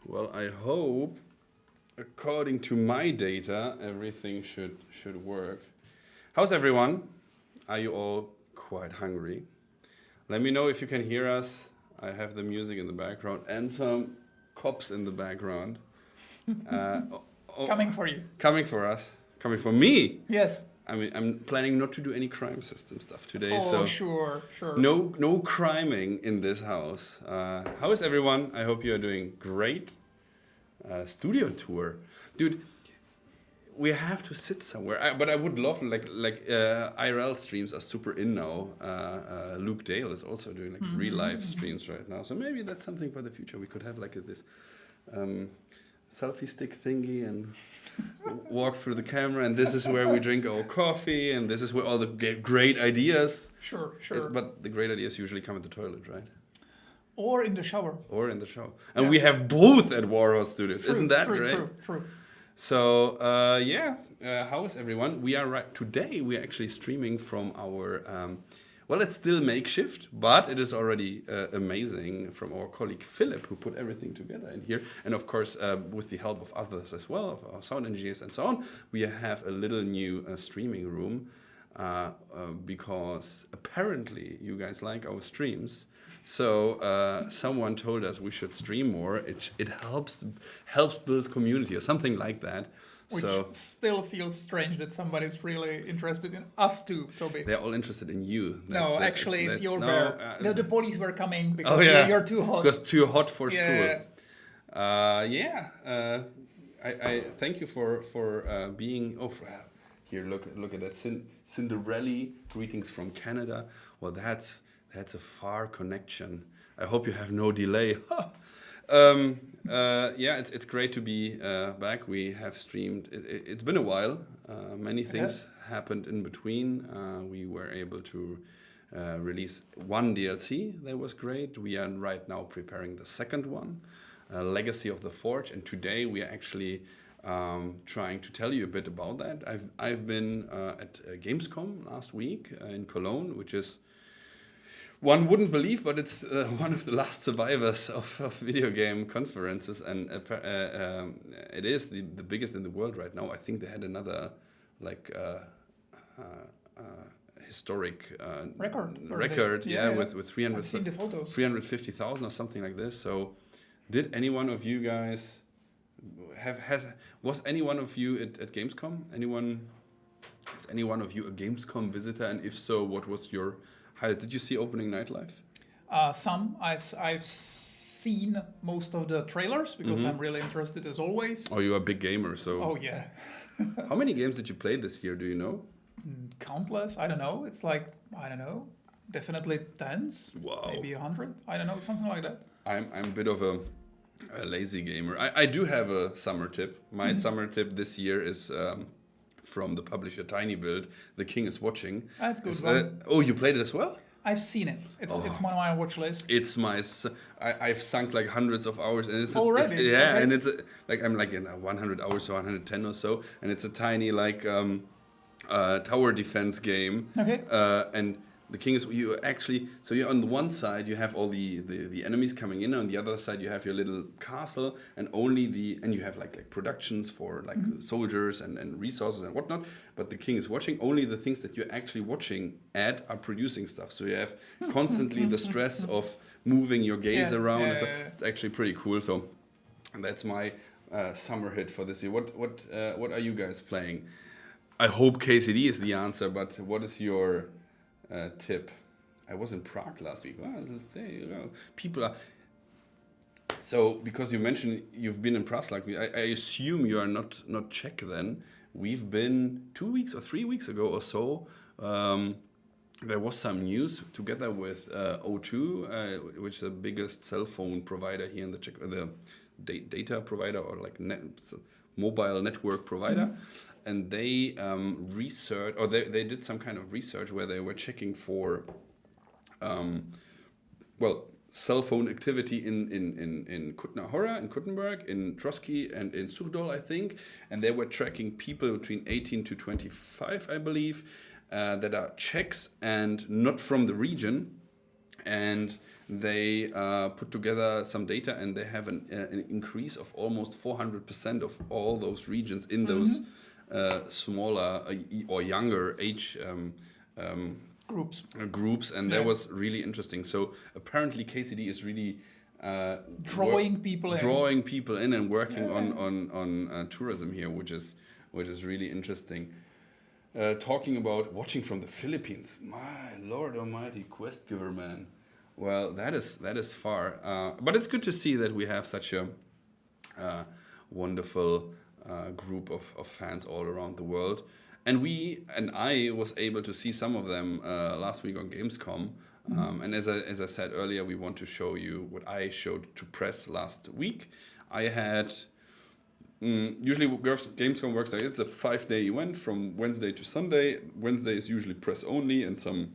Well, I hope, according to my data, everything should work. How's everyone? Are you all quite hungry? Let me know if you can hear us. I have the music in the background and some cops in the background. Coming for you. Coming for us. Coming for me. Yes. I mean, I'm planning not to do any crime system stuff today. Oh, so sure. No criming in this house. How is everyone? I hope you are doing great. Studio tour, dude. We have to sit somewhere. But I would love like IRL streams are super in now. Luke Dale is also doing like real life streams right now. So maybe that's something for the future. We could have like this selfie stick thingy and walk through the camera. And this is where we drink our coffee. And this is where all the great ideas. Sure. But the great ideas usually come in the toilet, right? Or in the shower. And we have both at Warhorse Studios. Isn't that great? True. So, how is everyone? Today we are actually streaming from our, it's still makeshift, but it is already amazing from our colleague Philip, who put everything together in here. And of course, with the help of others as well, of our sound engineers and so on, we have a little new streaming room because apparently you guys like our streams. So someone told us we should stream more. It helps build community or something like that. Which still feels strange that somebody's really interested in us too, Toby. They're all interested in you. It's your bear. The police were coming because you're too hot. Because too hot for school. I thank you for being. Here, look at that Cinderella greetings from Canada. Well, that's a far connection. I hope you have no delay. It's great to be back. We have streamed. It's been a while. Many things happened in between. We were able to release one DLC. That was great. We are right now preparing the second one, Legacy of the Forge. And today we are actually trying to tell you a bit about that. I've been at Gamescom last week in Cologne, which is, one wouldn't believe, but it's one of the last survivors of video game conferences, and it is the biggest in the world right now. I think they had another historic record. With 350,000 or something like this. So, did any one of you guys was any one of you at Gamescom? Is any one of you a Gamescom visitor? And if so, what was your highlights? Did you see opening night live? Some. I've seen most of the trailers because I'm really interested as always. Oh, you're a big gamer, so. Oh yeah. How many games did you play this year? Do you know? Countless. I don't know. It's like, I don't know. Definitely tens. Wow. Maybe 100. I don't know. Something like that. I'm a bit of a lazy gamer. I do have a summer tip. My summer tip this year is from the publisher Tiny Build. The King is Watching. That's good one. You played it as well? I've seen it. It's one of my watch lists. It's I've sunk like hundreds of hours, and it's already. Okay. And it's I'm like in 100 hours or 110 or so, and it's a tiny tower defense game. Okay. And the King is you're on the one side you have all the enemies coming in, on the other side you have your little castle, and you have like productions for like soldiers and resources and whatnot. But the King is Watching, only the things that you're actually watching at are producing stuff. So you have constantly the stress of moving your gaze around. It's actually pretty cool. So that's my summer hit for this year. What are you guys playing? I hope KCD is the answer, but what is your tip? I was in Prague last week. Well, there you go. People are so, because you mentioned you've been in Prague last week. I assume you are not Czech then. We've been 2 weeks or 3 weeks ago or so. There was some news together with O2, which is the biggest cell phone provider here in the Czech, the data provider or like mobile network provider. And they they did some kind of research where they were checking for, cell phone activity in Kutná Hora, in Kuttenberg, in Trotsky, and in Suchdol, I think. And they were tracking people between 18 to 25, I believe, that are Czechs and not from the region. And they put together some data, and they have an increase of almost 400% of all those regions in those smaller or younger age groups, and that was really interesting. So apparently KCD is really drawing people in and working on tourism here, which is really interesting. Talking about watching from the Philippines, my Lord Almighty, quest giver, man. Well, that is far, but it's good to see that we have such a wonderful group of fans all around the world. And I was able to see some of them last week on Gamescom. And as I said earlier, we want to show you what I showed to press last week. I had usually Gamescom works like it's a 5-day event from Wednesday to Sunday. Wednesday is usually press only, and some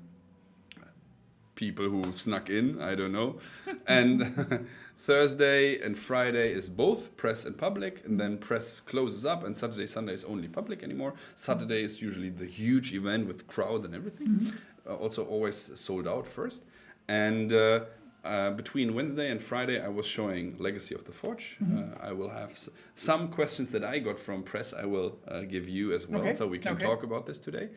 people who snuck in, I don't know. And Thursday and Friday is both press and public, and then press closes up, and Saturday, Sunday is only public anymore. Saturday is usually the huge event with crowds and everything. Also always sold out first. And between Wednesday and Friday, I was showing Legacy of the Forge. I will have some questions that I got from press I will give you as well, so we can talk about this today.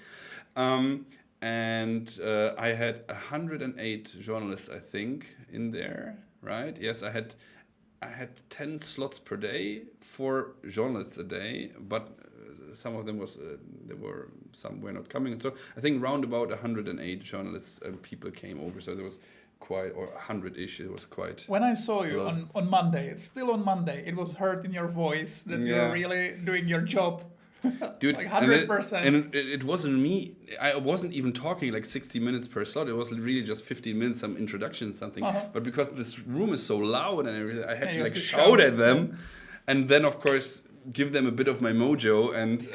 And I had 108 journalists, I think, in there, right? Yes, I had 10 slots per day, 4 journalists a day, but some of them some were not coming. So I think round about 108 journalists and people came over. So there was quite, or 100-ish, it was quite. When I saw you on Monday, it's still on Monday, it was heard in your voice that you're really doing your job. Dude, like 100%. And it wasn't me. I wasn't even talking like 60 minutes per slot. It was really just 15 minutes, some introduction, something. But because this room is so loud and everything, I had to like shout at them. And then, of course, give them a bit of my mojo and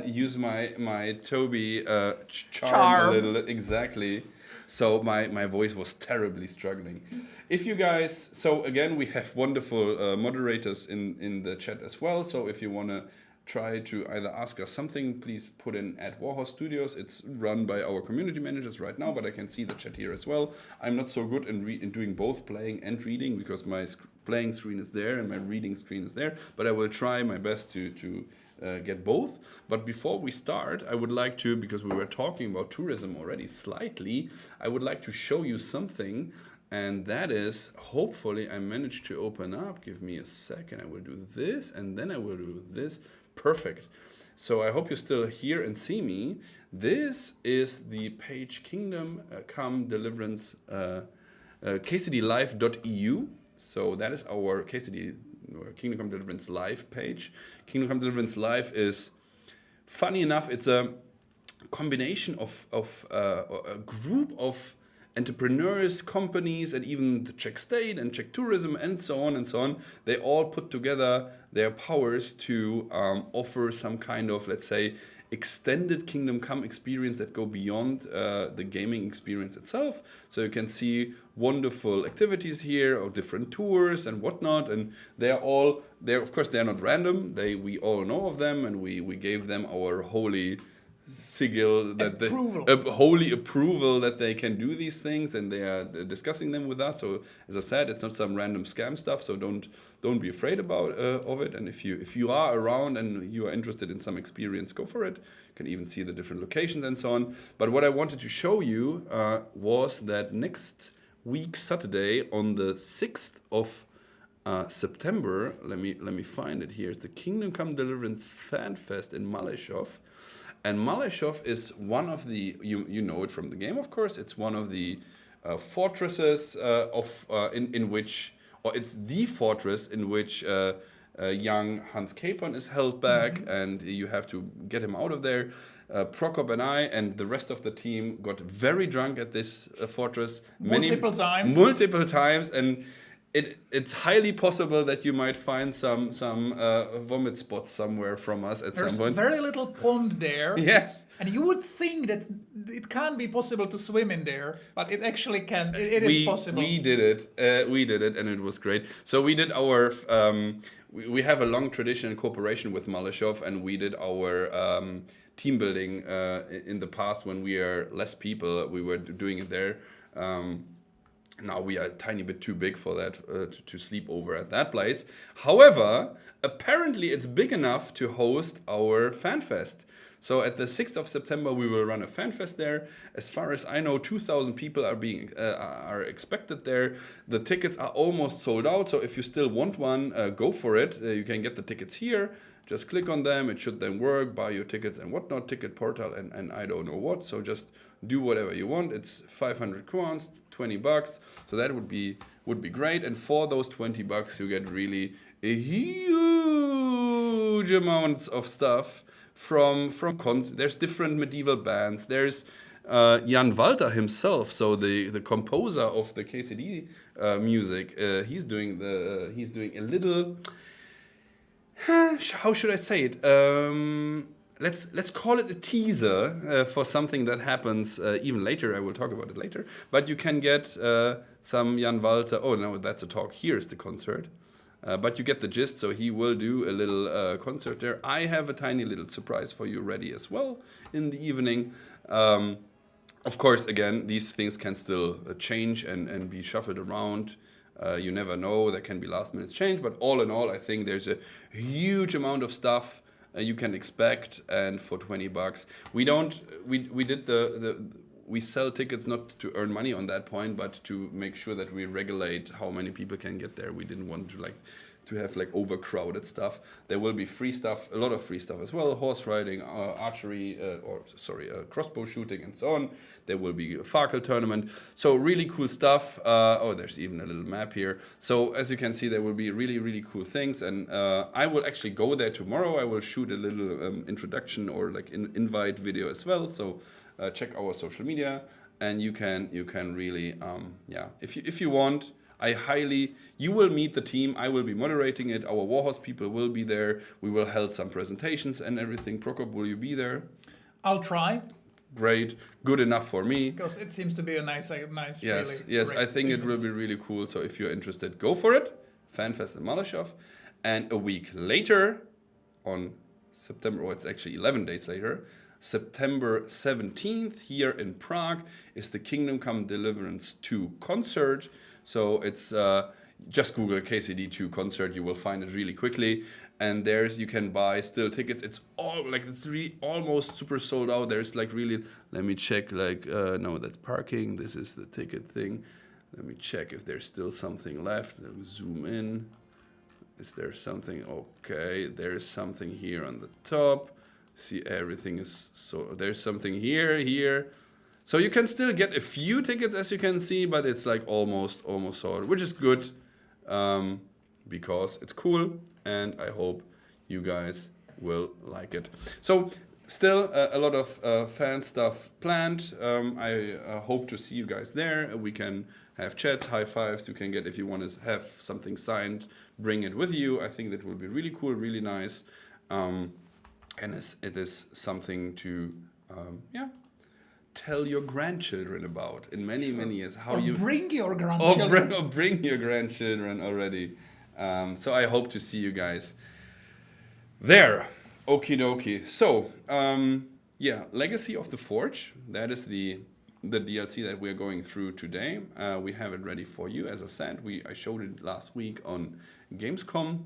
use my Toby charm a little. Exactly. So my voice was terribly struggling. If you guys, so again, we have wonderful moderators in the chat as well. So if you want to try to either ask us something, please put in at Warhorse Studios. It's run by our community managers right now, but I can see the chat here as well. I'm not so good in doing both playing and reading because my playing screen is there and my reading screen is there, but I will try my best to get both. But before we start, I would like to, because we were talking about tourism already slightly, I would like to show you something, and that is, hopefully I managed to open up. Give me a second. I will do this, and then I will do this. Perfect. So I hope you still hear and see me. This is the page Kingdom Come Deliverance kcdlive.eu. So that is our Kingdom Come Deliverance Live page. Kingdom Come Deliverance Live is, funny enough, it's a combination of a group of entrepreneurs, companies, and even the Czech state and Czech tourism and so on and so on. They all put together their powers to offer some kind of, let's say, extended Kingdom Come experience that go beyond the gaming experience itself. So you can see wonderful activities here or different tours and whatnot. And of course, they're not random. We all know of them, and we gave them our holy sigil, holy approval that they can do these things, and they are discussing them with us. So as I said, it's not some random scam stuff, so don't be afraid of it. And if you are around and you are interested in some experience, go for it. You can even see the different locations and so on. But what I wanted to show you was that next week Saturday, on the 6th of September, let me find it here, it's the Kingdom Come Deliverance FanFest in Malešov. And Malešov is one of the, you know it from the game, of course, it's one of the fortresses in which, or it's the fortress in which young Hans Capon is held back, and you have to get him out of there. Prokop and I and the rest of the team got very drunk at this fortress multiple times, and it's highly possible that you might find some vomit spots somewhere from us at some point. There's very little pond there. Yes. And you would think that it can't be possible to swim in there, but it actually can. It is possible. We did it, and it was great. So we did our. We have a long tradition in cooperation with Malešov, and we did our team building in the past when we are less people. We were doing it there. Now we are a tiny bit too big for that to sleep over at that place. However, apparently it's big enough to host our FanFest. So at the 6th of September we will run a FanFest there. As far as I know, 2,000 people are expected there. The tickets are almost sold out. So if you still want one, go for it. You can get the tickets here. Just click on them. It should then work. Buy your tickets and whatnot. Ticket portal and I don't know what. So just do whatever you want. It's 500 crowns, $20. So that would be great. And for those $20, you get really a huge amounts of stuff there's different medieval bands. There's Jan Walter himself, so the composer of the KCD music. He's doing a little. How should I say it? Let's call it a teaser for something that happens even later. I will talk about it later. But you can get some Jan Walter. Oh no, that's a talk. Here's the concert. But you get the gist, so he will do a little concert there. I have a tiny little surprise for you ready as well in the evening. Of course, again, these things can still change and be shuffled around. You never know, there can be last minute change, but all in all, I think there's a huge amount of stuff you can expect, and for $20, we sell tickets not to earn money on that point, but to make sure that we regulate how many people can get there. We didn't want to have overcrowded stuff. There will be free stuff, a lot of free stuff as well, horse riding, archery, crossbow shooting and so on. There will be a Farkle tournament. So really cool stuff. There's even a little map here. So as you can see, there will be really, really cool things. And I will actually go there tomorrow. I will shoot a little introduction or invite video as well. So check our social media, and you can really if you want. You will meet the team. I will be moderating it. Our Warhorse people will be there. We will hold some presentations and everything. Prokop, will you be there? I'll try. Great, good enough for me. Because it seems to be a nice. Yes, really I think it will be really cool. So if you're interested, go for it. FanFest in Malashov, and a week later, on September, it's actually 11 days later. September 17th here in Prague is the Kingdom Come Deliverance II concert. So it's just Google KCD2 concert. You will find it really quickly. And you can buy still tickets. It's almost super sold out. There's let me check. No, that's parking. This is the ticket thing. Let me check if there's still something left. Let me zoom in. Is there something? Okay, there's something here on the top. See, everything is there's something here. So you can still get a few tickets, as you can see, but it's almost sold, which is good because it's cool, and I hope you guys will like it. So still a lot of fan stuff planned. I hope to see you guys there. We can have chats, high fives. You can get, if you want to have something signed, bring it with you. I think that will be really cool, really nice. And it is something to, tell your grandchildren about in many years. Bring your grandchildren. Or bring your grandchildren already. So I hope to see you guys there. Okie dokie. So, Legacy of the Forge. That is the DLC that we're going through today. We have it ready for you. As I said, I showed it last week on Gamescom.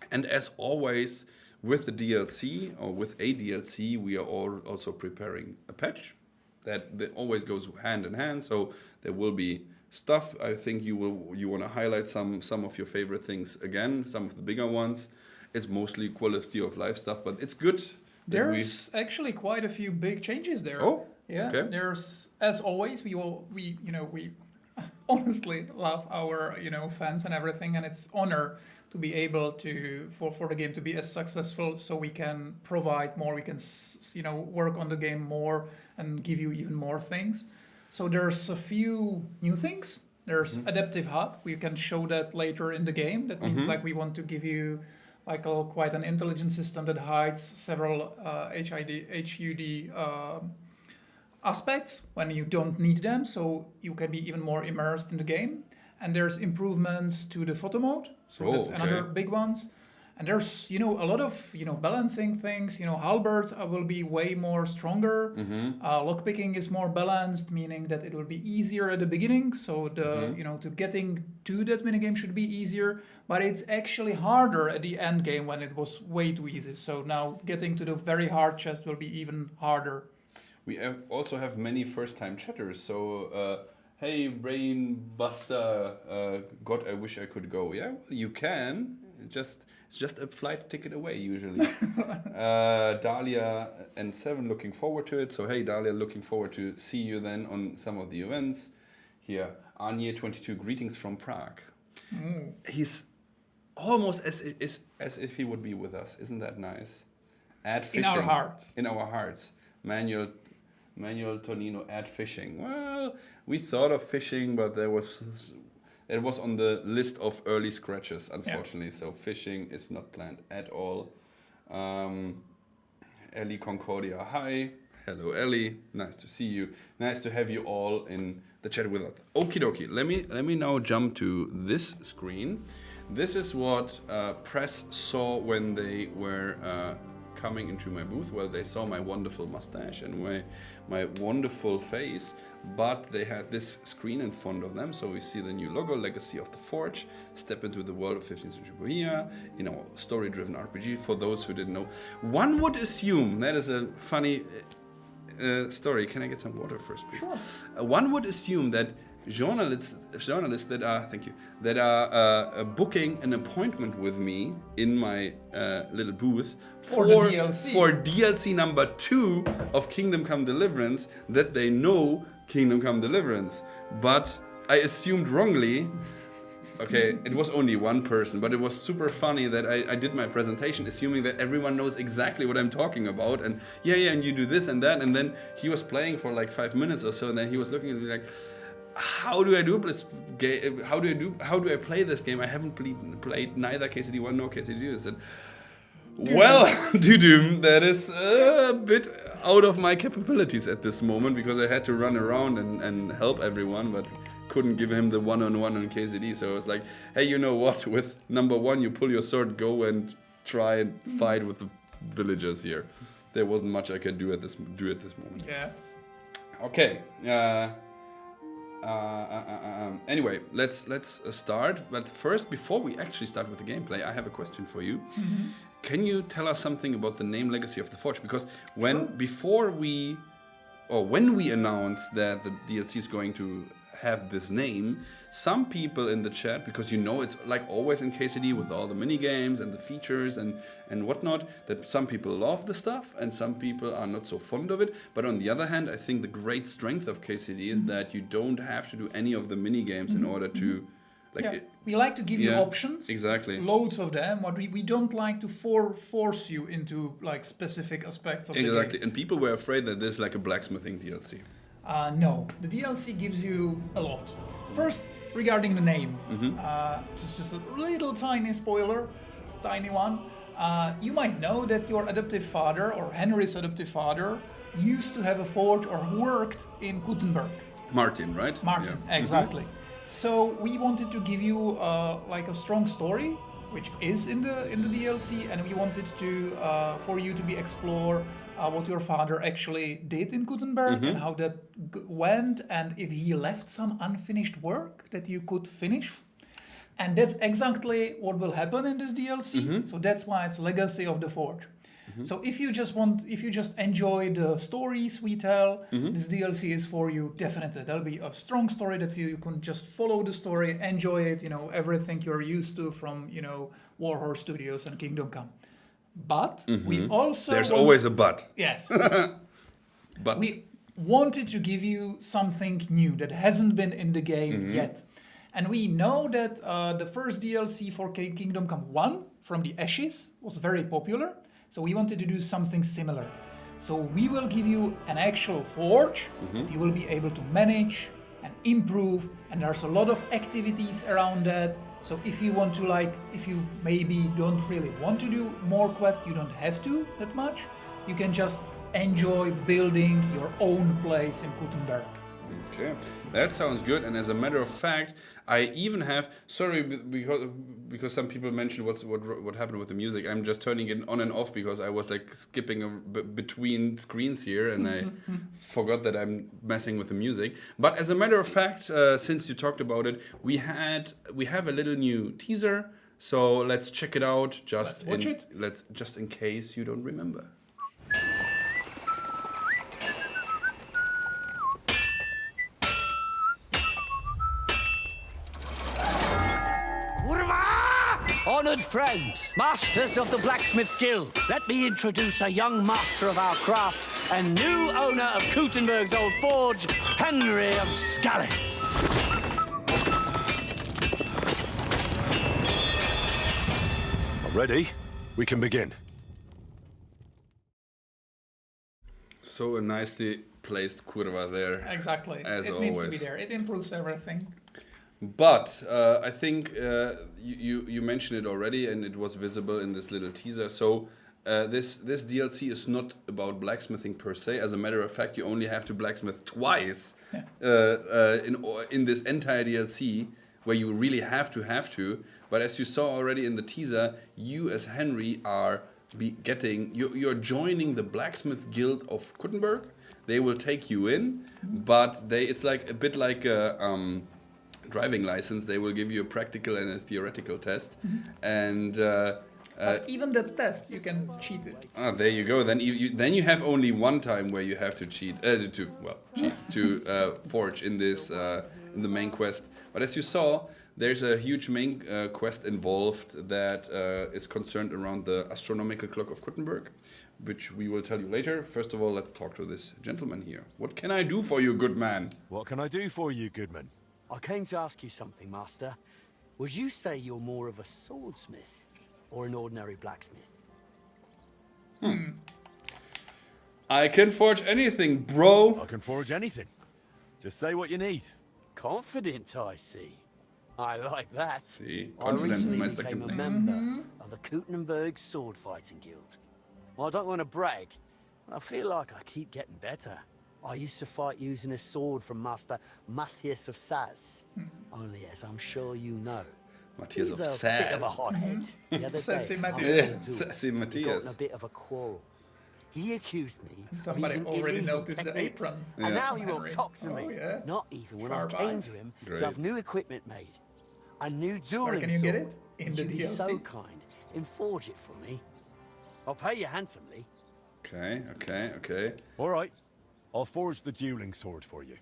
And as always, with the DLC or with a DLC, we are also preparing a patch that always goes hand in hand. So there will be stuff. I think you want to highlight some of your favorite things again, some of the bigger ones. It's mostly quality of life stuff, but it's good. There's actually quite a few big changes there. Oh, yeah. Okay. There's, as always, we honestly love our fans and everything, and it's honor to be able to for the game to be as successful, so we can provide more, we can work on the game more and give you even more things. So there's a few new things. There's adaptive HUD. We can show that later in the game. That means we want to give you quite an intelligent system that hides several HUD aspects when you don't need them, so you can be even more immersed in the game. And there's improvements to the photo mode. So that's another big ones. And there's, a lot of, balancing things. Halberds will be way more stronger. Lockpicking is more balanced, meaning that it will be easier at the beginning. So to getting to that minigame should be easier. But it's actually harder at the end game when it was way too easy. So now getting to the very hard chest will be even harder. We also have many first-time chatters. So, hey, Brain Buster, God, I wish I could go. Yeah, you can. It's just a flight ticket away usually. Dahlia and 7 looking forward to it. So hey Dahlia, looking forward to see you then on some of the events. Here, Anye 22, greetings from Prague. He's almost as if he would be with us. Isn't that nice? Add fishing. In our hearts. In our hearts. Manuel Tonino, add fishing. Well, we thought of fishing, but it was on the list of early scratches, unfortunately. Yeah. So fishing is not planned at all. Ellie Concordia, hi. Hello, Ellie. Nice to see you. Nice to have you all in the chat with us. Okie dokie. Let me now jump to this screen. This is what press saw when they were coming into my booth. Well, they saw my wonderful mustache and my wonderful face, but they had this screen in front of them. So we see the new logo, Legacy of the Forge, step into the world of 15th century Bohemia, story-driven RPG, for those who didn't know. One would assume, that is a funny story. Can I get some water first, please? Sure. One would assume that journalists that are booking an appointment with me in my little booth for DLC number 2 of Kingdom Come Deliverance, that they know Kingdom Come Deliverance. But I assumed wrongly. Okay, it was only one person, but it was super funny that I did my presentation assuming that everyone knows exactly what I'm talking about, and and you do this and that, and then he was playing for like 5 minutes or so, and then he was looking at me like, how do I do this game? How do I play this game? I haven't played neither KCD1 nor KCD2. I said, well, that is a bit out of my capabilities at this moment, because I had to run around and help everyone, but couldn't give him the one-on-one on KCD. So I was like, hey, you know what? With number 1, you pull your sword, go and try and fight with the villagers here. There wasn't much I could do at this moment. Yeah. Okay. Anyway, let's start. But first, before we actually start with the gameplay, I have a question for you. Mm-hmm. Can you tell us something about the name Legacy of the Forge? Because when we announced that the DLC is going to have this name, some people in the chat, because it's like always in KCD with all the mini games and the features and whatnot, that some people love the stuff and some people are not so fond of it. But on the other hand, I think the great strength of KCD is that you don't have to do any of the mini games in order to we like to give you options. Exactly. Loads of them. But we don't like to force you into like specific aspects of the game. Exactly. And people were afraid that there's like a blacksmithing DLC. No, the DLC gives you a lot. First, regarding the name, just a little tiny spoiler, tiny one. You might know that your adoptive father, or Henry's adoptive father, used to have a forge or worked in Gutenberg. Martin, right? Martin, yeah. Exactly. Mm-hmm. So we wanted to give you like a strong story, which is in the DLC, and we wanted to for you to explore what your father actually did in Gutenberg and how that went, and if he left some unfinished work that you could finish. And that's exactly what will happen in this DLC. Mm-hmm. So that's why it's Legacy of the Forge. Mm-hmm. So if you just enjoy the stories we tell, this DLC is for you, definitely. There'll be a strong story that you can just follow the story, enjoy it, everything you're used to from, Warhorse Studios and Kingdom Come. But we also... There's always a but. Yes. But we wanted to give you something new that hasn't been in the game yet. And we know that the first DLC for Kingdom Come 1, From the Ashes, was very popular. So we wanted to do something similar. So we will give you an actual forge that you will be able to manage and improve. And there's a lot of activities around that. So if you want to if you maybe don't really want to do more quests, you don't have to that much. You can just enjoy building your own place in Gutenberg. Okay, that sounds good. And as a matter of fact, I even have because some people mentioned what happened with the music. I'm just turning it on and off because I was like skipping between screens here and I forgot that I'm messing with the music. But as a matter of fact, since you talked about it, we have a little new teaser. So let's check it out. Let's watch it. Just in case you don't remember. Honoured friends, masters of the Blacksmith's Guild, let me introduce a young master of our craft and new owner of Gutenberg's old forge, Henry of Skalitz. Ready? We can begin. So a nicely placed curva there. Exactly. As it always. needs to be there. It improves everything. But I think you mentioned it already, and it was visible in this little teaser. So this DLC is not about blacksmithing per se. As a matter of fact, you only have to blacksmith twice in this entire DLC, where you really have to. But as you saw already in the teaser, you as Henry are you're joining the Blacksmith Guild of Gutenberg. They will take you in, but it's like a bit like a driving license. They will give you a practical and a theoretical test, and but even the test, you can cheat it. Ah, there you go. Then you have only one time where you have to cheat to forge in this in the main quest. But as you saw, there's a huge main quest involved that is concerned around the astronomical clock of Gutenberg, which we will tell you later. First of all, let's talk to this gentleman here. What can I do for you, good man? What can I do for you, Goodman? I came to ask you something, Master. Would you say you're more of a swordsmith or an ordinary blacksmith? I can forge anything, bro. I can forge anything. Just say what you need. Confident, I see. I like that. See, I confidence is recently my became second a thing. member of the Gutenberg Sword Fighting Guild. Well, I don't want to brag, but I feel like I keep getting better. I used to fight using a sword from Master Matthias of Saz. Only, as I'm sure you know, Matthias he's of a bit of a Saz. hothead. The other Sassy day, Matthias. I was Yeah, at Sassy we got Matthias. in a bit of a quarrel. He accused me of Somebody using already illegal noticed the techniques, apron. Yeah. and now he Henry. won't talk to me. Oh, yeah. Not even when Sharp I came eyes. to him Great. to have new equipment made. A new dueling can you get sword. it? In Would the you be so DLC? kind and forge it for me? I'll pay you handsomely. Okay. All right. I'll forge the dueling sword for you.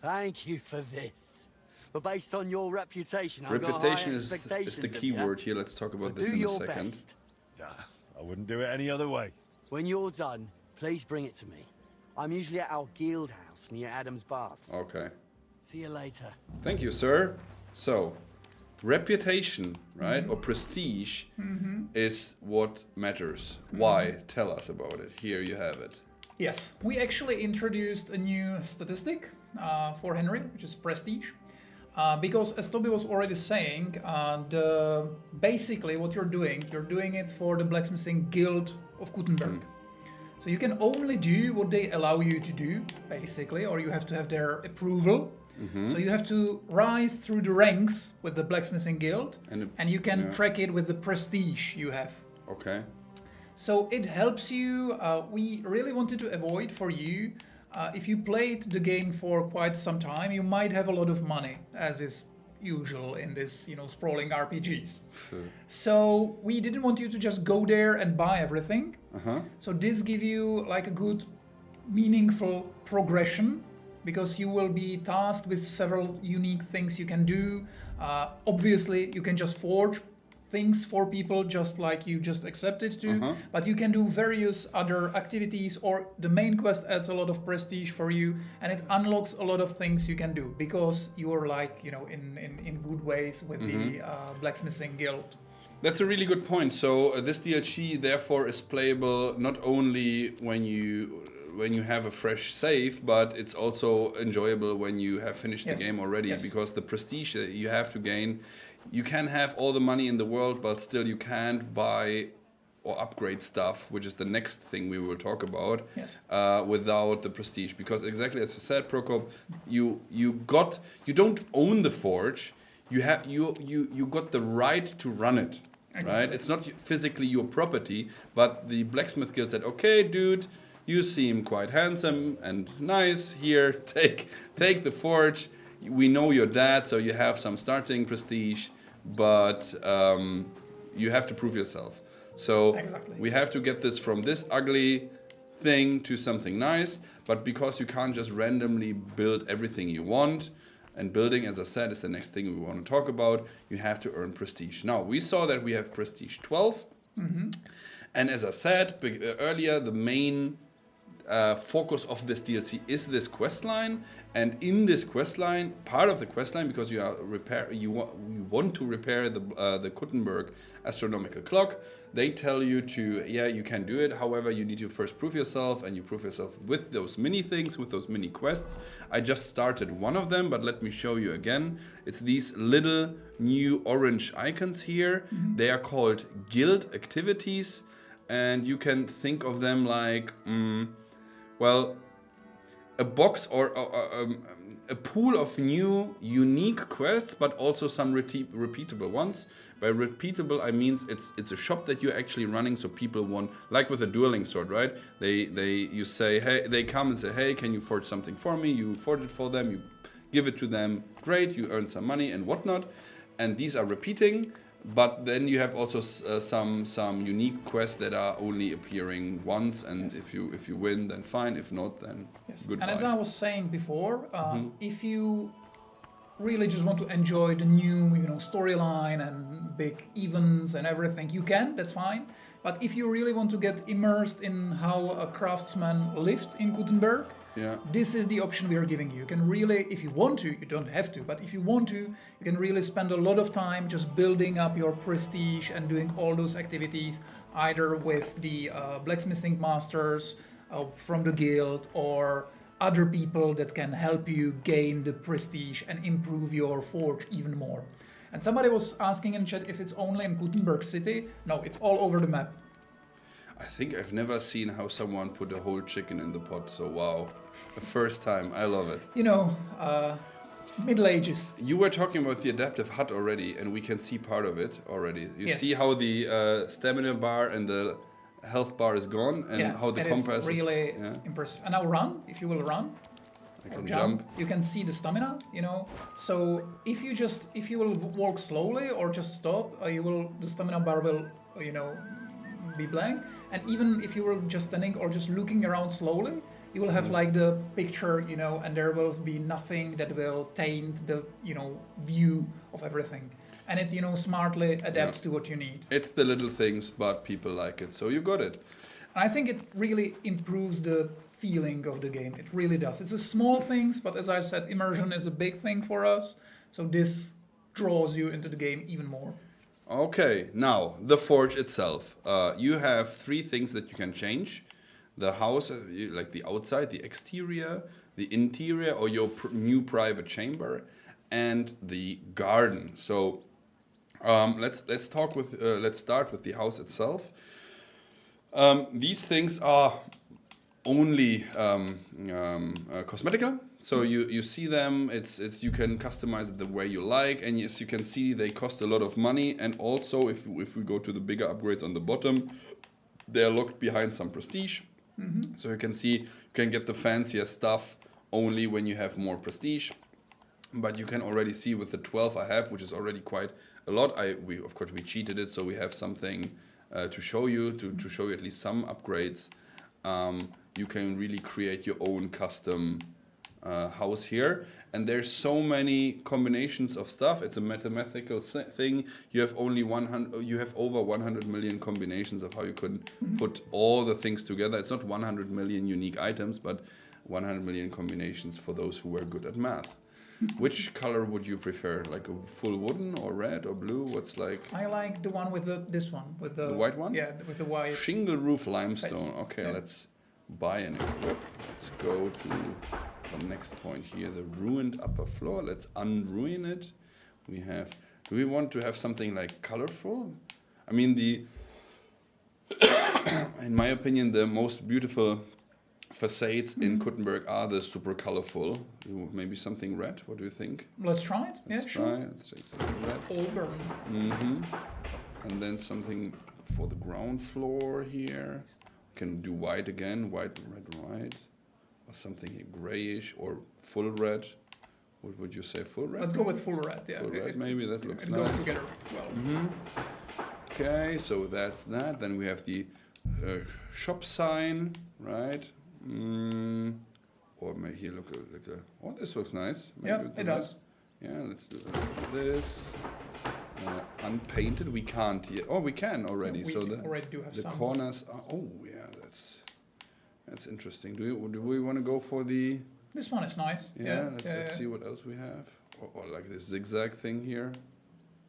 Thank you for this. But based on your reputation, I've got Reputation high is expectations the of key you. word here. Let's talk So about this do in a your second. best. I wouldn't do it any other way. When you're done, please bring it to me. I'm usually at our guild house near Adam's Baths. Okay. See you later. Thank you, sir. So, reputation, right, or prestige is what matters. Why? Tell us about it. Here you have it. Yes, we actually introduced a new statistic for Henry, which is prestige. Because as Toby was already saying, basically what you're doing it for the Blacksmithing Guild of Gutenberg. So you can only do what they allow you to do, basically, or you have to have their approval. So you have to rise through the ranks with the Blacksmithing Guild, and you can track it with the prestige you have. Okay. So it helps you. We really wanted to avoid for you, if you played the game for quite some time, you might have a lot of money, as is usual in this, sprawling RPGs. So we didn't want you to just go there and buy everything. So this give you like a good, meaningful progression, because you will be tasked with several unique things you can do. Obviously, you can just forge things for people just like you just accepted to, but you can do various other activities, or the main quest adds a lot of prestige for you, and it unlocks a lot of things you can do because you are like, in good ways with the Blacksmithing Guild. That's a really good point. So this DLC therefore is playable not only when you have a fresh save, but it's also enjoyable when you have finished the game already, because the prestige that you have to gain, you can have all the money in the world, but still you can't buy or upgrade stuff, which is the next thing we will talk about, without the prestige. Because exactly as you said, Prokop, you don't own the forge. you got the right to run it, right? Exactly. It's not physically your property, but the blacksmith guild said, okay, dude, you seem quite handsome and nice. Here, take the forge. We know your dad, so you have some starting prestige, but you have to prove yourself. So Exactly. we have to get this from this ugly thing to something nice, but because you can't just randomly build everything you want, and building, as I said, is the next thing we want to talk about, you have to earn prestige. Now, we saw that we have prestige 12, and as I said earlier, the main focus of this DLC is this quest line, and in this quest line, part of the quest line, because you want to repair the Kuttenberg astronomical clock, they tell you you can do it. However, you need to first prove yourself, and you prove yourself with those mini things, with those mini quests. I just started one of them, but let me show you again. It's these little new orange icons here. They are called guild activities, and you can think of them like a box or a pool of new unique quests, but also some repeatable ones. By repeatable, I means it's a shop that you're actually running, so people want, like with a dueling sword, right? You say, hey, they come and say, hey, can you forge something for me? You forge it for them, you give it to them, great, you earn some money and whatnot. And these are repeating. But then you have also some unique quests that are only appearing once, and Yes. if you win, then fine. If not, then goodbye. And as I was saying before, if you really just want to enjoy the new, storyline and big events and everything, you can. That's fine. But if you really want to get immersed in how a craftsman lived in Gutenberg, this is the option we are giving you. You can really, if you want to, you don't have to, but if you want to, you can really spend a lot of time just building up your prestige and doing all those activities, either with the blacksmithing masters from the guild or other people that can help you gain the prestige and improve your forge even more. And somebody was asking in chat if it's only in Gutenberg City. No, it's all over the map. I think I've never seen how someone put a whole chicken in the pot, so wow. The first time, I love it. Middle Ages. You were talking about the adaptive hut already, and we can see part of it already. You Yes. see how the stamina bar and the health bar is gone, and how the compass is really impressive. And now run, if you will run. I can jump. You can see the stamina, So if you will walk slowly or just stop, the stamina bar will, be blank. And even if you were just standing or just looking around slowly, you will have like the picture, and there will be nothing that will taint the, view of everything. And it, smartly adapts to what you need. It's the little things, but people like it, so you got it. And I think it really improves the feeling of the game. It really does. It's a small things, but as I said, immersion is a big thing for us. So this draws you into the game even more. Okay, now the forge itself. You have 3 things that you can change. The house, like the outside, the exterior, the interior, or your new private chamber, and the garden. So let's start with the house itself. These things are only cosmetical. So you see them. It's you can customize it the way you like, and yes, you can see they cost a lot of money. And also, if we go to the bigger upgrades on the bottom, they are locked behind some prestige. So you can see you can get the fancier stuff only when you have more prestige. But you can already see with the 12 I have, which is already quite a lot. We cheated it, so we have something to show you to show you at least some upgrades. You can really create your own custom house here, and there's so many combinations of stuff. It's a mathematical thing. You have over 100 million combinations of how you can put all the things together. It's not 100 million unique items, but 100 million combinations for those who were good at math. Which color would you prefer? Like a full wooden or red or blue? What's like? I like the one with this one with the white one. Yeah, with the white shingle roof limestone. face. Okay, Yeah. let's buy and equip. Let's go to the next point here, the ruined upper floor. Let's unruin it. Do we want to have something like colorful? I mean, in my opinion, the most beautiful facades in Kuttenberg are the super colorful. Maybe something red. What do you think? Let's try it. Let's sure. try. Let's take something red. Auburn. And then something for the ground floor here. Can do white again. White, red, white. Or something grayish or full red. What would you say? Full red? Let's go with full red. Yeah. Full red. Maybe that looks It nice. goes together well. Okay, so that's that. Then we have the shop sign, right? Or maybe here look like a. Oh, this looks nice. Maybe Yeah, with it the red. does. Yeah, let's do this. Unpainted, we can't yet. Oh, we can already. We so the already do have the some. corners are. Oh, yeah, that's interesting. Do we want to go for the? This one is nice. Yeah, let's see what else we have. Or like this zigzag thing here.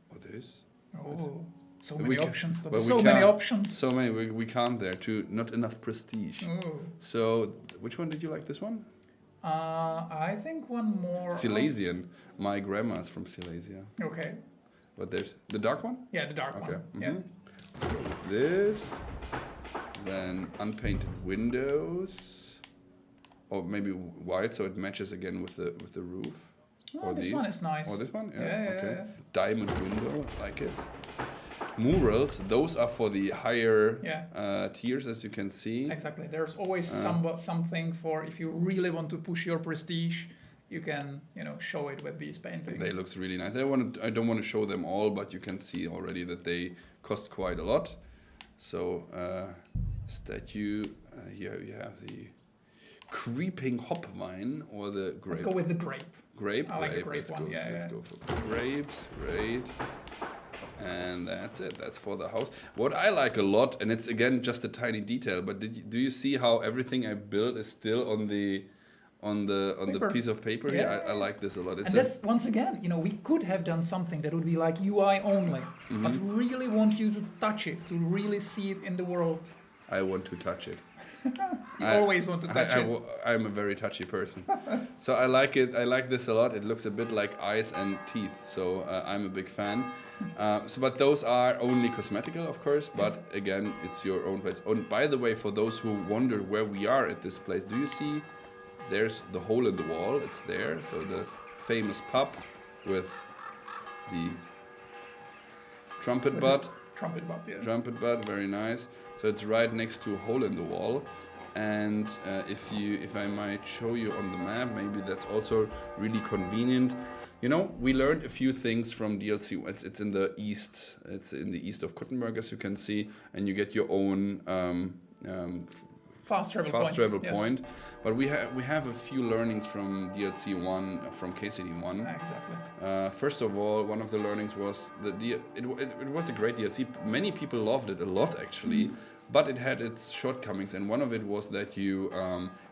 Or this. Oh, so We many can- options. but we So many can't. options. So many. We can't there. Not enough prestige. Oh. So which one did you like? This one? I think one more. Silesian. My grandma's from Silesia. Okay. But there's the dark one. Yeah, the dark Okay. one. Yeah. Let's go with this. Then unpainted windows, or maybe white, so it matches again with the roof. Oh, this one is nice. Oh, this one? Yeah, Okay. yeah. Diamond window, like it. Murals, those are for the higher Yeah. tiers, as you can see. Exactly. There's always something for if you really want to push your prestige, you can show it with these paintings. They look really nice. I don't want to show them all, but you can see already that they cost quite a lot. So statue, here you have the creeping hop vine or the grape. Let's go with the grape. Grape. I like the Let's grape one. go. Let's go for grapes. Great. And that's it. That's for the house. What I like a lot, and it's again just a tiny detail, but do you see how everything I built is still on the Paper. piece of paper? Yeah. I like this a lot. It's And that's, once again, we could have done something that would be like UI only, but really want you to touch it, to really see it in the world. I want to touch it. You always want to touch it. I'm a very touchy person. So I like it. I like this a lot. It looks a bit like eyes and teeth. So I'm a big fan. But those are only cosmetical, of course. But again, it's your own place. And by the way, for those who wonder where we are at this place, do you see? There's the hole in the wall. It's there. So the famous pub with the trumpet butt. Trumpet butt, yeah. Trumpet butt, very nice. So it's right next to a hole in the wall. And if I might show you on the map, maybe that's also really convenient. We learned a few things from DLC. It's in the east. It's in the east of Kuttenberg, as you can see, and you get your own fast travel point. But we have a few learnings from DLC 1, from KCD 1. Exactly. First of all, one of the learnings was that it was a great DLC. Many people loved it a lot, actually. But it had its shortcomings, and one of it was that you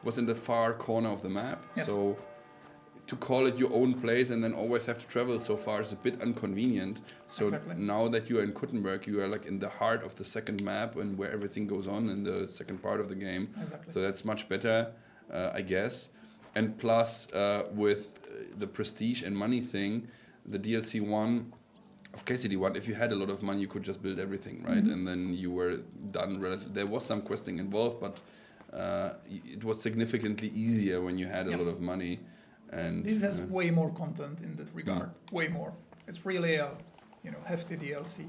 was in the far corner of the map. Yes. So to call it your own place and then always have to travel so far is a bit inconvenient. So Exactly. now that you are in Kuttenberg, you are like in the heart of the second map and where everything goes on in the second part of the game. Exactly. So that's much better, I guess. And plus, with the prestige and money thing, the DLC 1 of KCD 1, if you had a lot of money, you could just build everything, right? And then you were done. There was some questing involved, but it was significantly easier when you had a lot of money. And this has way more content in that regard. Way more. It's really a hefty DLC.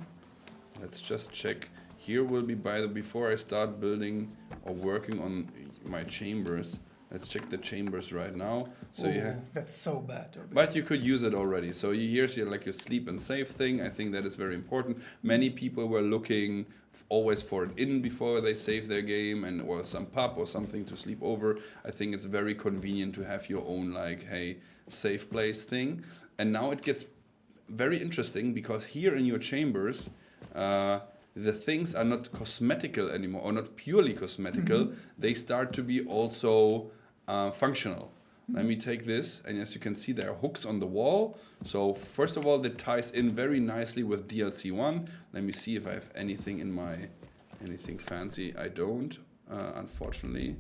Let's just check. Here will be before I start building or working on my chambers. Let's check the chambers right now. So that's so bad. But you could use it already. So here's your sleep and save thing. I think that is very important. Many people were looking always for an inn before they save their game, or some pub or something to sleep over. I think it's very convenient to have your own safe place thing. And now it gets very interesting because here in your chambers, the things are not cosmetical anymore, or not purely cosmetical. They start to be also functional. Let me take this, and as you can see, there are hooks on the wall. So first of all, that ties in very nicely with DLC 1. Let me see if I have anything in anything fancy. I don't, unfortunately.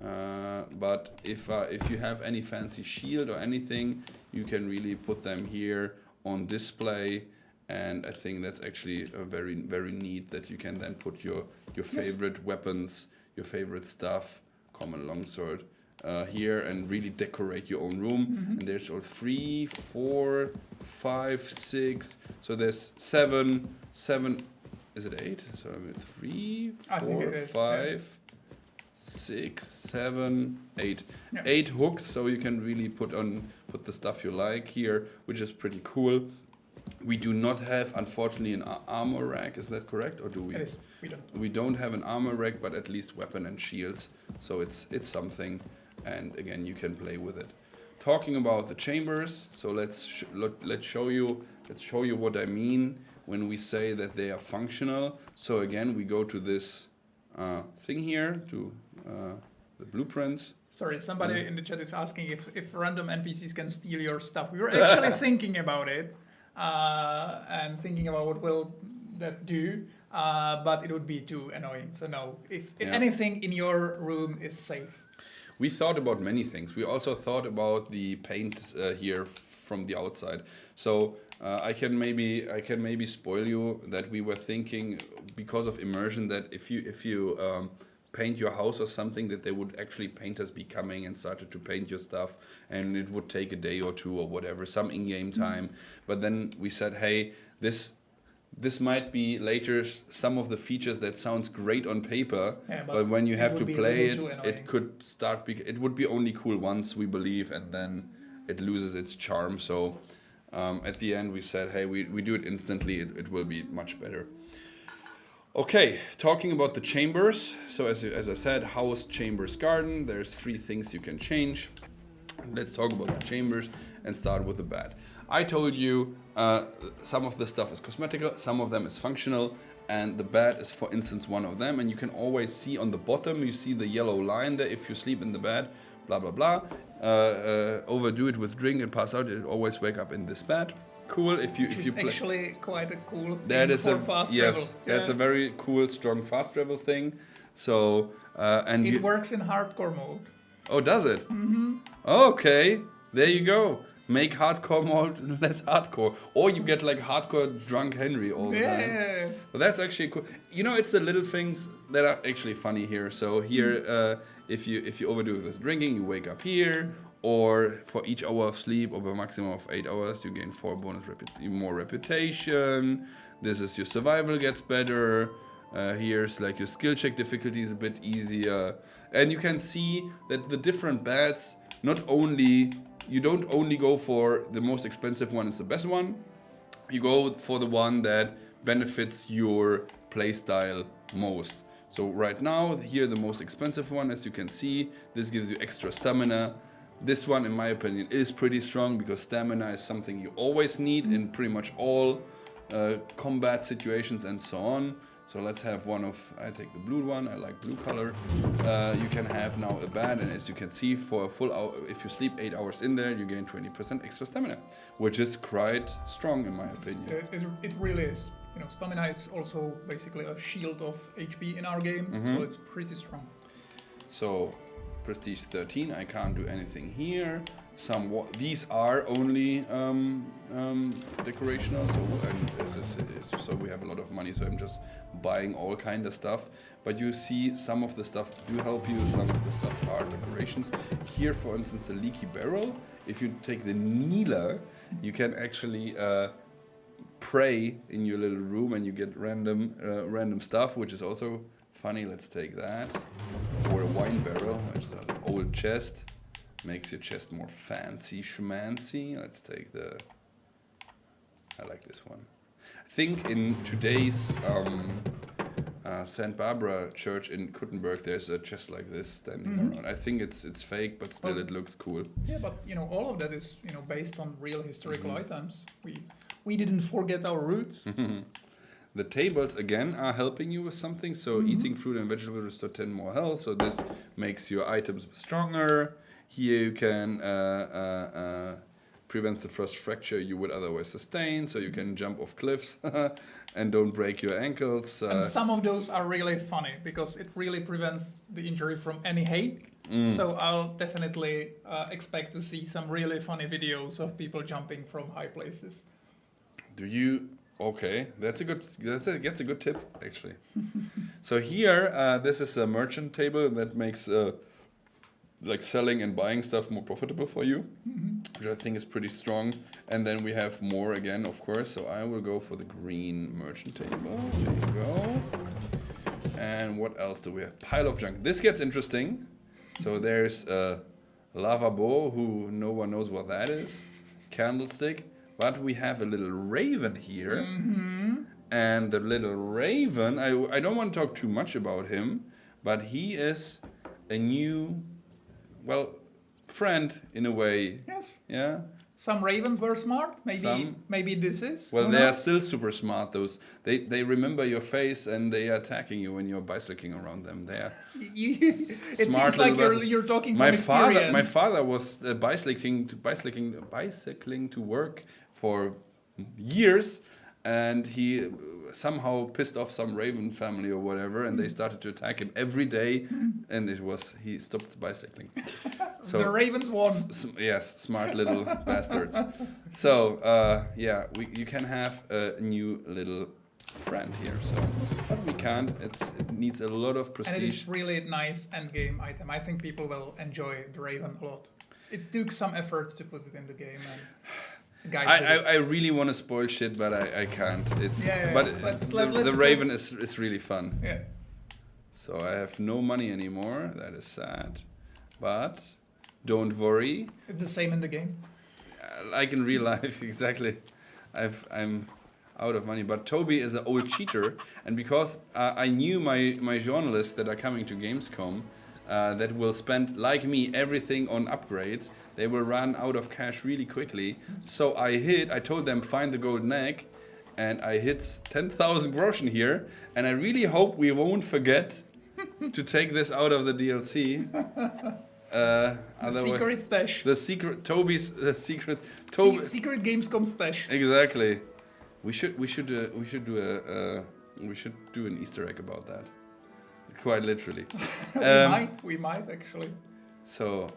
But if you have any fancy shield or anything, you can really put them here on display. And I think that's actually very, very neat that you can then put your favorite weapons, your favorite stuff, common longsword here and really decorate your own room. And there's 3, 4, 5, 6. So there's 7. Is it 8? So 3, 4, 5, 6, 7, 8. Yeah. 8 hooks, so you can really put the stuff you like here, which is pretty cool. We do not have, unfortunately, an armor rack. Is that correct, or do we? It is. We don't. We don't have an armor rack, but at least weapon and shields. So it's something, and again, you can play with it. Talking about the chambers, so let's show you what I mean when we say that they are functional. So again, we go to this thing here, to the blueprints. Sorry, somebody in the chat is asking if random NPCs can steal your stuff. We were actually thinking about it and thinking about what will that do, but it would be too annoying. So no, if anything in your room is safe. We thought about many things. We also thought about the paint here from the outside. So I can maybe spoil you that we were thinking, because of immersion, that if you paint your house or something, that there would actually painters be coming and started to paint your stuff, and it would take a day or two or whatever, some in-game time. But then we said, hey, this might be later some of the features that sounds great on paper, but when you have to play it, it could start. It would be only cool once, we believe, and then it loses its charm. So at the end, we said, hey, we do it instantly. It will be much better. Okay, talking about the chambers. So as I said, house, chambers, garden. There's 3 things you can change. Let's talk about the chambers and start with the bed. I told you some of the stuff is cosmetical, some of them is functional, and the bed is, for instance, one of them. And you can always see on the bottom, you see the yellow line there. If you sleep in the bed, blah blah blah, overdo it with drink and pass out, it always wake up in this bed. Cool. If you play, actually quite a cool thing that is for fast travel. That's a very cool, strong fast travel thing. So and it works in hardcore mode. Oh, does it? Mm-hmm. Okay, there you go. Make hardcore mode less hardcore, or you get like hardcore drunk Henry all the time. But that's actually cool. You know, it's the little things that are actually funny here. So here, if you overdo it with drinking, you wake up here. Or for each hour of sleep, over a maximum of 8 hours, you gain 4 bonus more reputation. This is your survival gets better. Here's like your skill check difficulty is a bit easier. And you can see that the different beds, you don't only go for the most expensive one is the best one. You go for the one that benefits your playstyle most. So right now, here the most expensive one, as you can see, this gives you extra stamina. This one, in my opinion, is pretty strong because stamina is something you always need in pretty much all combat situations and so on. So let's have I take the blue one, I like blue color. You can have now a bed, and as you can see, for a full hour, if you sleep 8 hours in there, you gain 20% extra stamina, which is quite strong in my opinion. It really is. You know, stamina is also basically a shield of HP in our game, so it's pretty strong. So Prestige 13, I can't do anything here. These are only decorational, so we have a lot of money, so I'm just buying all kind of stuff. But you see, some of the stuff do help you, some of the stuff are decorations. Here, for instance, the leaky barrel, if you take the kneeler, you can actually pray in your little room and you get random stuff, which is also funny. Let's take that. Or a wine barrel, which is an old chest. Makes your chest more fancy schmancy. Let's take I like this one. I think in today's St. Barbara church in Kuttenberg, there's a chest like this standing around. I think it's fake, but still it looks cool. Yeah, but you know, all of that is based on real historical items. We didn't forget our roots. The tables, again, are helping you with something. So eating fruit and vegetables restore 10 more health. So this makes your items stronger. Here you can prevents the first fracture you would otherwise sustain. So you can jump off cliffs and don't break your ankles. And some of those are really funny because it really prevents the injury from any height. So I'll definitely expect to see some really funny videos of people jumping from high places. Do you? Okay, that's a good tip actually. So here, this is a merchant table that makes like selling and buying stuff more profitable for you, which I think is pretty strong. And then we have more again, of course. So I will go for the green merchant table. There you go. And what else do we have? Pile of junk. This gets interesting. So there's a lavabo, who no one knows what that is. Candlestick. But we have a little raven here. And the little raven, I don't want to talk too much about him, but he is a new, well, friend in a way. Yes. Yeah. Some ravens were smart. Maybe this is. Well, Who they are knows? still super smart. Those they remember your face and they are attacking you when you're bicycling around them. They are It smart seems like little you're talking my from father, experience. my father was bicycling to work for years, and he somehow pissed off some raven family or whatever, and they started to attack him every day, and he stopped bicycling. So the ravens won. yes, smart little bastards. So yeah, you can have a new little friend here. So, but we can't. It needs a lot of prestige. And it is really a nice end game item. I think people will enjoy the raven a lot. It took some effort to put it in the game. And guys did it. I really want to spoil shit, but I can't. It's but the raven is really fun. Yeah. So I have no money anymore. That is sad, but don't worry. It's the same in the game. Like in real life, exactly. I'm out of money. But Toby is an old cheater, and because I knew my journalists that are coming to Gamescom that will spend, like me, everything on upgrades, they will run out of cash really quickly. So I told them find the golden egg, and I hit 10,000 groschen here, and I really hope we won't forget to take this out of the DLC. The secret stash. The secret Toby's secret Secret Gamescom stash. Exactly. We should do an Easter egg about that. Quite literally. We might actually. So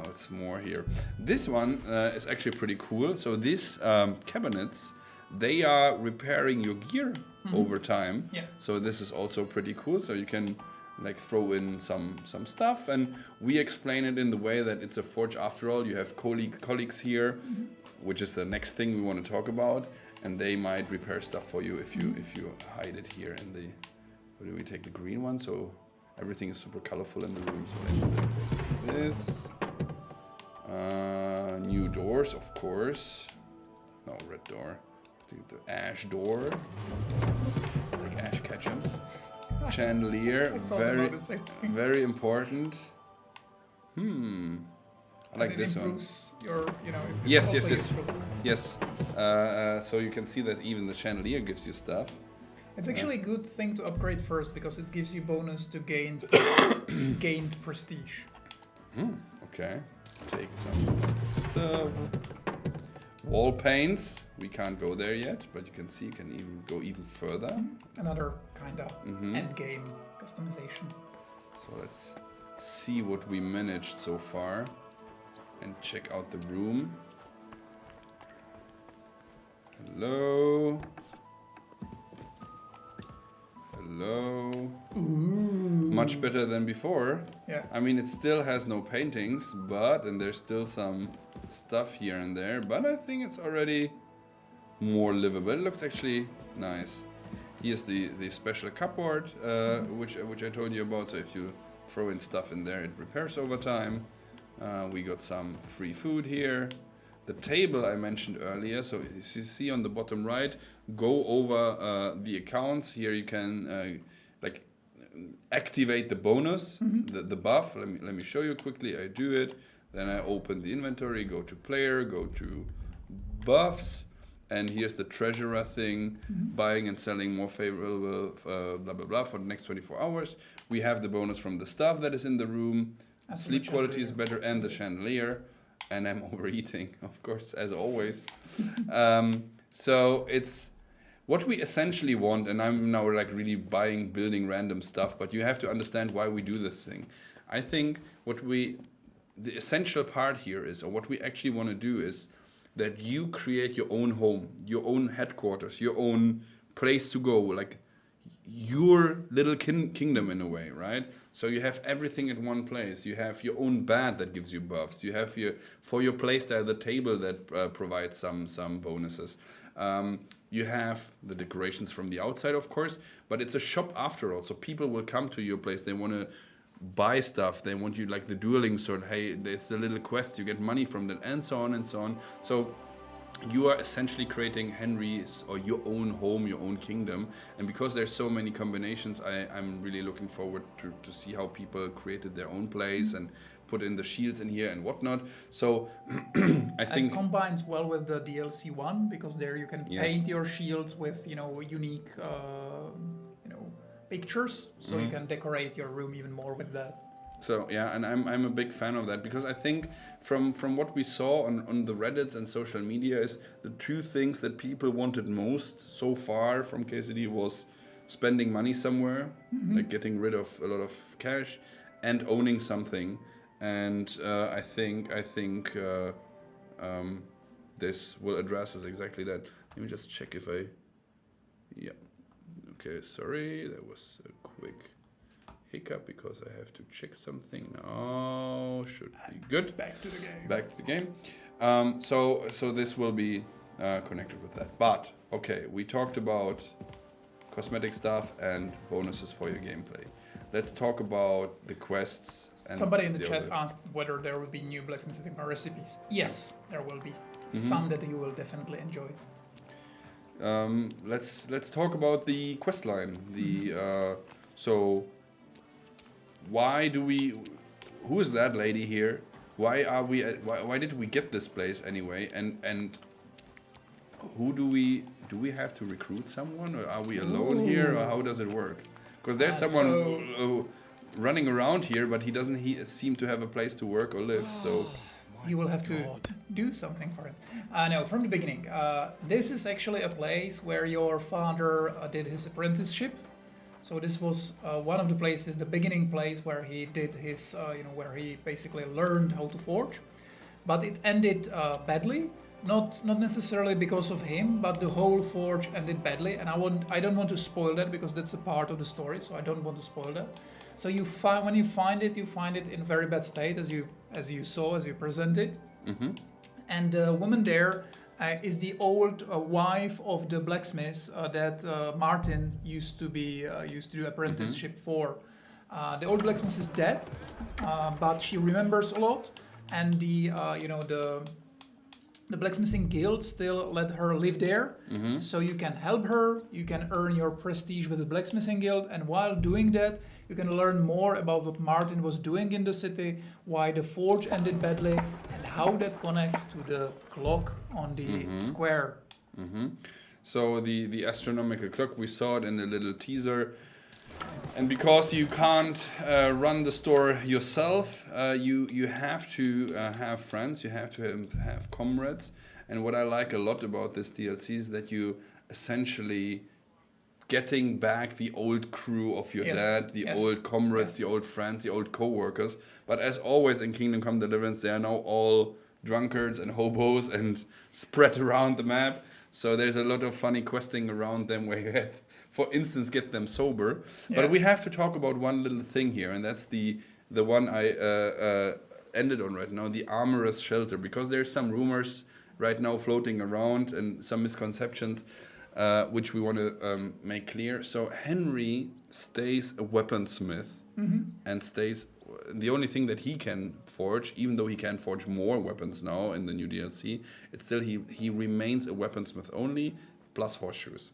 what's more here? This one is actually pretty cool. So these cabinets, they are repairing your gear over time. Yeah. So this is also pretty cool. So you can like throw in some stuff, and we explain it in the way that it's a forge after all. You have colleagues here, which is the next thing we want to talk about, and they might repair stuff for you if you hide it here in the. Where do we take the green one? So everything is super colorful in the room. So let's take this. New doors, of course. No, red door. The ash door. Like Ash Ketchum. Chandelier, very important. I like this one. Yes. Yes. So you can see that even the chandelier gives you stuff. It's actually a good thing to upgrade first because it gives you bonus to gained prestige. Okay. Take some stuff. Wall paints. We can't go there yet, but you can see you can even go even further. Another kind of end game customization. So let's see what we managed so far and check out the room. Hello. Much better than before. Yeah. I mean, it still has no paintings, and there's still some stuff here and there, but I think it's already more livable. It looks actually nice. Here's the special cupboard, which I told you about. So if you throw in stuff in there, it repairs over time. We got some free food here. The table I mentioned earlier. So you see on the bottom right, go over the accounts. Here you can activate the bonus, the buff. Let me show you quickly. I do it. Then I open the inventory, go to player, go to buffs, and here's the treasurer thing, buying and selling more favorable, blah, blah, blah, for the next 24 hours. We have the bonus from the stuff that is in the room. Sleep quality is better, and the chandelier. And I'm overeating, of course, as always. So it's what we essentially want, and I'm now really building random stuff, but you have to understand why we do this thing. I think the essential part here is, or what we actually want to do is that you create your own home, your own headquarters, your own place to go, like your little kingdom in a way, right? So you have everything at one place. You have your own bed that gives you buffs. You have for your playstyle the table that provides some bonuses. You have the decorations from the outside, of course, but it's a shop after all. So people will come to your place. They want to buy stuff. They want you like the dueling sword. Hey, there's a little quest. You get money from that, and so on and so on. So you are essentially creating Henry's or your own home, your own kingdom. And because there's so many combinations, I'm really looking forward to see how people created their own place and put in the shields in here and whatnot. So I think it combines well with the DLC 1, because there you can paint your shields with unique pictures, so you can decorate your room even more with that. So yeah, and I'm a big fan of that, because I think from what we saw on the Reddits and social media is the two things that people wanted most so far from KCD was spending money somewhere, like getting rid of a lot of cash, and owning something. And I think this will address exactly that. Let me just check if yeah. Okay, sorry, that was a quick hiccup because I have to check something now. Should be good. Back to the game. Back to the game. So this will be connected with that. But okay, we talked about cosmetic stuff and bonuses for your gameplay. Let's talk about the quests. And somebody in the chat asked whether there will be new blacksmithing recipes. Yes, there will be. Some that you will definitely enjoy. Let's talk about the quest line. So why do we? Who is that lady here? Why are we? Why did we get this place anyway? And who do we have to recruit someone, or are we alone here, or how does it work? Because there's someone running around here, but he doesn't seem to have a place to work or live. So you will have to do something for him. No, from the beginning. This is actually a place where your father did his apprenticeship. So this was one of the places, the beginning place where he did his, where he basically learned how to forge. But it ended badly. Not necessarily because of him, but the whole forge ended badly. And I don't want to spoil that, because that's a part of the story. So I don't want to spoil that. So when you find it in very bad state, as you presented. Mm-hmm. And the woman there is the old wife of the blacksmith that Martin used to do apprenticeship for. The old blacksmith is dead, but she remembers a lot, and the blacksmithing guild still let her live there. Mm-hmm. So you can help her, you can earn your prestige with the blacksmithing guild, and while doing that, you can learn more about what Martin was doing in the city, why the forge ended badly, and how that connects to the clock on the square. Mm-hmm. So the astronomical clock, we saw it in the little teaser. And because you can't run the store yourself, you have to have friends, you have to have comrades. And what I like a lot about this DLC is that you essentially getting back the old crew of your dad, the old comrades, the old friends, the old co-workers. But as always in Kingdom Come Deliverance, they are now all drunkards and hobos and spread around the map. So there's a lot of funny questing around them where you have, for instance, get them sober. Yeah. But we have to talk about one little thing here, and that's the one I ended on right now, the Armorer's Shelter, because there's some rumors right now floating around and some misconceptions which we want to make clear. So Henry stays a weaponsmith and stays the only thing that he can forge, even though he can forge more weapons now in the new DLC, it's still he remains a weaponsmith only, plus horseshoes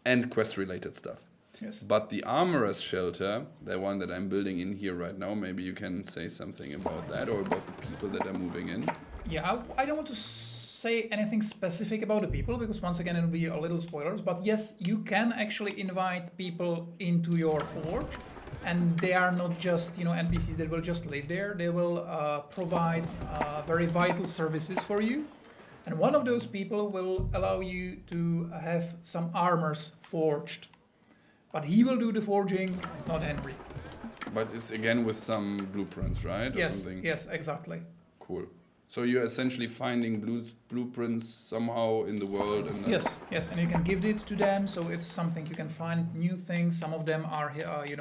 and quest-related stuff. Yes. But the Armorer's Shelter, the one that I'm building in here right now, maybe you can say something about that or about the people that are moving in. Yeah, I don't want to say anything specific about the people, because once again it'll be a little spoilers, but yes, you can actually invite people into your forge, and they are not just NPCs that will just live there. They will provide very vital services for you, and one of those people will allow you to have some armors forged, but he will do the forging, not Henry. But it's again with some blueprints, right? Or yes, something? Yes, exactly. Cool. So you're essentially finding blueprints somehow in the world. And Yes, and you can give it to them, so it's something you can find new things. Some of them are,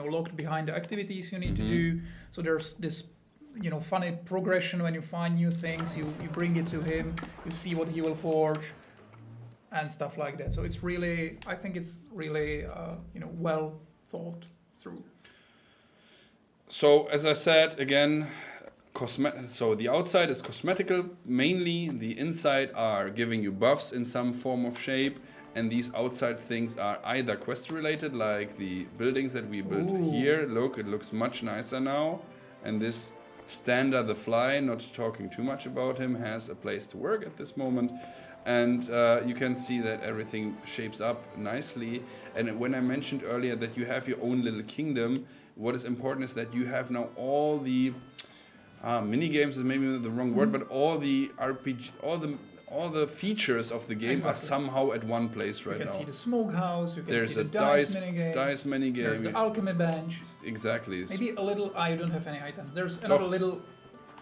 locked behind the activities you need to do. So there's this, funny progression when you find new things. You bring it to him, you see what he will forge, and stuff like that. So it's really, I think it's really, well thought through. So as I said again. So the outside is cosmetical mainly, the inside are giving you buffs in some form of shape, and these outside things are either quest related, like the buildings that we built here. Look, it looks much nicer now, and this Stander the Fly, not talking too much about him, has a place to work at this moment, and you can see that everything shapes up nicely. And when I mentioned earlier that you have your own little kingdom, what is important is that you have now all the mini games is maybe the wrong word, but all the RPG, all the features of the game are somehow at one place right now. You can see the smokehouse. You can There's see the dice mini game. There's the alchemy bench. Exactly. Maybe a little. I don't have any items. There's another little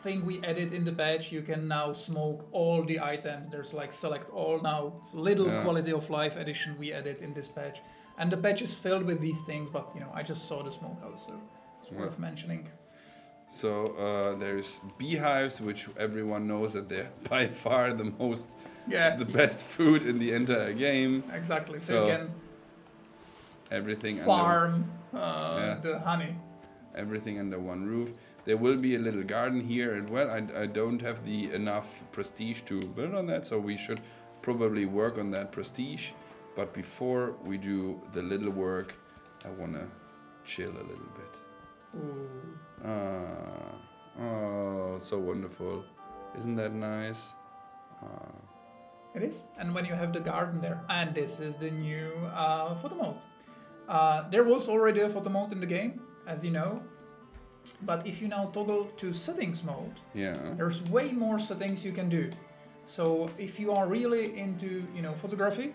thing we added in the badge. You can now smoke all the items. There's like select all now. It's a little quality of life addition we added in this badge, and the badge is filled with these things. But I just saw the smokehouse, so it's worth mentioning. So there's beehives, which everyone knows that they're by far the best food in the entire game. Exactly. So you can everything farm the honey. Everything under one roof. There will be a little garden here, and I don't have enough prestige to build on that, so we should probably work on that prestige. But before we do the little work, I wanna chill a little bit. Ooh. Oh, so wonderful. Isn't that nice? It is. And when you have the garden there, and this is the new photo mode. There was already a photo mode in the game, as you know. But if you now toggle to settings mode, there's way more settings you can do. So if you are really into, photography,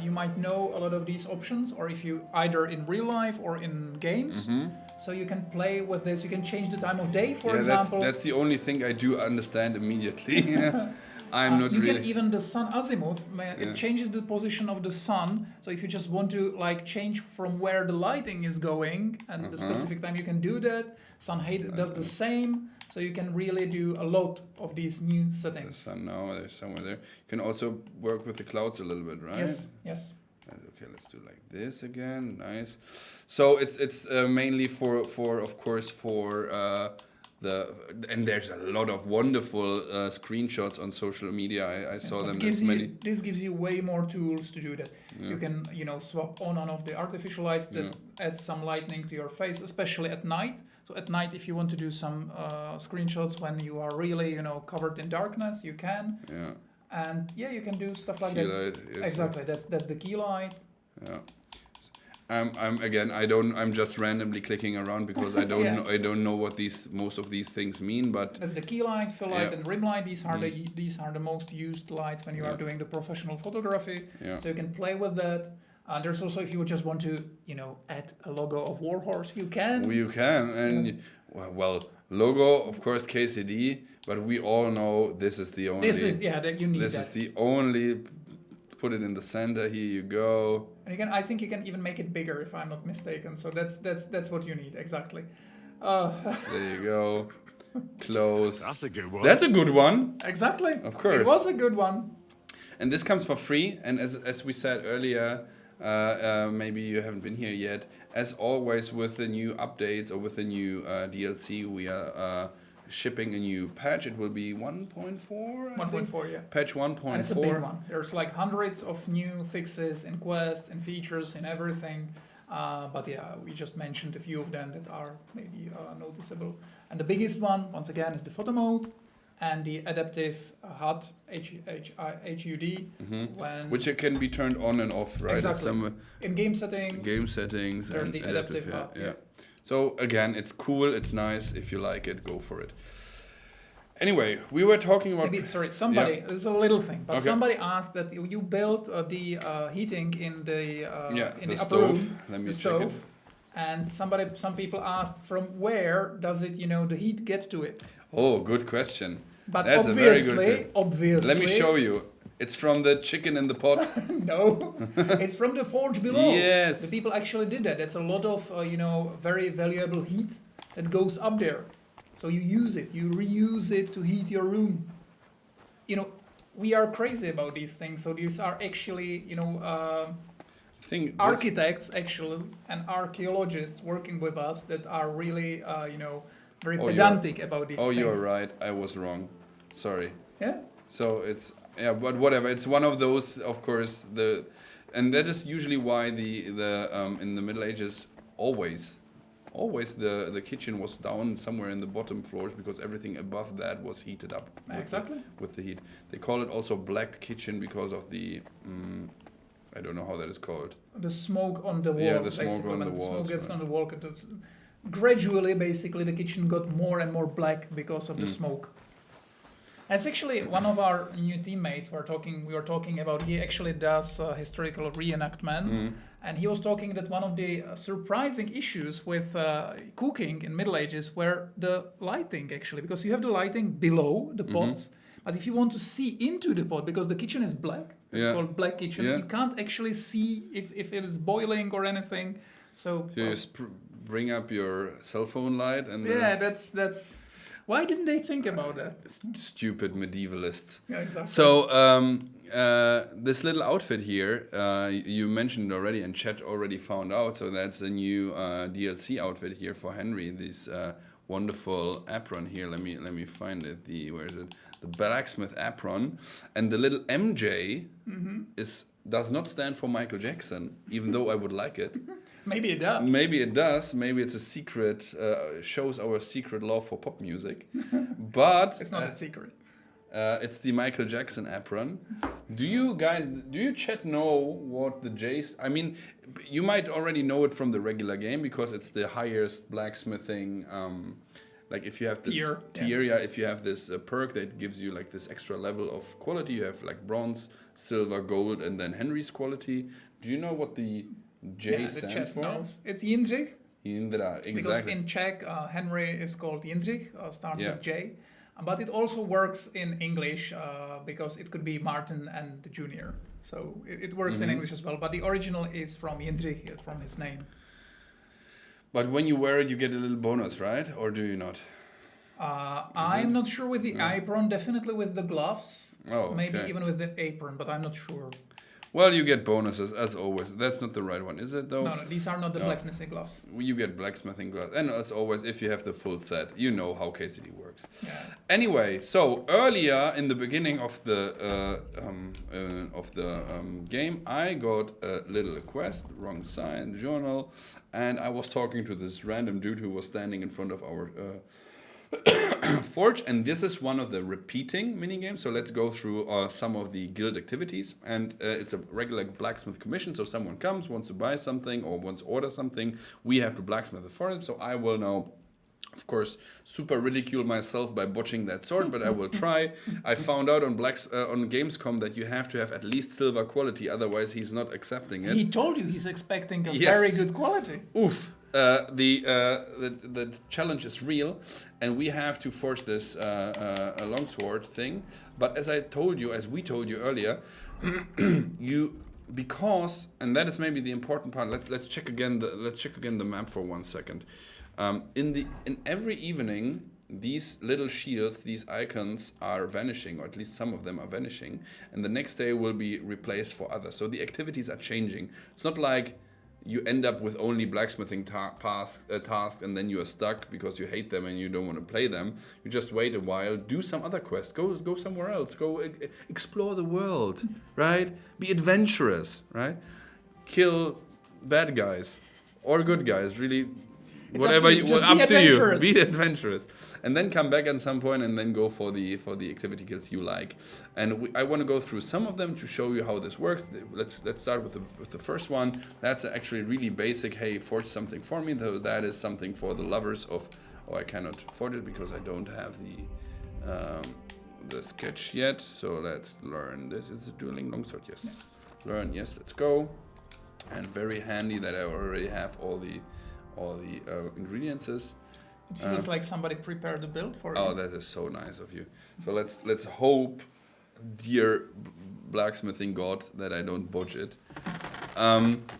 you might know a lot of these options, or if you either in real life or in games. So you can play with this. You can change the time of day, for example. That's the only thing I do understand immediately. I'm not you really. Can even the sun azimuth. It changes the position of the sun. So if you just want to change from where the lighting is going and the specific time, you can do that. Sun does the same. So you can really do a lot of these new settings. The sun now, there's somewhere there. You can also work with the clouds a little bit, right? Yes. Okay, let's do like this again. Nice. So it's mainly for of course for and there's a lot of wonderful screenshots on social media. I saw them. This gives you way more tools to do that. You can swap on and off the artificial lights that adds some lightning to your face, especially at night. So at night, if you want to do some screenshots when you are really covered in darkness, you can. Yeah. And you can do stuff like key that. Light, yes. Exactly. That's the key light. Yeah. I'm just randomly clicking around because I don't know what most of these things mean, but that's the key light, fill light, and rim light. These are the most used lights when you are doing the professional photography. Yeah. So you can play with that. There's also, if you just want to add a logo of Warhorse, you can. You can, and logo of course KCD, but we all know this is the only. That you need. This is the only. Put it in the center. Here you go. And I think you can even make it bigger if I'm not mistaken. So that's what you need exactly. There you go. Close. That's a good one. That's a good one. Exactly. Of course. It was a good one. And this comes for free. And as we said earlier, maybe you haven't been here yet. As always, with the new updates or with the new DLC, we are shipping a new patch. It will be 1.4. 1.4, yeah. Patch 1.4. And it's a big one. There's hundreds of new fixes and quests and features and everything. But we just mentioned a few of them that are maybe noticeable. And the biggest one, once again, is the photo mode and the adaptive HUD, HUD. Which it can be turned on and off, right? Exactly. In game settings. There's and the adaptive HUD. Yeah. So again, it's cool, it's nice. If you like it, go for it. Anyway, we were talking about... Somebody, it's a little thing, but somebody asked that you built the heating in the upper stove. Room, Let me check it. And some people asked from where does it, the heat get to it? Oh, good question. But That's a very good obviously, clip. obviously. Let me show you. It's from the chicken in the pot. No, it's from the forge below. Yes. The people actually did that. That's a lot of, very valuable heat that goes up there. So you use it, you reuse it to heat your room. We are crazy about these things. So these are actually, architects actually and archaeologists working with us that are really, very pedantic about these things. Oh, you're right. I was wrong. Sorry. Yeah. So it's but whatever. It's one of those, of course. And that is usually why the in the Middle Ages always the kitchen was down somewhere in the bottom floors because everything above that was heated up. With the heat. They call it also black kitchen because of the I don't know how that is called. The smoke on the wall. Yeah, the smoke on the walls. walls. Smoke gets on the wall. Gradually, basically, the kitchen got more and more black because of the smoke. It's actually one of our new teammates we were talking about. He actually does historical reenactment, and he was talking that one of the surprising issues with cooking in Middle Ages were the lighting, actually, because you have the lighting below the pots, but if you want to see into the pot, because the kitchen is black, it's called black kitchen, you can't actually see if it is boiling or anything. So you just bring up your cell phone light and that's. Why didn't they think about that? Stupid medievalists. Yeah, exactly. So this little outfit here, you mentioned already, and chat already found out. So that's a new DLC outfit here for Henry. This wonderful apron here. Let me find it. Where is it? The blacksmith apron, and the little MJ does not stand for Michael Jackson, even though I would like it. Maybe it does. Maybe it does. Maybe it's a secret, shows our secret love for pop music. But it's not a secret. It's the Michael Jackson apron. Do you chat know what the J's... I mean, you might already know it from the regular game because it's the highest blacksmithing... like if you have this tier, if you have this perk that gives you like this extra level of quality, you have like bronze, silver, gold, and then Henry's quality. Do you know what the J stands for? Knows. It's Jindřich. Indra, exactly. Because in Czech, Henry is called Jindřich, starts with J. But it also works in English because it could be Martin and the Junior. So it works in English as well. But the original is from Jindřich, from his name. But when you wear it, you get a little bonus, right? Or do you not? I'm not sure with the apron, definitely with the gloves. Oh, maybe even with the apron, but I'm not sure. Well, you get bonuses, as always. That's not the right one, is it, though? No, these are not the blacksmithing gloves. You get blacksmithing gloves. And as always, if you have the full set, you know how KCD works. Yeah. Anyway, so earlier in the beginning of the game, I got a little quest, wrong sign, journal, and I was talking to this random dude who was standing in front of our... forge, and this is one of the repeating minigames. So let's go through some of the guild activities, and it's a regular blacksmith commission. So someone comes, wants to buy something or wants to order something, we have to blacksmith it for him. So I will now, of course, super ridicule myself by botching that sword, but I will try. I found out on Gamescom that you have to have at least silver quality, otherwise he's not accepting it. He told you he's expecting a very good quality. Oof. The challenge is real, and we have to forge this a longsword thing. But as we told you earlier, and that is maybe the important part. Let's check again the map for 1 second. In every evening, these little shields, these icons are vanishing, or at least some of them are vanishing, and the next day will be replaced for others. So the activities are changing. It's not like you end up with only blacksmithing tasks and then you are stuck because you hate them and you don't want to play them. You just wait a while, do some other quest, go somewhere else, go explore the world, right? Be adventurous, right? Kill bad guys or good guys, really. It's whatever up to you. Be adventurous, and then come back at some point and then go for the activity guilds you like. And I want to go through some of them to show you how this works. Let's start with the first one. That's actually really basic. Hey, forge something for me. Though that is something for the lovers of. Oh, I cannot forge it because I don't have the sketch yet. So let's learn. This is a dueling longsword. Yes, learn. Yes, let's go. And very handy that I already have all the ingredients. It feels like somebody prepared the build for you. Oh, that is so nice of you. So let's hope, dear blacksmithing god, that I don't botch it.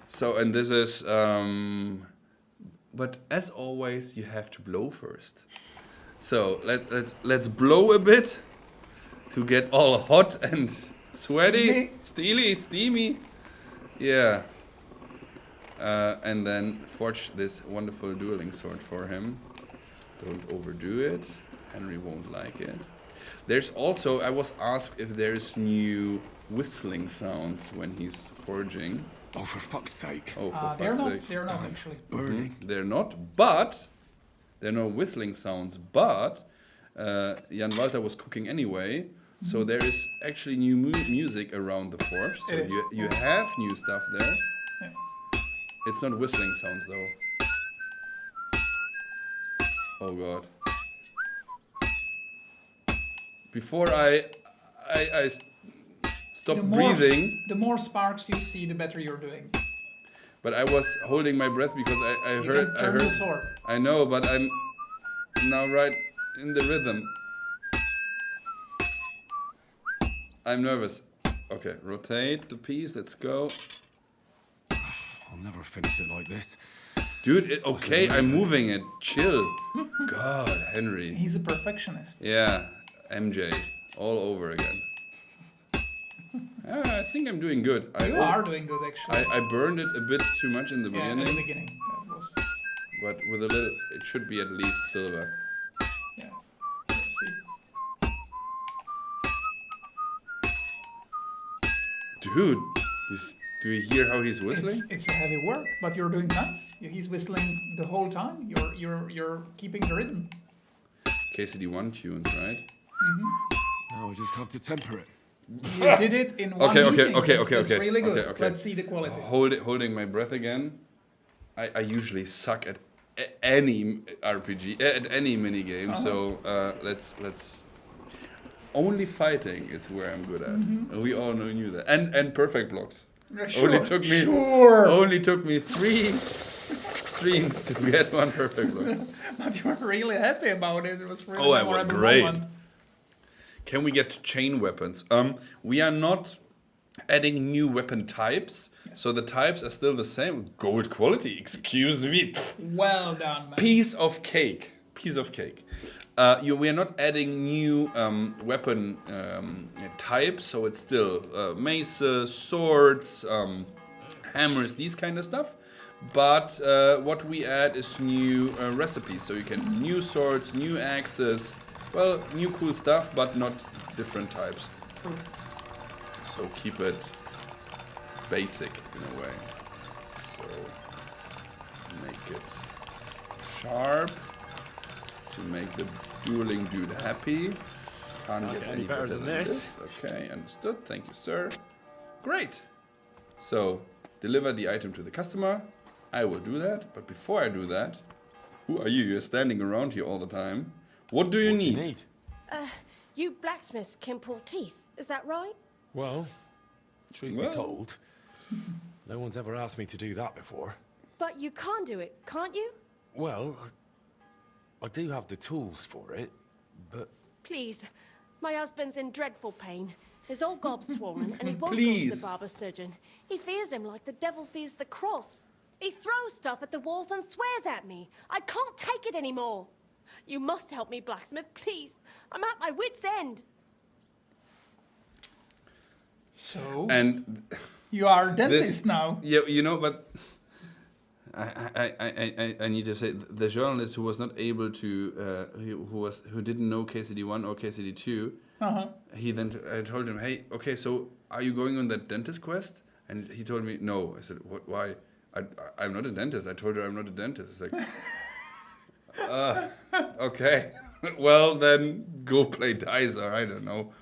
So, and this is, but as always, you have to blow first. So let's blow a bit to get all hot and sweaty, steamy. Yeah. And then forge this wonderful dueling sword for him. Don't overdo it. Henry won't like it. There's also, I was asked if there's new whistling sounds when he's forging. Oh, for fuck's sake. Oh, for fuck's sake. They're not actually. Burning. They're not, but there are no whistling sounds, but Jan Walter was cooking anyway, so there is actually new music around the forge, so you have new stuff there. Yeah. It's not whistling sounds though. Oh god. Before I stop breathing. The more sparks you see, the better you're doing. But I was holding my breath because I heard. You can turn the sword. I know, but I'm now right in the rhythm. I'm nervous. Okay, rotate the piece. Let's go. I'll never finish it like this. Dude, okay, I'm moving it. Chill. God, Henry. He's a perfectionist. Yeah, MJ. All over again. I think I'm doing good. You are doing good, actually. I burned it a bit too much in the Yeah, beginning. in the beginning. That was... But with a little, it should be at least silver. Yeah. Let's see. Dude, do you hear how he's whistling? It's a heavy work, but you're doing nice. He's whistling the whole time. You're keeping the rhythm. KCD1 tunes, right? Now I just have to temper it. You did it in one meeting. It's really good. Okay. Let's see the quality. Holding my breath again. I usually suck at any RPG, at any mini game. So let's. Only fighting is where I'm good at. We all knew that. And perfect blocks. Sure, Only took me 3 streams to get one perfect block. But you were really happy about it. It was really Oh, it was great. Moment. Can we get chain weapons? We are not adding new weapon types, so the types are still the same. Gold quality, excuse me. Well done, man. Piece of cake. We are not adding new weapon types, so it's still maces, swords, hammers, these kind of stuff. But what we add is new recipes, so you can new swords, new axes. Well, new cool stuff, but not different types. True. So keep it basic in a way. So make it sharp to make the dueling dude happy. Can't get any better than this. Okay, understood. Thank you, sir. Great. So deliver the item to the customer. I will do that, but before I do that, who are you? You're standing around here all the time. What do you need? You blacksmiths can pull teeth, is that right? Well, truth be told, no one's ever asked me to do that before. But you can do it, can't you? Well, I do have the tools for it, but... Please, my husband's in dreadful pain. His old gob's swollen and he won't go to the barber surgeon. He fears him like the devil fears the cross. He throws stuff at the walls and swears at me. I can't take it anymore. You must help me, blacksmith, please. I'm at my wit's end. So, And you are a dentist now. Yeah, you know, but I need to say the journalist who was not able to, who didn't know KCD1 or KCD2, he then I told him, hey, okay, so are you going on that dentist quest? And he told me no. I said, what? Why? I'm not a dentist. I told her I'm not a dentist. It's like. Okay, well then go play dice or I don't know.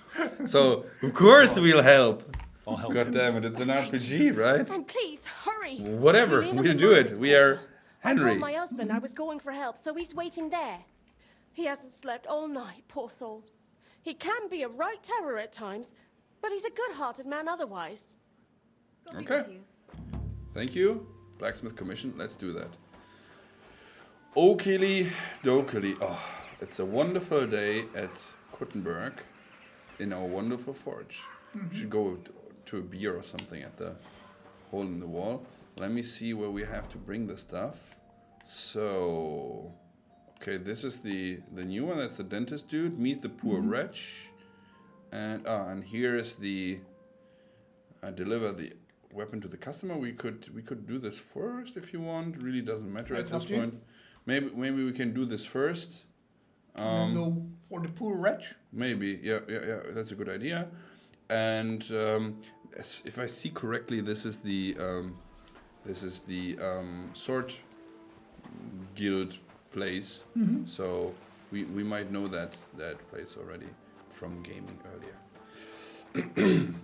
So of course we'll help. I'll help. God damn it, it's an RPG, right? And please, hurry. Whatever, We live at we'll the do it. barber's We are quarter. I Henry. told my husband I was going for help, so he's waiting there. He hasn't slept all night, poor soul. He can be a right terror at times, but he's a good-hearted man otherwise. Okay. Thank you, Blacksmith Commission. Let's do that. Okili dokili. Oh, it's a wonderful day at Kuttenberg in our wonderful forge. We should go to a beer or something at the hole in the wall. Let me see where we have to bring the stuff. So, okay, this is the new one. That's the dentist dude. Meet the poor wretch. And here is the deliver the weapon to the customer. We could do this first if you want. Really doesn't matter at this point. Maybe we can do this first. Go for the poor wretch. Maybe, yeah. That's a good idea. And if I see correctly, this is the sword guild place. So we might know that place already from gaming earlier.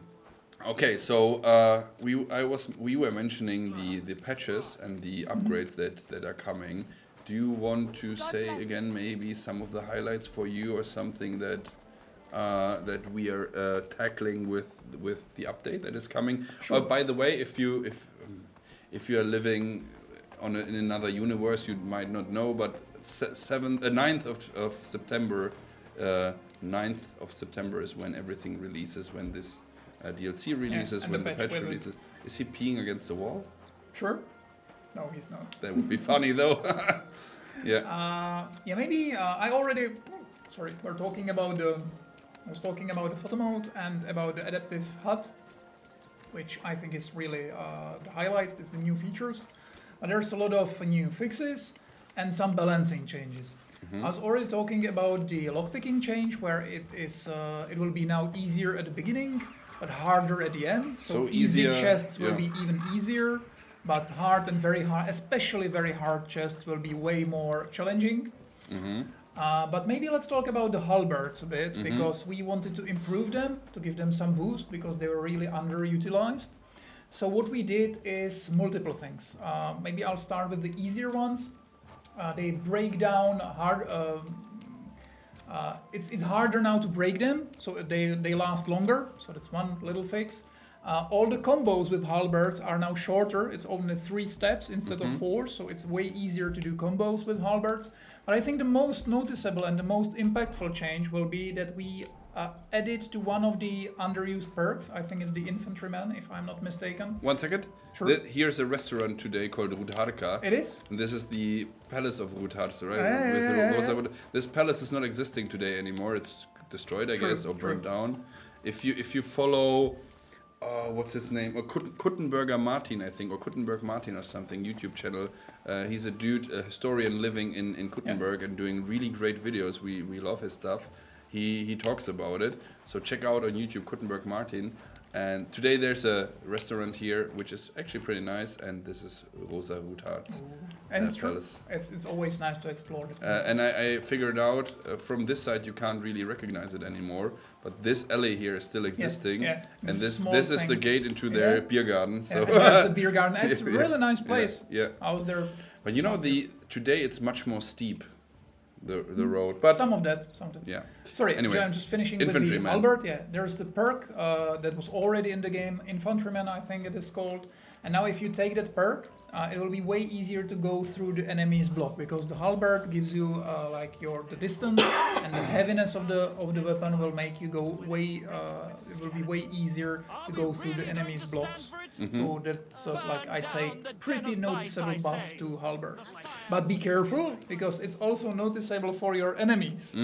Okay, so we were mentioning the patches and the upgrades that are coming. Do you want to say again maybe some of the highlights for you or something that we are tackling with the update that is coming? Sure. By the way, if you are living in another universe, you might not know, but 9th of September. 9th of September is when everything releases, when this DLC releases, when the patch releases. Is he peeing against the wall? Sure. No, he's not. That would be funny though. Yeah. Maybe I already. Sorry, we're talking about I was talking about the photo mode and about the adaptive HUD, which I think is really the highlights. It's the new features, but there's a lot of new fixes and some balancing changes. I was already talking about the lockpicking change, where it will be now easier at the beginning, but harder at the end. So easy chests will be even easier, but hard and very hard, especially very hard chests, will be way more challenging. But maybe let's talk about the halberds a bit, because we wanted to improve them, to give them some boost, because they were really underutilized. So what we did is multiple things. Maybe I'll start with the easier ones. They break down hard. It's harder now to break them, so they last longer. So that's one little fix. All the combos with halberds are now shorter. It's only 3 steps instead of 4, so it's way easier to do combos with halberds. But I think the most noticeable and the most impactful change will be that we added to one of the underused perks. I think it's the infantryman, if I'm not mistaken. 1 second. Sure. Here's a restaurant today called Rudharka. It is? And this is the palace of Rudharka, right? Yeah. This palace is not existing today anymore. It's destroyed, I guess, or burned down. If you follow, what's his name? Kuttenberger Martin, I think, or Kuttenberg Martin or something, YouTube channel. He's a dude, a historian living in Kuttenberg and doing really great videos. We love his stuff. He talks about it. So check out on YouTube Kuttenberg Martin. And today there's a restaurant here which is actually pretty nice, and this is Rosa Ruthart's palace. It's always nice to explore it. And I figured out from this side you can't really recognize it anymore, but this alley here is still existing, and this is the gate into their beer garden. So that's the beer garden. It's a really nice place. Yeah. I was there. But you know, today it's much more steep. The road, but some of that. Yeah. Sorry, anyway, I'm just finishing with the halberd. Yeah, there's the perk that was already in the game, Infantryman, I think it is called. And now if you take that perk, it will be way easier to go through the enemy's block, because the halberd gives you the distance, and the heaviness of the weapon will make you go way. It will be way easier to go through the enemy's blocks. So that's I'd say pretty noticeable buff to halberds. But be careful, because it's also noticeable for your enemies.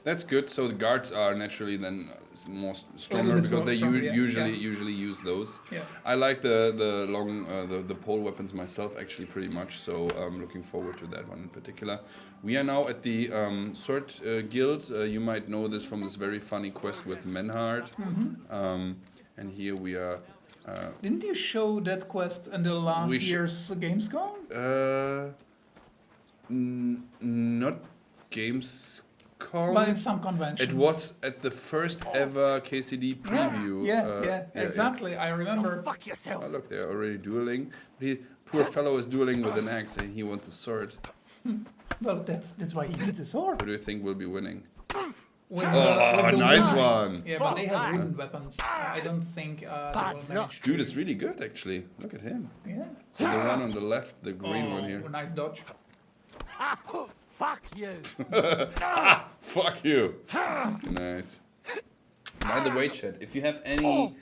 That's good. So the guards are naturally then more stronger, because they usually use those. Yeah. I like the long the pole weapons myself actually pretty much. So I'm looking forward to that one in particular. We are now at the Sword Guild. You might know this from this very funny quest with Menhard. And here we are. Didn't you show that quest in the last year's Gamescom? Not Gamescom. But in some convention. It was at the first ever KCD preview. Yeah, exactly. I remember. Go fuck yourself. Oh, look, they're already dueling. Poor fellow is dueling with an axe, and he wants a sword. Well, that's why he needs a sword. Who do you think will be winning? With nice one. Yeah, but they have wooden weapons. I don't think they will manage. Dude is really good, actually. Look at him. Yeah. So the one on the left, the green one here. Nice dodge. Fuck you! Fuck you! Nice. By the way, chat, if you have any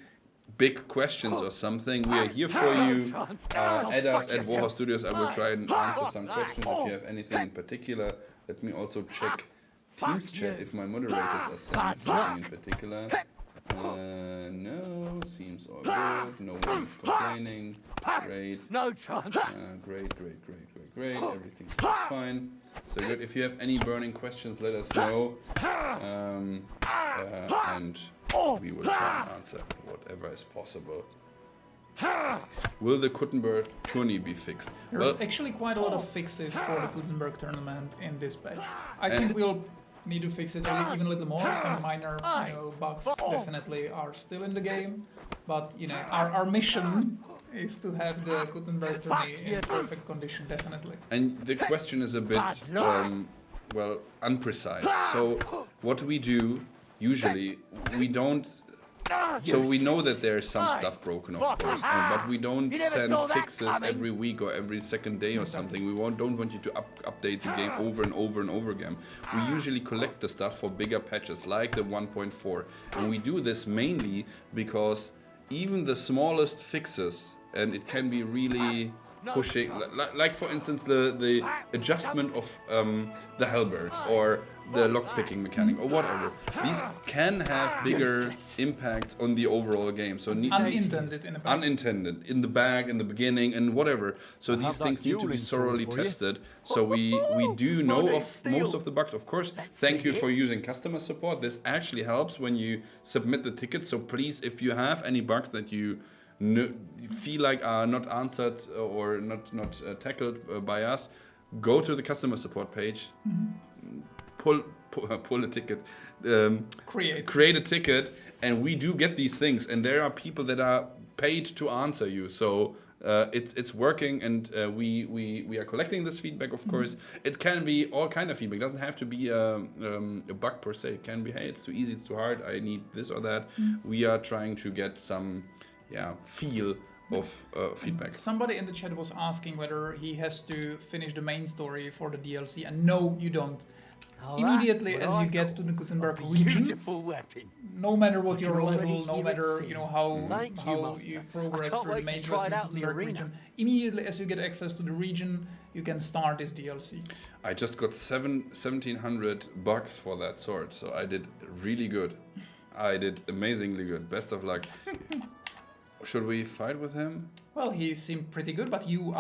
big questions or something, we are here for you. Add us at Warhorse Studios. I will try and answer some questions. If you have anything in particular, let me also check Teams chat if my moderators are saying something in particular. No, seems all good. No one's complaining. Great. No chance. Great. Everything seems fine. So good. If you have any burning questions, let us know. And we will try and answer whatever is possible. Will the Kuttenberg tourney be fixed? There's actually quite a lot of fixes for the Gutenberg tournament in this patch. I think we'll need to fix it even a little more. Some minor bugs definitely are still in the game, but our mission is to have the Gutenberg tourney in perfect condition, definitely. And the question is a bit unprecise. So what we do usually, we don't. So we know that there's some stuff broken, of course, but we don't send fixes every week or every second day or something. We don't want you to update the game over and over and over again. We usually collect the stuff for bigger patches, like the 1.4. And we do this mainly because even the smallest fixes, and it can be really pushing, like for instance the adjustment of the halberds or the lockpicking mechanic or whatever. These can have bigger impacts on the overall game. So unintended in the back. Unintended in the back, in the beginning, and whatever. So these things need to be thoroughly tested. So we do know of most of the bugs. Of course, thank you for using customer support. This actually helps when you submit the tickets. So please, if you have any bugs that you feel like are not answered or not tackled by us, go to the customer support page. Pull a ticket, create a ticket, and we do get these things. And there are people that are paid to answer you. So it's working, and we are collecting this feedback. Of course, it can be all kind of feedback. It doesn't have to be a bug per se. It can be, hey, it's too easy, it's too hard. I need this or that. We are trying to get some feel of feedback. Somebody in the chat was asking whether he has to finish the main story for the DLC, and no, you don't. Immediately as you get to the Gutenberg region, no matter what your level, no matter how you progress through the main Gutenberg region, immediately as you get access to the region, you can start this DLC. I just got 1,700 bucks for that sword, so I did really good. I did amazingly good. Best of luck. Should we fight with him? Well, he seemed pretty good, but you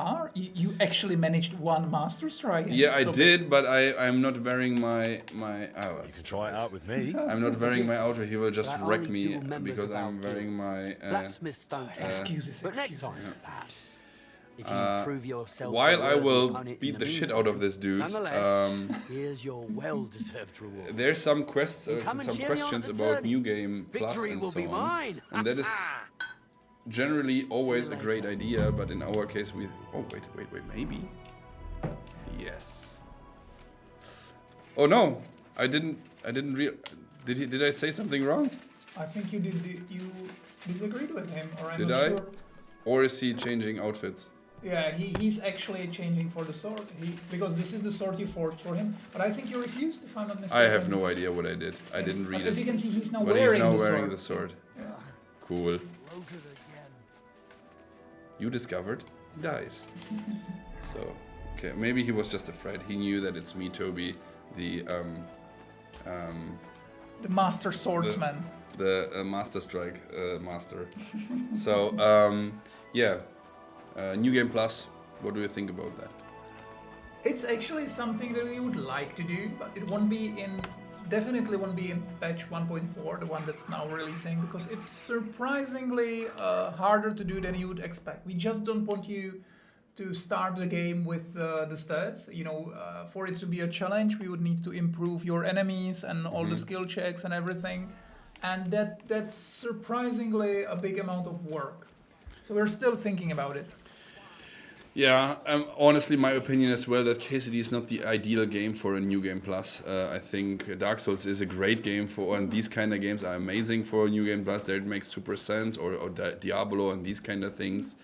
actually managed one Master Strike. Yeah, I did, but I'm not wearing my You can try it out with me. I'm not wearing my outfit. He will just wreck me because I'm wearing my blacksmiths don't excuses. But next time, perhaps, if you prove yourself while I will beat the shit out of this dude, here's your well-deserved reward. There's some questions about New Game Plus and so on, and that is generally always a great idea, but in our case we... Oh, wait, maybe? Yes. Oh no! I didn't Did I say something wrong? I think you did. You disagreed with him, or I'm not sure. Or is he changing outfits? Yeah, he's actually changing for the sword. Because this is the sword you forged for him. But I think you refused, if I'm not mistaken. I have no idea what I did. I didn't read it. As you can see, he's now but wearing he's now wearing the sword. Yeah. Cool. You discovered dies. So, okay, maybe he was just afraid. He knew that it's me, Toby, the master swordsman. The master strike master. So, New Game Plus. What do you think about that? It's actually something that we would like to do, but it definitely won't be in patch 1.4, the one that's now releasing, because it's surprisingly harder to do than you would expect. We just don't want you to start the game with the stats. For it to be a challenge, we would need to improve your enemies and all the skill checks and everything. And that's surprisingly a big amount of work. So we're still thinking about it. Yeah, honestly, my opinion as well that KCD is not the ideal game for a New Game Plus. I think Dark Souls is a great game and these kind of games are amazing for a New Game Plus. There it makes super sense, or Diablo and these kind of things.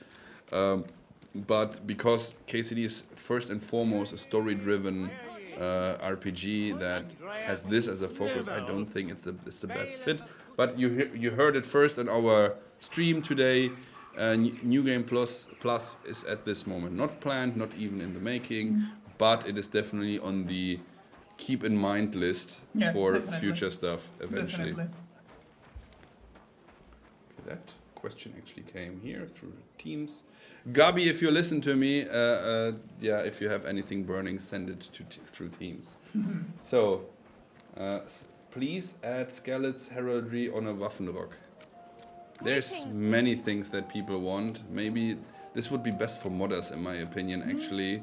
but because KCD is first and foremost a story-driven RPG that has this as a focus, I don't think it's the best fit. But you heard it first on our stream today. New Game Plus is at this moment not planned, not even in the making, but it is definitely on the keep in mind list for definitely. Future stuff eventually. Definitely. Okay, that question actually came here through Teams. Gabi, if you listen to me, if you have anything burning, send it through Teams. So, please add Skelett's heraldry on a Waffenrock. There's many things that people want. Maybe this would be best for modders, in my opinion, actually.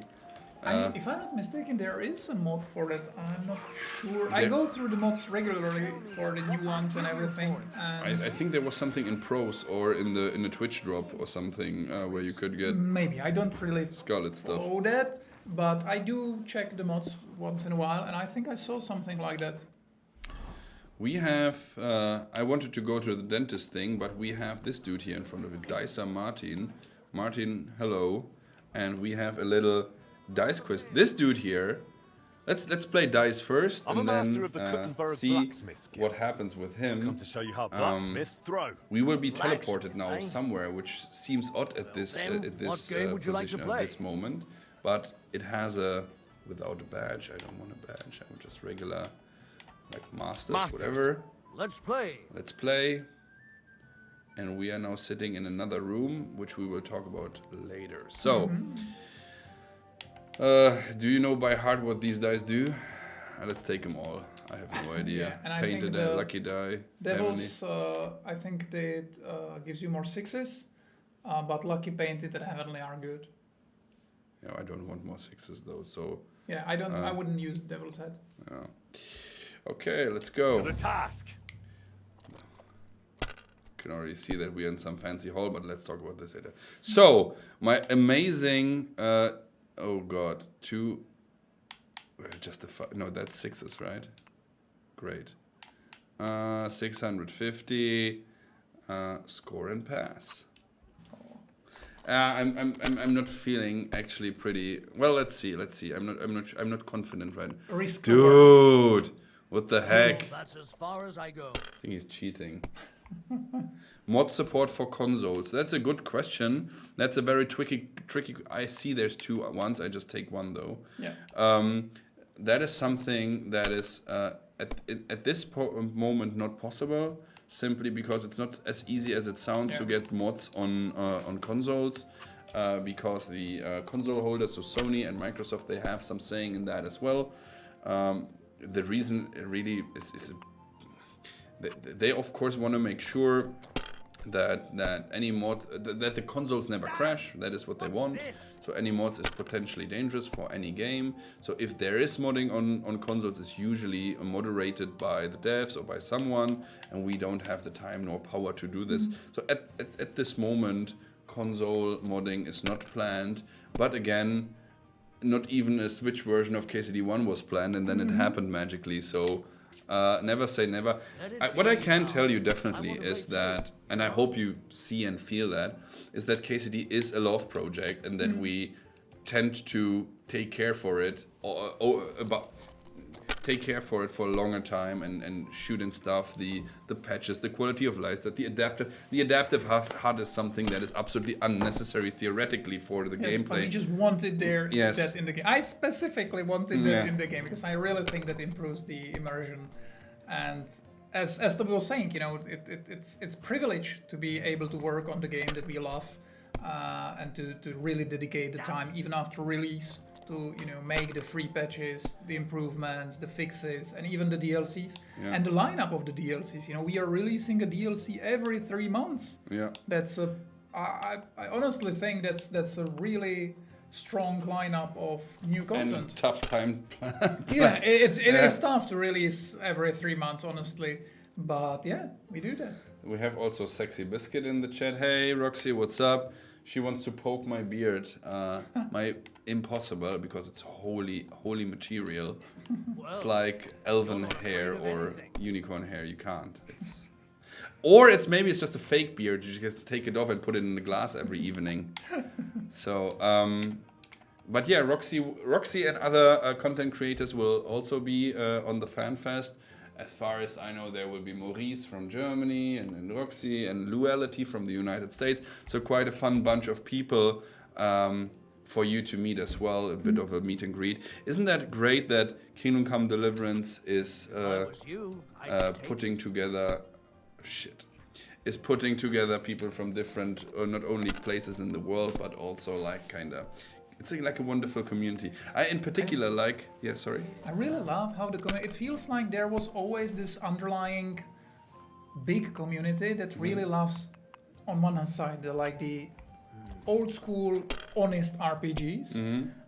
If I'm not mistaken, there is a mod for that. I'm not sure. I go through the mods regularly for the new ones and everything. And I think there was something in pros or in the Twitch drop or something where you could get. Maybe I don't really Scarlet stuff. follow that, but I do check the mods once in a while, and I think I saw something like that. We have. I wanted to go to the dentist thing, but we have this dude here in front of it, Jirsa Martin. Martin, hello, and we have a little dice quiz. This dude here, let's play dice first and then see what happens with him. Come to show you how blacksmiths throw. We will be teleported now somewhere, which seems odd at this position at this moment. But it has a without a badge. I don't want a badge. I want just regular, like masters, whatever. Let's play. Let's play. And we are now sitting in another room, which we will talk about later. So. Do you know by heart what these dice do? Let's take them all. I have no idea. And Painted a lucky die. Devils, I think that gives you more sixes, but lucky, painted, and heavenly are good. Yeah, I don't want more sixes though. So yeah, I don't. I wouldn't use Devil's Head. Yeah. Okay, let's go. To the task. Can already see that we're in some fancy hall, but let's talk about this later. So my amazing. Oh god, no, that's sixes, right? Great. 650 score and pass. I'm not feeling actually pretty well. Let's see. I'm not confident right now. Dude, what the heck? That's as far as I go. I think he's cheating. Mod support for consoles. That's a good question. That's a very tricky. I see there's two at once. I just take one though. Yeah. That is something that is at this moment not possible. Simply because it's not as easy as it sounds to get mods on consoles. Because the console holders, so Sony and Microsoft, they have some saying in that as well. The reason really is they of course want to make sure that any mod that the consoles never crash. That is what they want. So any mods is potentially dangerous for any game. So if there is modding on consoles, it's usually moderated by the devs or by someone, and we don't have the time nor power to do this. So at this moment, console modding is not planned. But again, not even a Switch version of KCD1 was planned, and then it happened magically. So. Never say never. What I can tell you definitely is that, and I hope you see and feel that, is that KCD is a love project, and that we tend to take care for it, for a longer time, and shoot and stuff, the patches, the quality of life, that the adaptive HUD is something that is absolutely unnecessary theoretically for the gameplay. But we just wanted that in the game. I specifically wanted that in the game because I really think that improves the immersion. And as Tobias was saying, it's privilege to be able to work on the game that we love, and to really dedicate the time even after release to make the free patches, the improvements, the fixes, and even the DLCs and the lineup of the DLCs. We are releasing a DLC every 3 months. Yeah, that's I honestly think that's a really strong lineup of new content. And tough time. Yeah, it is tough to release every 3 months, honestly. But yeah, we do that. We have also Sexy Biscuit in the chat. Hey Roxy, what's up? She wants to poke my beard. My impossible, because it's holy material. It's like elven hair or unicorn hair. You can't. Or maybe it's just a fake beard. You just take it off and put it in the glass every evening. So, but yeah, Roxy and other content creators will also be on the FanFest. As far as I know, there will be Maurice from Germany and Roxy and Luality from the United States. So quite a fun bunch of people for you to meet as well, a bit of a meet and greet. Isn't that great that Kingdom Come Deliverance is putting together people from different, or not only places in the world, but also like kind of, it's like a wonderful community. I in particular like, yeah, sorry. I really love how it feels like there was always this underlying big community that really loves, on one hand side, the old school, honest RPGs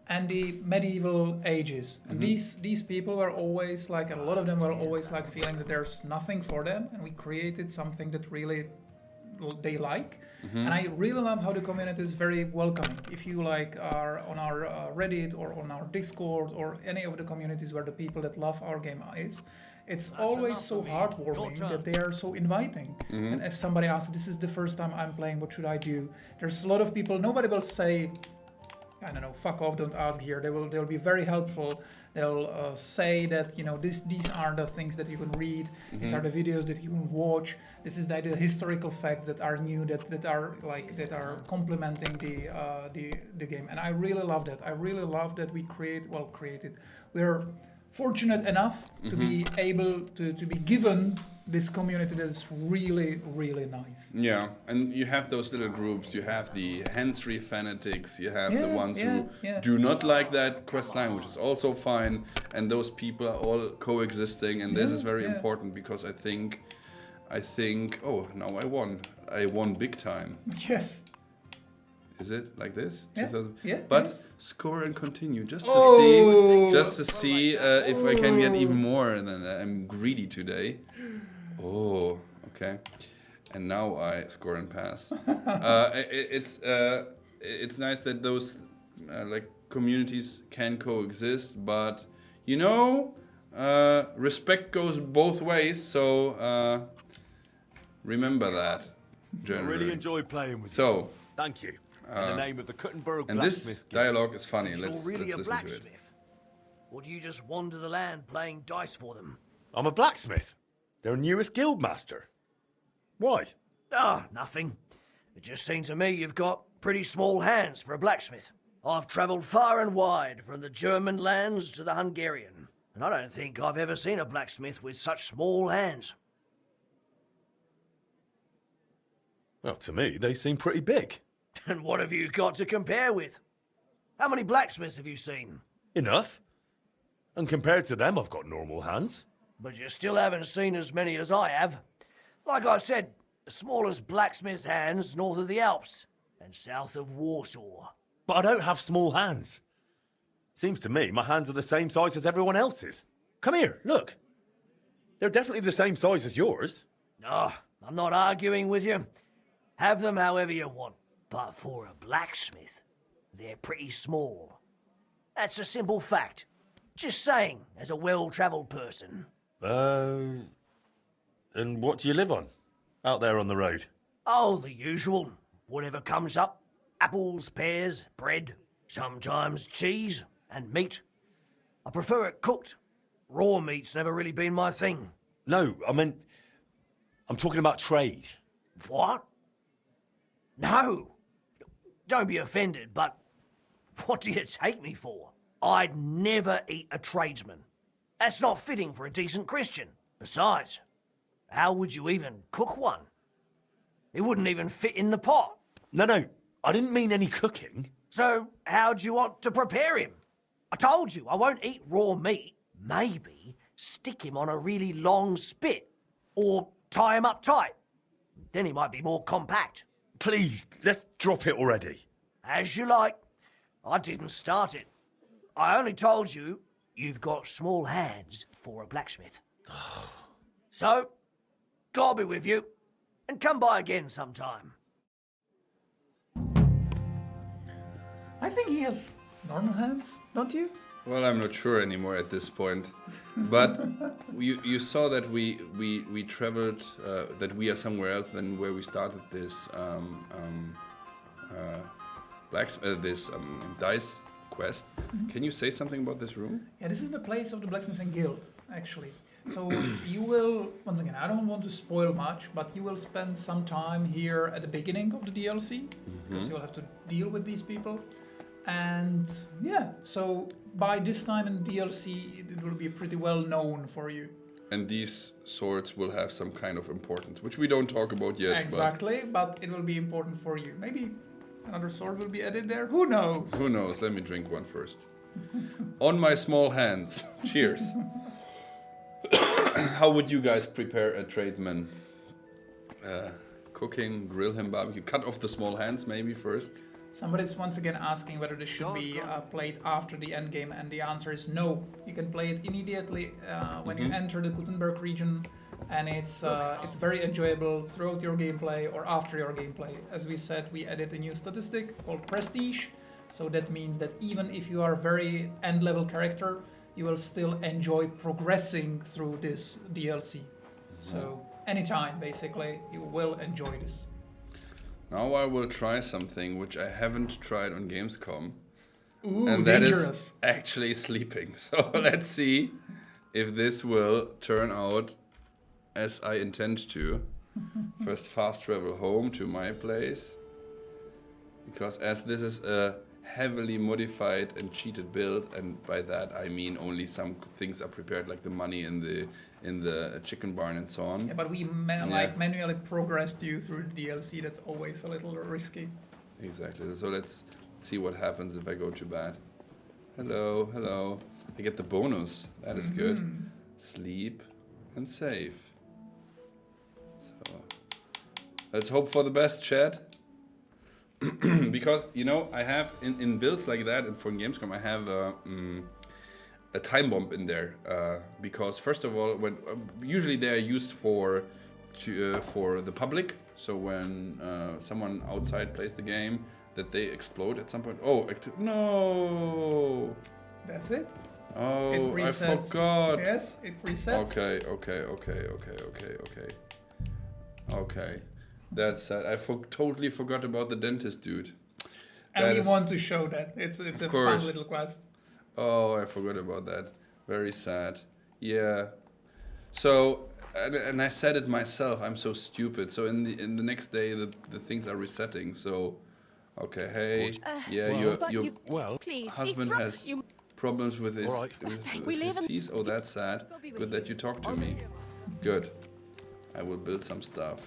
and the medieval ages. And these people were always like, and a lot of them were always like feeling that there's nothing for them, and we created something that really they like. And I really love how the community is very welcoming. If you like are on our Reddit or on our Discord or any of the communities where the people that love our game is, it's always so heartwarming that they are so inviting. And if somebody asks, this is the first time I'm playing, what should I do? There's a lot of people, nobody will say, I don't know, fuck off, don't ask here. They'll be very helpful. They'll say that, these are the things that you can read. These are the videos that you can watch. This is the historical facts that are new, that are complementing the game. And I really love that. I really love that we created. We're fortunate enough to be able to be given this community that is really, really nice. Yeah, and you have those little groups. You have the Henry fanatics. You have the ones who do not like that quest line, which is also fine. And those people are all coexisting. And this is very important because I think, oh, now I won. I won big time. Yes. Is it like this? Yeah. But score and continue just to see if I can get even more. Than I'm greedy today. Oh, okay. And now I score and pass. It's nice that those communities can coexist, but respect goes both ways. So remember that. Generally. I really enjoyed playing with you. So thank you. In the name of the Kuttenberg and Blacksmith this dialogue is funny. Let's You're really a listen to it. blacksmith? Or do you just wander the land playing dice for them? I'm a blacksmith. Their newest guild master. Why? Nothing. It just seems to me you've got pretty small hands for a blacksmith. I've travelled far and wide, from the German lands to the Hungarian, and I don't think I've ever seen a blacksmith with such small hands. Well, to me, they seem pretty big. And what have you got to compare with? How many blacksmiths have you seen? Enough. And compared to them, I've got normal hands. But you still haven't seen as many as I have. Like I said, the smallest blacksmith's hands north of the Alps and south of Warsaw. But I don't have small hands. Seems to me my hands are the same size as everyone else's. Come here, look. They're definitely the same size as yours. I'm not arguing with you. Have them however you want. But for a blacksmith, they're pretty small. That's a simple fact. Just saying, as a well-travelled person. And what do you live on? Out there on the road? Oh, the usual. Whatever comes up. Apples, pears, bread, sometimes cheese and meat. I prefer it cooked. Raw meat's never really been my thing. No, I'm talking about trade. What? No. Don't be offended, but what do you take me for? I'd never eat a tradesman. That's not fitting for a decent Christian. Besides, how would you even cook one? It wouldn't even fit in the pot. No, I didn't mean any cooking. So how'd you want to prepare him? I told you I won't eat raw meat. Maybe stick him on a really long spit or tie him up tight. Then he might be more compact. Please, let's drop it already. As you like. I didn't start it. I only told you you've got small hands for a blacksmith. So, God be with you, and come by again sometime. I think he has normal hands, don't you? Well, I'm not sure anymore at this point. But you saw that we traveled, that we are somewhere else than where we started this dice quest. Can you say something about this room? Yeah, this is the place of the blacksmithing guild, actually. So you will, once again, I don't want to spoil much, but you will spend some time here at the beginning of the DLC, because you'll have to deal with these people. And yeah, so by this time in DLC, it will be pretty well known for you. And these swords will have some kind of importance, which we don't talk about yet. Exactly, but it will be important for you. Maybe another sword will be added there. Who knows? Who knows? Let me drink one first. On my small hands. Cheers. How would you guys prepare a tradesman? Cooking, grill him, barbecue. Cut off the small hands maybe first. Somebody's once again asking whether this should be played after the end game, and the answer is no. You can play it immediately when you enter the Gutenberg region, and it's very enjoyable throughout your gameplay or after your gameplay. As we said, we added a new statistic called Prestige, so that means that even if you are a very end-level character, you will still enjoy progressing through this DLC. So anytime, basically, you will enjoy this. Now I will try something which I haven't tried on Gamescom. Ooh, and dangerous. That is actually sleeping. So let's see if this will turn out as I intend to. First fast travel home to my place. Because as this is a heavily modified and cheated build, and by that I mean only some things are prepared, like the money in the chicken barn and so on. Yeah, but we manually progressed you through the DLC. That's always a little risky. Exactly. So let's see what happens if I go to bed. Hello, hello. I get the bonus. That is good. Sleep and save. So let's hope for the best, chat. Because, you know, I have in builds like that, and for Gamescom, I have a time bomb in there. Because first of all, when usually they are used for the public. So when someone outside plays the game, that they explode at some point. Oh, no! That's it. Oh, I forgot. Yes, it resets. Okay. That's sad. I totally forgot about the dentist dude. And we want to show that. It's a fun little quest. Oh, I forgot about that. Very sad. Yeah. So, and I said it myself. I'm so stupid. So in the next day, the things are resetting. So, okay, hey, your please, husband has problems with his, with his teeth. Oh, that's sad. Good that you talked to me. Good. I will build some stuff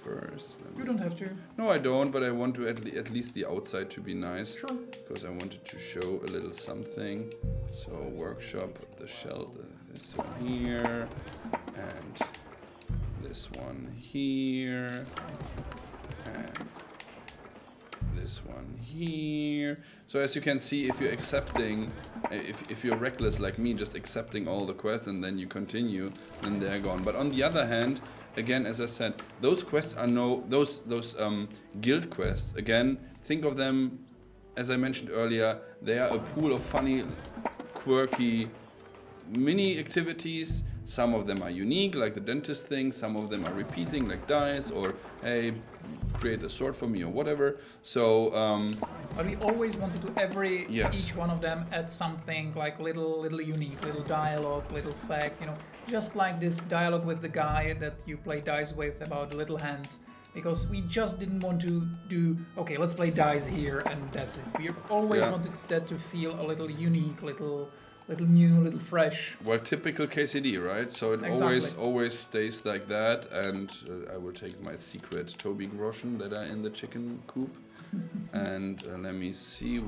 first. You don't have to. No, I don't, but I want to at least the outside to be nice. Sure. Because I wanted to show a little something. So workshop, the shell, this one here, and this one here, and this one here. So as you can see, if you're accepting, if you're reckless like me, just accepting all the quests and then you continue, then they're gone. But on the other hand, again, as I said, those quests are those guild quests. Again, think of them, as I mentioned earlier, they are a pool of funny, quirky mini activities. Some of them are unique, like the dentist thing. Some of them are repeating, like dice, or hey, create a sword for me, or whatever. So, but we always wanted to each one of them add something like little unique, little dialogue, little fact, you know. Just like this dialogue with the guy that you play dice with about the little hands, because we just didn't want to do, okay, let's play dice here and that's it. We always wanted that to feel a little unique, little new, little fresh. Well, typical KCD, right? So it always stays like that, and I will take my secret Toby groschen that are in the chicken coop. And let me see,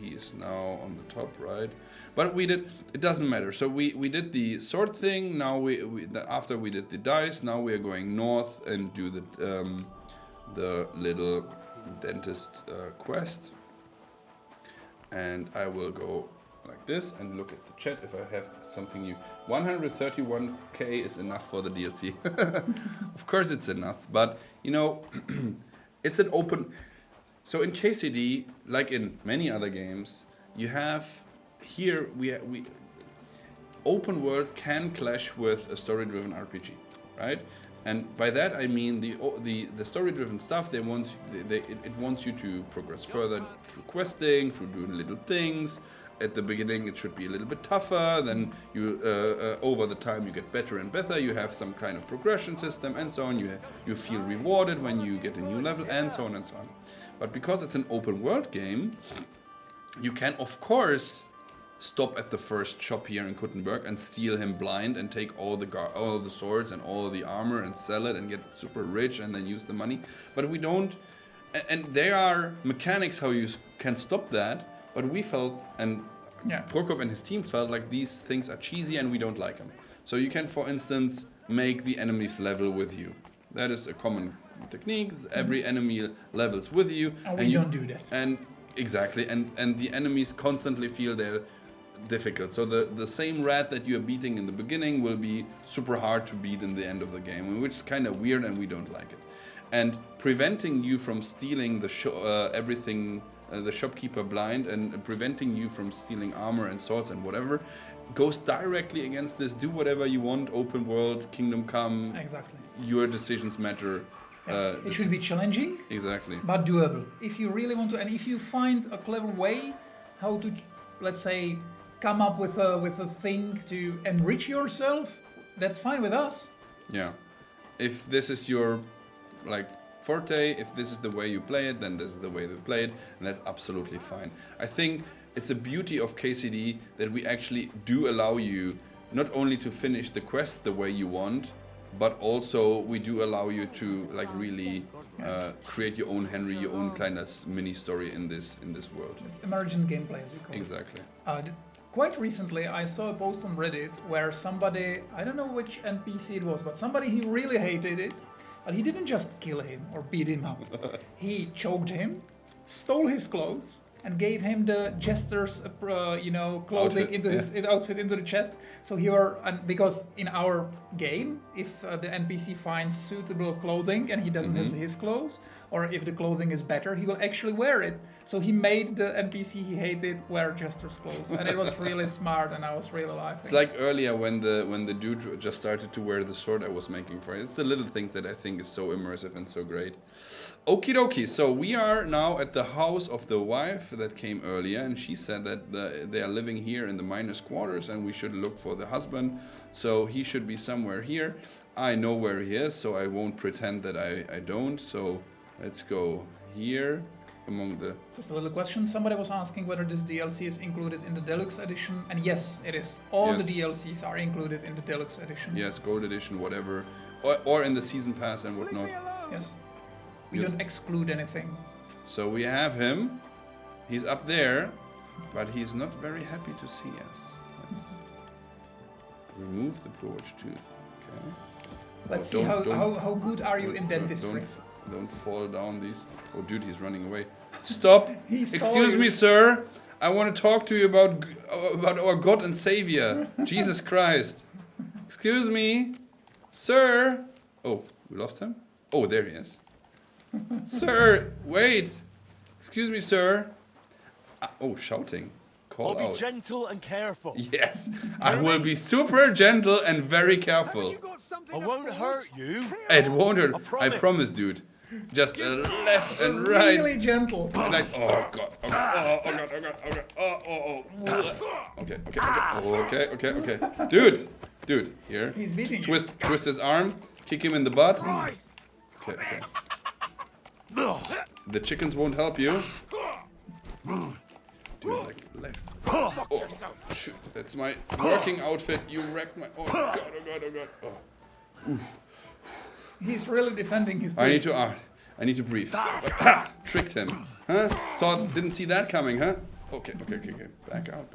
he is now on the top, right? But it doesn't matter. So we did the sword thing. Now after we did the dice, now we are going north and do the little dentist quest. And I will go like this and look at the chat if I have something new. 131k is enough for the DLC. Of course it's enough, but you know, it's an open. So in KCD, like in many other games, you have here open world can clash with a story-driven RPG, right? And by that I mean the story-driven stuff. It wants you to progress further through questing, through doing little things. At the beginning, it should be a little bit tougher. Then you, over the time, you get better and better. You have some kind of progression system, and so on. You feel rewarded when you get a new level, and so on and so on. But because it's an open world game, you can of course stop at the first shop here in Kuttenberg and steal him blind and take all the swords and all the armor and sell it and get super rich and then use the money. But we don't. And there are mechanics how you can stop that. But we felt, and Prokop and his team felt like these things are cheesy and we don't like them. So you can, for instance, make the enemies level with you. That is a common technique. Every enemy levels with you. And we don't do that. And exactly, and the enemies constantly feel they're difficult. So the same rat that you're beating in the beginning will be super hard to beat in the end of the game, which is kind of weird and we don't like it. And preventing you from stealing everything... the shopkeeper blind and preventing you from stealing armor and swords and whatever goes directly against this do whatever you want, open world, kingdom come. Exactly. Your decisions matter. It should be challenging. Exactly. But doable. If you really want to, and if you find a clever way how to, let's say, come up with a thing to enrich yourself, that's fine with us. Yeah. If this is your forte, if this is the way you play it, then this is the way they play it, and that's absolutely fine. I think it's a beauty of KCD that we actually do allow you not only to finish the quest the way you want, but also we do allow you to really create your own Henry, your own kind of mini story in this world. It's emergent gameplay, as we call exactly. it. Quite recently, I saw a post on Reddit where somebody, I don't know which NPC it was, but somebody he really hated it. But he didn't just kill him or beat him up. He choked him, stole his clothes, and gave him the jester's, clothing outfit, into his outfit into the chest. So because in our game, if the NPC finds suitable clothing and he doesn't have his clothes, or if the clothing is better, he will actually wear it. So he made the NPC he hated wear jester's clothes, and it was really smart, and I was really laughing. It's like earlier when the dude just started to wear the sword I was making for it. It's the little things that I think is so immersive and so great. Okie dokie, so we are now at the house of the wife that came earlier, and she said that they are living here in the miners' quarters, and we should look for the husband. So he should be somewhere here. I know where he is, so I won't pretend that I don't. So let's go here. Just a little question. Somebody was asking whether this DLC is included in the Deluxe Edition, and yes, it is. All the DLCs are included in the Deluxe Edition. Yes, Gold Edition, whatever, or in the Season Pass and whatnot. Yes, we don't exclude anything. So we have him. He's up there, but he's not very happy to see us. Let's remove the approach tooth. Okay. Let's see how good are you in dentistry. Don't fall down these. Oh, dude, he's running away. Stop! Excuse me, sir. I want to talk to you about our God and Savior, Jesus Christ. Excuse me, sir. Oh, we lost him? Oh, there he is. Sir, wait. Excuse me, sir. Oh, shouting. Call I'll out. be gentle and careful. Yes, I will be super gentle and very careful. I won't hurt you. It won't hurt. I promise, dude. Just left and right. Really gentle. And oh god. Oh god. Oh god. Oh god. Oh. Okay. Dude. Here. He's beating you. Twist his arm. Kick him in the butt. Okay. The chickens won't help you. Dude, left. Oh, shoot. That's my working outfit. You wrecked my. Oh god. Oh. Oof. He's really defending his team. I need to breathe. Tricked him. Huh? Didn't see that coming, huh? Okay. Back out.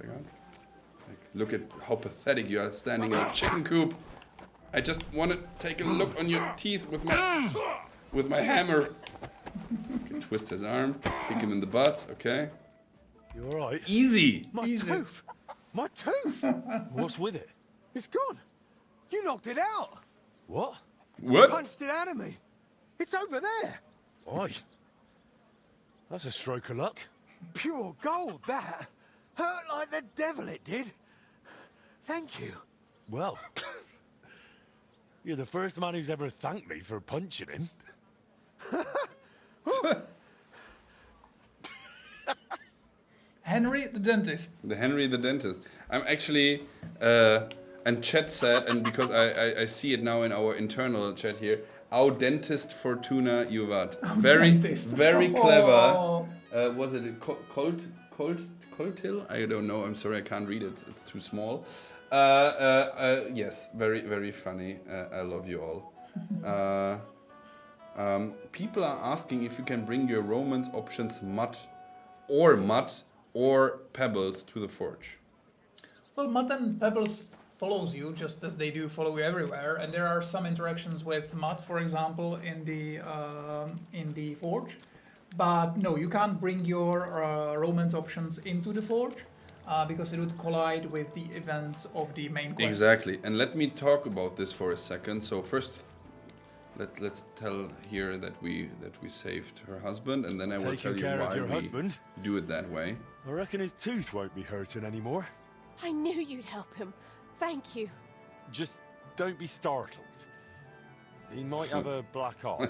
Look at how pathetic you are standing in a chicken coop. I just want to take a look on your teeth with my hammer. Okay, twist his arm, kick him in the butt, okay? You alright? Easy! My tooth! My tooth! What's with it? It's gone! You knocked it out! What? What? Punched it out of me! It's over there! Oi. That's a stroke of luck. Pure gold, that! Hurt like the devil it did! Thank you. Well, you're the first man who's ever thanked me for punching him. Henry the dentist. The Henry the dentist. I'm actually, and chat said, and because I see it now in our internal chat here, au dentist Fortuna Juvat. Very clever. Was it a Coltil? I don't know. I'm sorry, I can't read it. It's too small. Yes, very funny. I love you all. People are asking if you can bring your romance options mud or pebbles to the forge. Well, mud and pebbles follows you just as they do follow you everywhere, and there are some interactions with mud, for example, in the forge. But no, you can't bring your romance options into the forge because it would collide with the events of the main quest. Exactly, and let me talk about this for a second. So first, let's tell here that we saved her husband, and then I will tell you why we do it that way. I reckon his tooth won't be hurting anymore. I knew you'd help him. Thank you. Just don't be startled. He might have a black eye.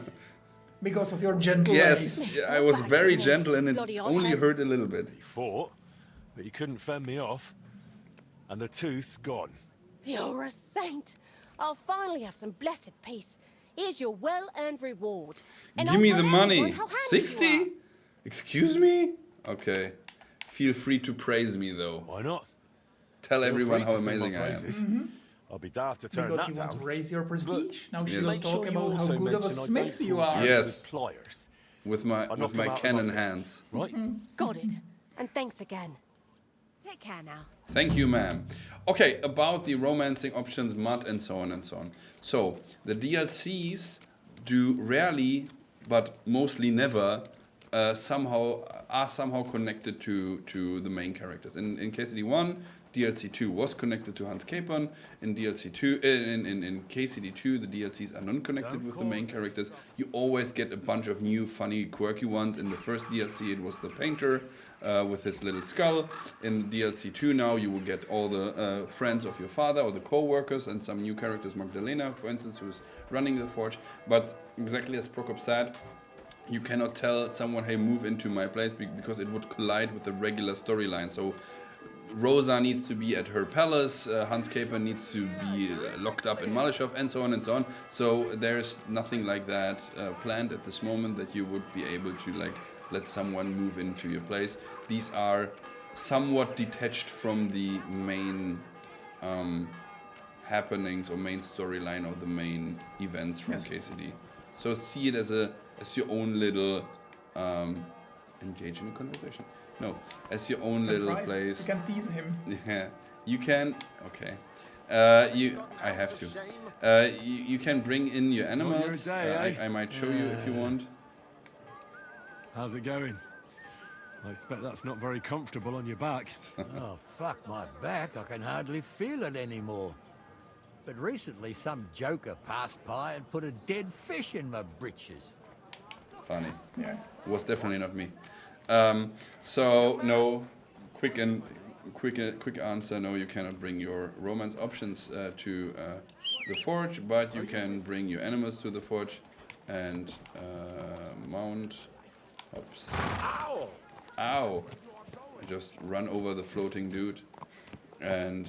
Because of your gentle ways. Yes, I was very gentle and it only hurt a little bit. He fought, but he couldn't fend me off. And the tooth's gone. You're a saint. I'll finally have some blessed peace. Here's your well-earned reward. And Give me I'll the tell money. everyone how handy you 60? are. Excuse me? Okay. Feel free to praise me though. Why not? Tell Feel everyone free how to sing my amazing I am. praises. I'll be daft to turn Because that you want down. to raise your prestige. Now she Yes. will Make talk sure you about how also good of a mention I smith don't you pull are. trigger Yes. with pliers. With I'll knock my him out of cannon office, hands. Right? Got it. And thanks again. Take care now. Thank you, ma'am. Okay, about the romancing options, mud, and so on and so on. So, the DLCs do rarely, but mostly never, are somehow connected to the main characters. In KCD 1, DLC 2 was connected to Hans Capon. In DLC 2, in KCD 2, the DLCs are non-connected with the main characters. You always get a bunch of new, funny, quirky ones. In the first DLC, it was the painter with his little skull. In DLC 2 now, you will get all the friends of your father or the co-workers and some new characters, Magdalena, for instance, who's running the forge. But exactly as Prokop said, you cannot tell someone, hey, move into my place, because it would collide with the regular storyline. So Rosa needs to be at her palace, Hans Capon needs to be locked up in Malishov, and so on and so on. So there's nothing like that planned at this moment that you would be able to let someone move into your place. These are somewhat detached from the main happenings or main storyline or the main events from KCD. So see it as your own little engaging in conversation. No, as your own little place. You can tease him. Yeah, you can. Okay, I have to. You can bring in your animals. Day, I might show you if you want. How's it going? I expect that's not very comfortable on your back. Oh, fuck my back. I can hardly feel it anymore. But recently some joker passed by and put a dead fish in my britches. Funny. Yeah. It was definitely not me. So no, quick answer. No, you cannot bring your romance options to the forge, but you can bring your animals to the forge and mount. Oops. Ow! Just run over the floating dude, and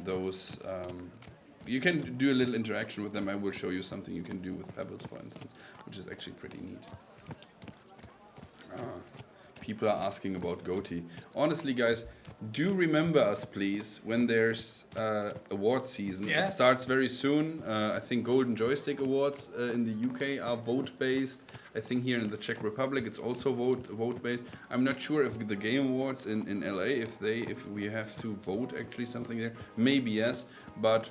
those. You can do a little interaction with them. I will show you something you can do with pebbles, for instance, which is actually pretty neat. People are asking about goatee. Honestly, guys, do remember us, please, when there's award season. Yeah. It starts very soon. I think Golden Joystick Awards in the UK are vote-based. I think here in the Czech Republic it's also vote-based. I'm not sure if the Game Awards in LA, if we have to vote actually something there. Maybe yes, but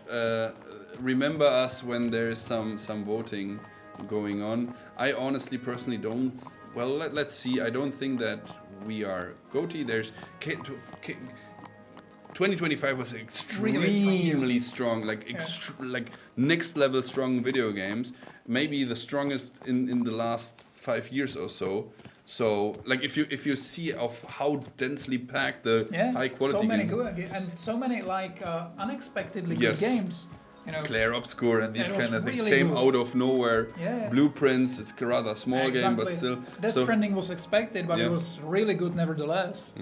remember us when there's some voting going on. I honestly, personally don't. Well, let's see. I don't think that we are goatee. There's 2025 was extremely strong, like next level strong video games. Maybe the strongest in the last 5 years or so. So like if you see of how densely packed the high quality so many game, good and so many like unexpectedly Yes. good games. You know, Clair Obscure and these It was kind of things really came good. out of nowhere. Yeah. Blueprints, it's a rather small game, but exactly. still. Death So, Stranding was expected, but Yeah. it was really good nevertheless.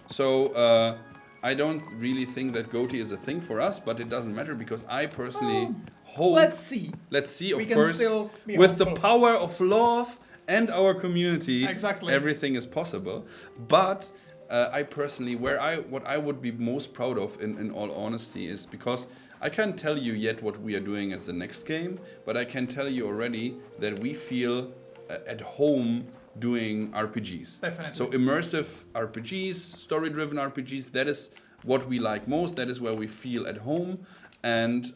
so I don't really think that GOTY is a thing for us, but it doesn't matter because I personally hope. Let's see. Let's see, of We can course, still be with the hopeful. power of love and our community, Exactly. everything is possible. But I personally, what I would be most proud of, in all honesty, is because I can't tell you yet what we are doing as the next game, but I can tell you already that we feel at home doing RPGs. Definitely. So immersive RPGs, story-driven RPGs, that is what we like most. That is where we feel at home. And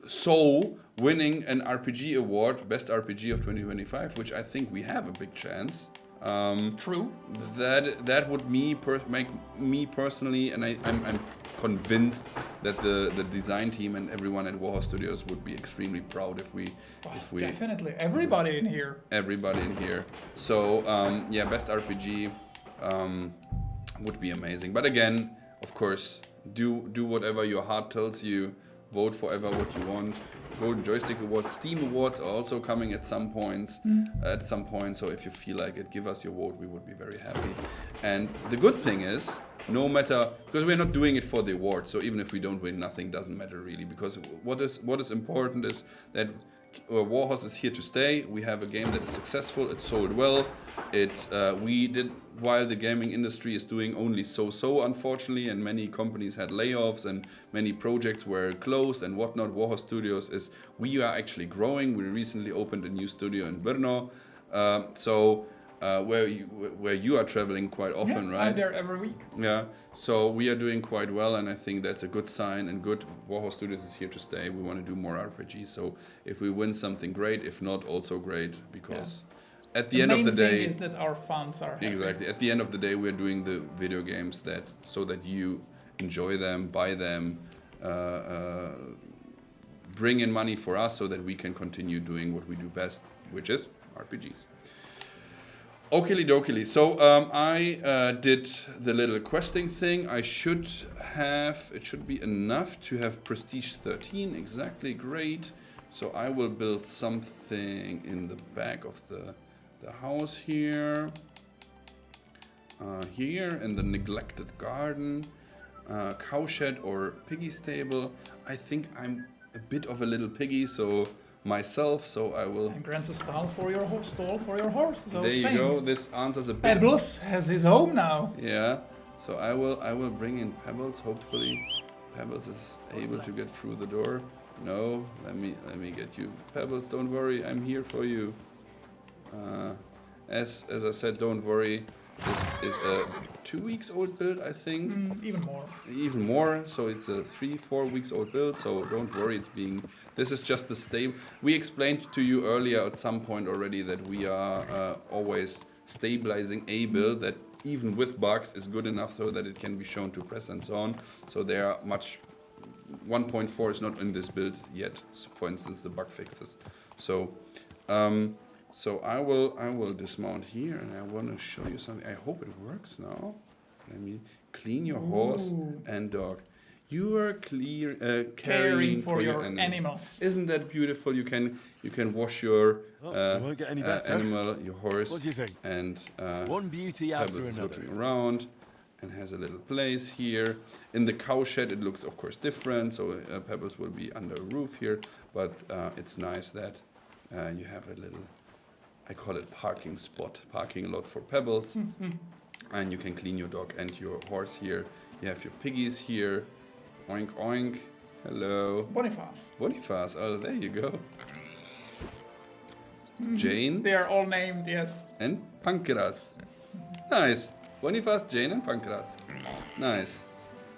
so winning an RPG award, Best RPG of 2025, which I think we have a big chance. True. That would make me personally, and I'm convinced that the design team and everyone at Warhorse Studios would be extremely proud if we Definitely. Everybody in here. everybody in here. So yeah, Best RPG would be amazing. But again, of course, do whatever your heart tells you. Vote for ever what you want. Golden Joystick Awards, Steam Awards are also coming at some points. At some point, so if you feel like it, give us your vote. We would be very happy. And the good thing is, no matter, because we're not doing it for the award, so even if we don't win, nothing doesn't matter really. Because what is important is that Warhorse is here to stay. We have a game that is successful. It sold well. We did, while the gaming industry is doing only so, unfortunately, and many companies had layoffs and many projects were closed and whatnot. Warhorse Studios we are actually growing. We recently opened a new studio in Brno. Where you are traveling quite often, right? I'm there every week. Yeah, so we are doing quite well, and I think that's a good sign and good. Warhorse Studios is here to stay. We want to do more RPGs, so if we win something, great. If not, also great, because at the end of the main day, thing is that our fans are happy. exactly. At the end of the day, we're doing the video games so that you enjoy them, buy them, bring in money for us, so that we can continue doing what we do best, which is RPGs. Okie dokie. So I did the little questing thing. It should be enough to have Prestige 13. Exactly, great. So I will build something in the back of the house here. Here in the neglected garden. Cowshed or piggy stable. I think I'm a bit of a little piggy, so myself, so I will. And grants a stall for your horse. So There you same. go. This answers a bit. Pebbles has his home now. Yeah. So I will bring in Pebbles. Hopefully, Pebbles is able to get through the door. No, let me get you, Pebbles. Don't worry, I'm here for you. As I said, don't worry. This is a 2 weeks old build, I think. Even more. Even more. So it's a 3-4 weeks old build. So don't worry, this is just the stable. We explained to you earlier at some point already that we are always stabilizing a build that even with bugs is good enough so that it can be shown to press and so on. So there are 1.4 is not in this build yet. So for instance, the bug fixes. So I will dismount here and I want to show you something. I hope it works now. Let me clean your horse and dog. You are caring for your animals. Isn't that beautiful? You can wash your won't get any better. animal, your horse. What do you think? And One beauty after Pebbles is another. looking around and has a little place here. In the cowshed, it looks of course different. So Pebbles will be under a roof here, but it's nice that you have a little. I call it parking lot for Pebbles. And you can clean your dog and your horse here. You have your piggies here. Oink, oink. Hello. Boniface. Oh, there you go. Jane They are all named, yes. and Pankras. Nice. Boniface, Jane, and Pankras. Nice.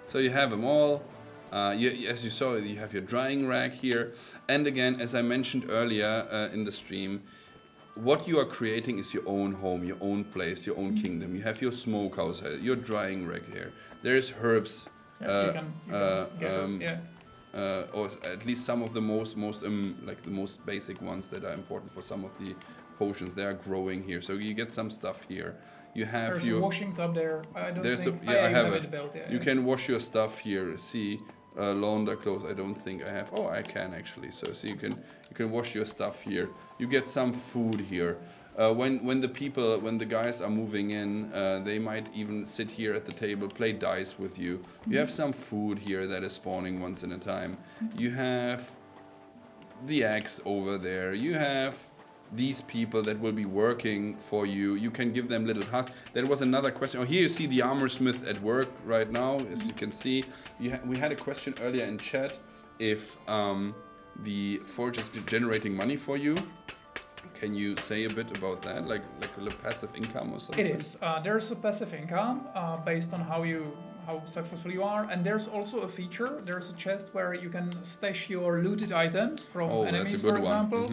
So you have them all. As you saw, you have your drying rack here. And again, as I mentioned earlier in the stream, what you are creating is your own home, your own place, your own kingdom. You have your smokehouse, your drying rack here. There's herbs, You can get it, or at least some of the most basic ones that are important for some of the potions. They are growing here, so you get some stuff here. You have There's your a washing tub there. I don't there's think. I have it it. built. Yeah, You yeah. can wash your stuff here. See, launder clothes. I don't think I have. Oh, I can actually. So see, you can wash your stuff here. You get some food here. When the guys are moving in, they might even sit here at the table, play dice with you. You have some food here that is spawning once in a time. You have the axe over there. You have these people that will be working for you. You can give them little tasks. There was another question. Oh, here you see the armor smith at work right now, as you can see. We had a question earlier in chat if the forge is generating money for you. Can you say a bit about that, like a passive income or something? It is. There's a passive income based on how successful you are, and there's also a feature. There's a chest where you can stash your looted items from enemies, for example,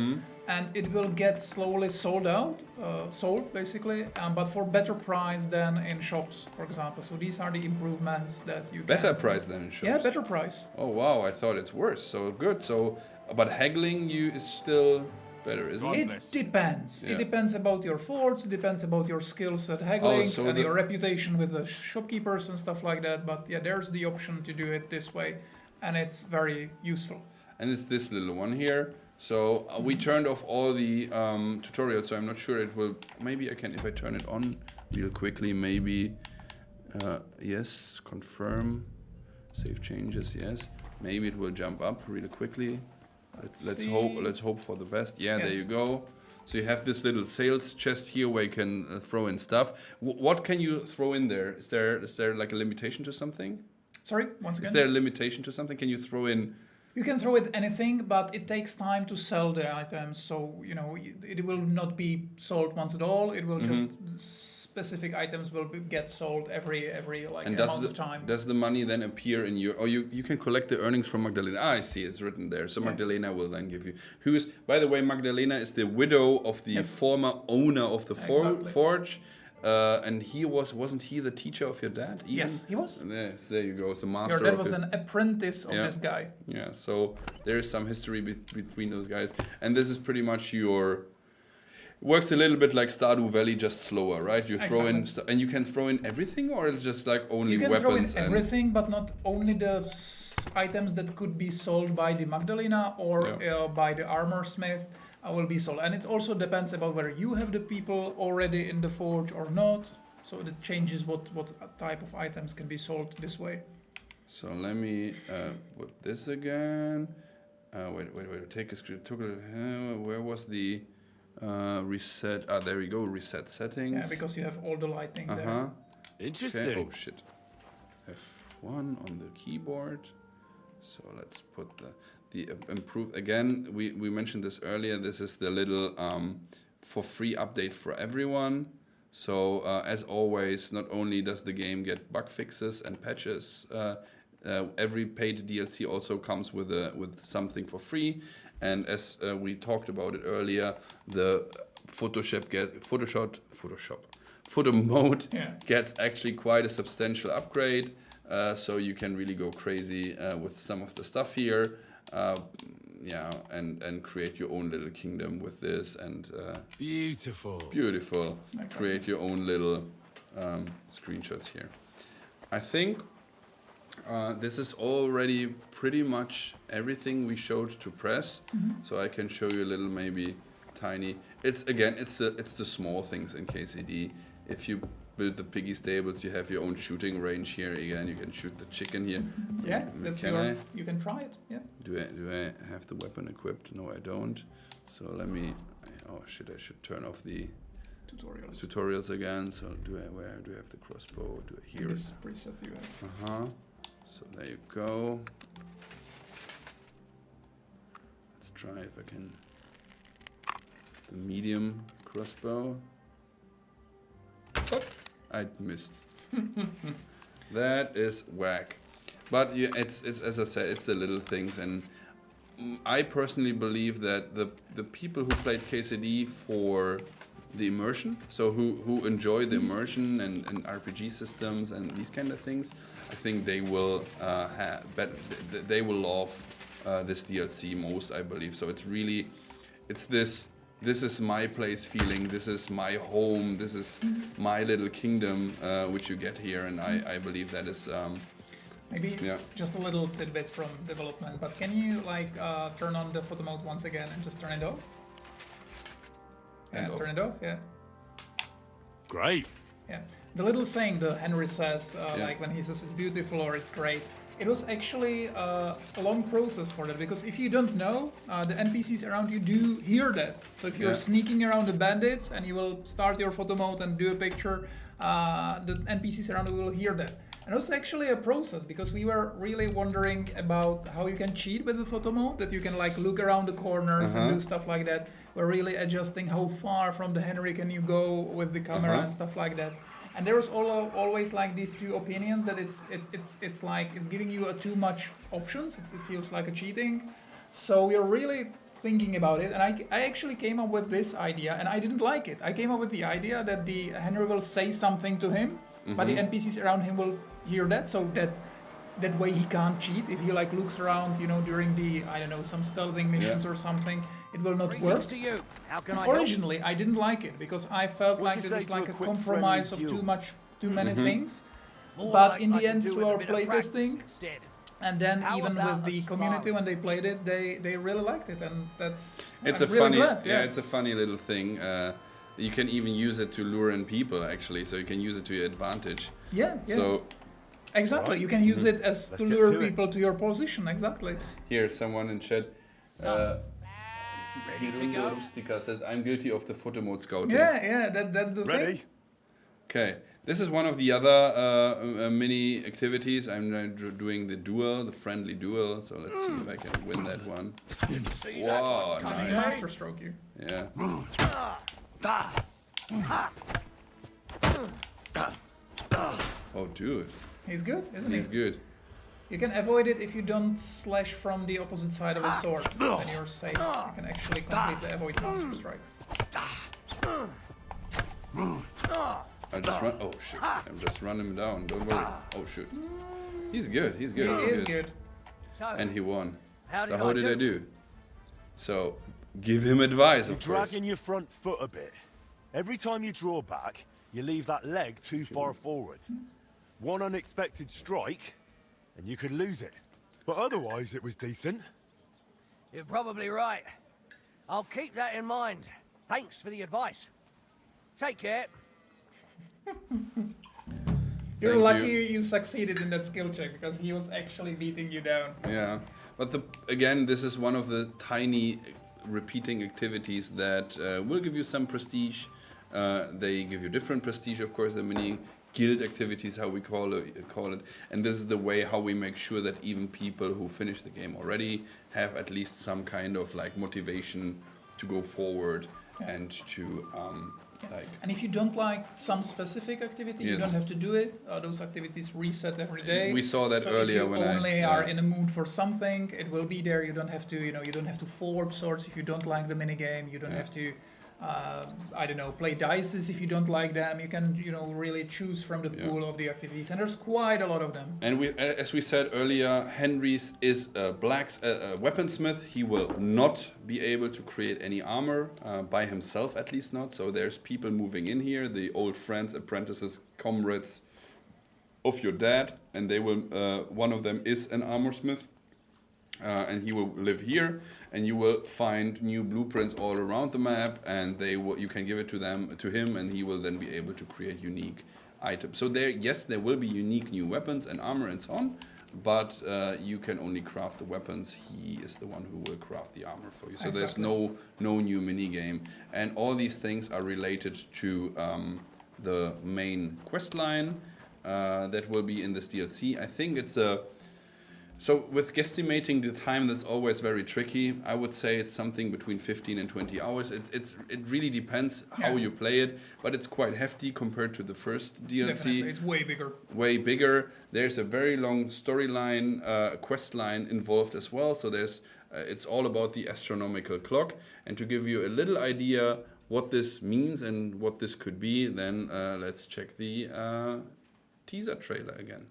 and it will get slowly sold basically, but for better price than in shops, for example. So these are the improvements that you Better can. price than in shops? Yeah, better price. Oh wow, I thought it's worse. So good. So, but haggling you is still better, isn't it? It depends. Yeah. It depends about your forts, it depends about your skills at haggling so and your reputation with the shopkeepers and stuff like that. But yeah, there's the option to do it this way, and it's very useful. And it's this little one here. So we turned off all the tutorials, so I'm not sure it will. Maybe I can, if I turn it on real quickly, maybe. Yes, confirm. Save changes, yes. Maybe it will jump up really quickly. Let's hope for the best. Yeah, Yes. there you go. So you have this little sales chest here where you can throw in stuff. What can you throw in there? Is there like a limitation to something? Sorry, once again. Is there a limitation to something? Can you throw in? You can throw it anything, but it takes time to sell the items. So, it will not be sold once at all. It will just specific items will get sold every amount of time. Does the money then appear in your? Oh, you can collect the earnings from Magdalena. I see, it's written there. So Magdalena will then give you. Who is, by the way, Magdalena is the widow of the former owner of the forge. And wasn't he the teacher of your dad? Even? Yes, he was. Yes, there you go. The master. Your dad was an apprentice of this guy. Yeah, so there is some history between those guys, and this is pretty much your. Works a little bit like Stardew Valley, just slower, right? You throw in and you can throw in everything, or it's just like only weapons. You can throw in everything, but not only the items that could be sold by the Magdalena or by the armor smith will be sold. And it also depends about whether you have the people already in the forge or not. So it changes what type of items can be sold this way. So let me put this again. Wait. Take a screen. Where was the reset? There we go. Reset settings. Yeah, because you have all the lighting there. Interesting. Okay. Oh shit. F1 on the keyboard. So let's put the improve again. We mentioned this earlier. This is the little for free update for everyone. So as always, not only does the game get bug fixes and patches, every paid DLC also comes with something for free. And as we talked about it earlier, the photo mode gets actually quite a substantial upgrade. So you can really go crazy with some of the stuff here. And create your own little kingdom with this, and Beautiful. Exactly. Create your own little screenshots here. I think this is already pretty much everything we showed to press. So I can show you a little, maybe tiny. It's the small things in KCD. If you build the piggy stables, you have your own shooting range here. Again, you can shoot the chicken here. Yeah, you can try it. Yeah. Do I have the weapon equipped? No, I don't. So let me. Oh shit! I should turn off the tutorials again. So where do I have the crossbow? Do I hear this preset you have? So there you go. Let's try if I can. The medium crossbow. I missed. That is whack. But it's as I said, it's the little things, and I personally believe that the people who played KCD for the immersion, so who enjoy the immersion and RPG systems and these kind of things, I think they will they will love this DLC most, I believe. So it's this this is my place feeling, this is my home, this is my little kingdom, which you get here, and I believe that is Maybe just a little tidbit from development, but can you like turn on the photo mode once again and just turn it off? Turn it off, yeah. Great. Yeah. The little saying that Henry says, like when he says it's beautiful or it's great, it was actually a long process for that, because if you don't know, the NPCs around you do hear that. So if you're sneaking around the bandits and you will start your photo mode and do a picture, the NPCs around you will hear that. And it was actually a process, because we were really wondering about how you can cheat with the photo mode, that you can like look around the corners and do stuff like that. We're really adjusting how far from the Henry can you go with the camera and stuff like that. And there was always like these two opinions that it's like it's giving you too much options. It feels like a cheating. So we're really thinking about it, and I actually came up with this idea, and I didn't like it. I came up with the idea that the Henry will say something to him, but the NPCs around him will hear that, so that way he can't cheat. If he like looks around, you know, during the some stealthing missions or something, it will not work. To you. How can I Originally, I didn't like it because I felt like it was like a compromise of too many things. But in the end, through our playtesting, and then even with the community when they played it, they really liked it, and it's I'm a really funny glad, it's a funny little thing. You can even use it to lure in people, actually, so you can use it to your advantage. Yeah. So exactly, you can use it as to lure people to your position. Exactly. Here, someone in chat. Ready to go? Rustica says, I'm guilty of the photo mode scouting. Yeah, that's the thing. Okay, this is one of the other mini activities. I'm now doing the duel, the friendly duel. So let's see if I can win that one. Wow, nice. Master stroke you. Yeah. Oh, dude. He's good, isn't he? He's good. You can avoid it if you don't slash from the opposite side of a sword. Then you're safe. You can actually completely avoid master strikes. I'll just run. Oh shit! I'm just running him down. Don't worry. Oh shoot! He's good. He's good. He is good. And he won. So how did I do? So give him advice, of course. You're dragging your front foot a bit. Every time you draw back, you leave that leg too far forward. One unexpected strike, and you could lose it. But otherwise, it was decent. You're probably right. I'll keep that in mind. Thanks for the advice. Take care. You're lucky you succeeded in that skill check, because he was actually beating you down. Yeah, but again, this is one of the tiny repeating activities that will give you some prestige. They give you different prestige, of course, the mini guild activities, how we call it. And this is the way how we make sure that even people who finish the game already have at least some kind of like motivation to go forward and to like. And if you don't like some specific activity, you don't have to do it. Those activities reset every day. We saw that earlier if you when only are in a mood for something, it will be there. You don't have to, you don't have to forward swords if you don't like the minigame. You don't have to, play dices if you don't like them. You can, really choose from the pool of the activities, and there's quite a lot of them. And as we said earlier, Henry's is a weaponsmith. He will not be able to create any armor by himself, at least not. So there's people moving in here, the old friends, apprentices, comrades of your dad, and they will. One of them is an armorsmith, and he will live here. And you will find new blueprints all around the map, and you can give it to him, and he will then be able to create unique items. So there will be unique new weapons and armor and so on, but you can only craft the weapons. He is the one who will craft the armor for you. So there's no new mini game, and all these things are related to the main quest line that will be in this DLC. I think it's So with guesstimating the time, that's always very tricky. I would say it's something between 15 and 20 hours. It really depends how you play it, but it's quite hefty compared to the first DLC. Definitely, it's way bigger. Way bigger. There's a very long storyline, quest line involved as well. So it's all about the astronomical clock. And to give you a little idea what this means and what this could be, then let's check the teaser trailer again.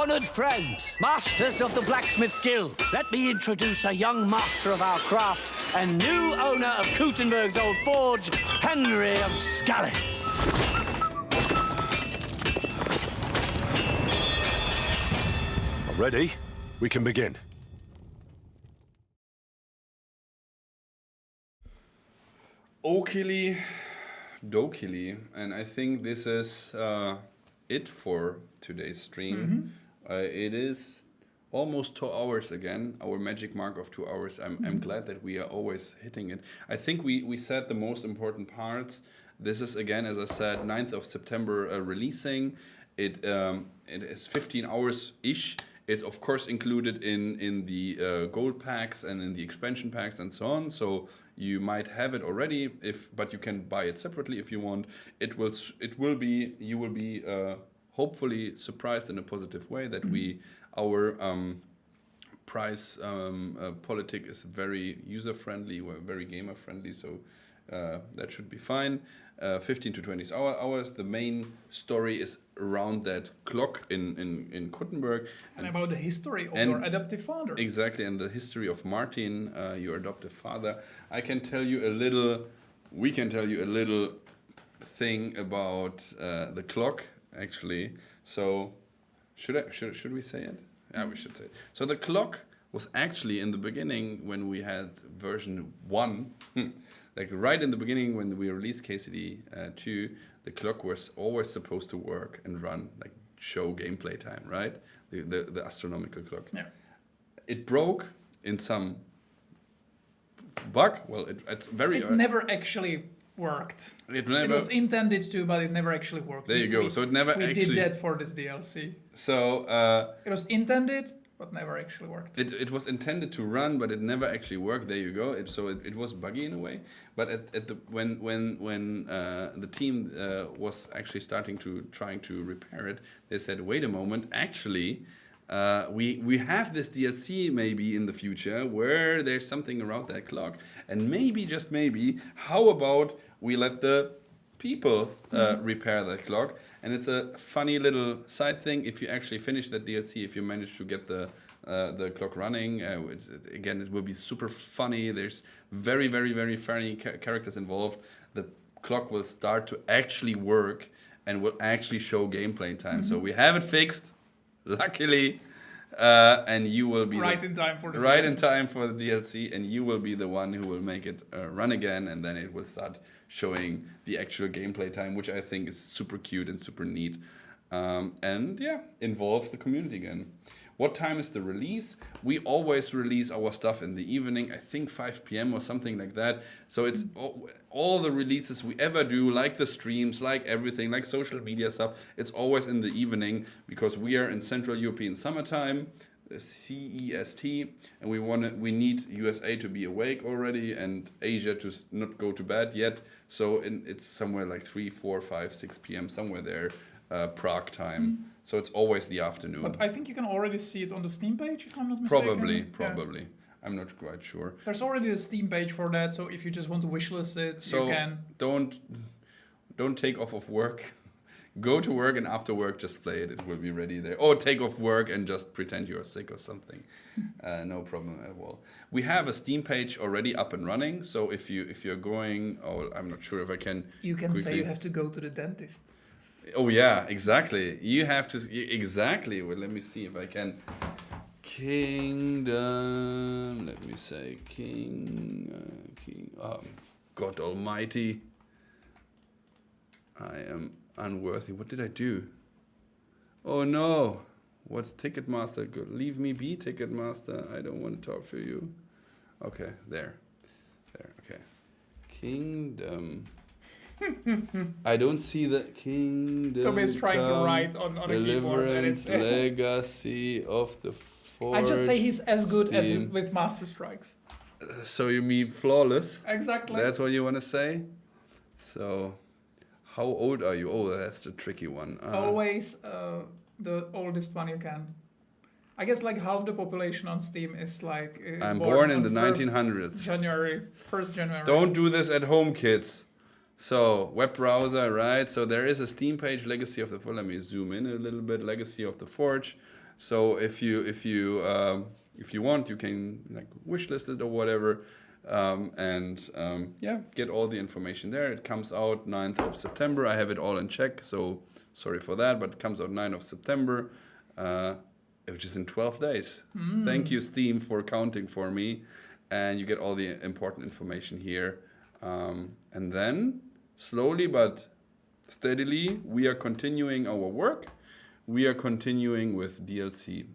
Honored friends, masters of the Blacksmith's Guild, let me introduce a young master of our craft and new owner of Kutenberg's old forge, Henry of Skalitz. Ready? We can begin. Okily dokily, and I think this is it for today's stream. It is almost 2 hours again, our magic mark of 2 hours. I'm glad that we are always hitting it. I think we said the most important parts. This is, again, as I said, 9th of September releasing. It is 15 hours-ish. It's, of course, included in the gold packs and in the expansion packs and so on. So you might have it already, but you can buy it separately if you want. You will be hopefully surprised in a positive way that our price politic is very user friendly, we're very gamer friendly, so that should be fine. 15 to 20 hours. The main story is around that clock in Kutenberg. And about the history of your adoptive father. Exactly, and the history of Martin, your adoptive father. We can tell you a little thing about the clock, actually. So, should we say it? Yeah, we should say it. So the clock was actually in the beginning when we had version 1, like right in the beginning when we released KCD 2, the clock was always supposed to work and run, like show gameplay time, right? The astronomical clock. Yeah. It broke in some bug. Well, it's very... It never actually worked. It was intended to, but it never actually worked. There you go. So it never we actually... We did that for this DLC. So... it was intended, but never actually worked. It was intended to run, but it never actually worked. There you go. It was buggy in a way. But when the team was actually trying to repair it, they said, wait a moment, actually... we have this DLC maybe in the future where there's something around that clock, and maybe, just maybe, how about we let the people repair that clock? And it's a funny little side thing. If you actually finish that DLC, if you manage to get the clock running, again, it will be super funny. There's very, very, very funny characters involved. The clock will start to actually work and will actually show gameplay time. So we have it fixed, luckily, and you will be in time for the DLC, and you will be the one who will make it run again, and then it will start showing the actual gameplay time, which I think is super cute and super neat, and yeah, involves the community again. What time is the release? We always release our stuff in the evening, I think 5 p.m. or something like that. So it's all the releases we ever do, like the streams, like everything, like social media stuff. It's always in the evening because we are in Central European summertime, CEST, and we need USA to be awake already and Asia to not go to bed yet. So it's somewhere like 3, 4, 5, 6 p.m. somewhere there, Prague time. So it's always the afternoon. But I think you can already see it on the Steam page, if I'm not mistaken. Probably. Yeah. I'm not quite sure. There's already a Steam page for that, so if you just want to wishlist it, you can. Don't take off of work. Go to work and after work just play it. It will be ready there. Or take off work and just pretend you're sick or something. No problem at all. We have a Steam page already up and running. So if you're going, I'm not sure if I can. You can say you have to go to the dentist. Oh yeah, exactly. You have to exactly. Well, let me see if I can. Kingdom. Let me say King. God Almighty. I am unworthy. What did I do? Oh no! What's Ticketmaster? Good. Leave me be, Ticketmaster. I don't want to talk to you. Okay, there. Okay. Kingdom. I don't see the Kingdom. Tobias trying to write on a keyboard. Deliverance, Legacy of the Forge. I just say he's as good as with Master Strikes. So you mean flawless? Exactly. That's what you want to say? So, how old are you? Oh, that's the tricky one. Always the oldest one you can. I guess like half the population on Steam is like... I'm born in the 1900s. 1st January. Don't do this at home, kids. So, web browser, right? So there is a Steam page, Legacy of the Forge. Let me zoom in a little bit. Legacy of the Forge. So if you want, you can like wishlist it or whatever, get all the information there. It comes out 9th of September. I have it all in check, so sorry for that, but it comes out 9th of September, which is in 12 days. Thank you, Steam, for counting for me. And you get all the important information here. And then, slowly but steadily, we are continuing our work. We are continuing with DLC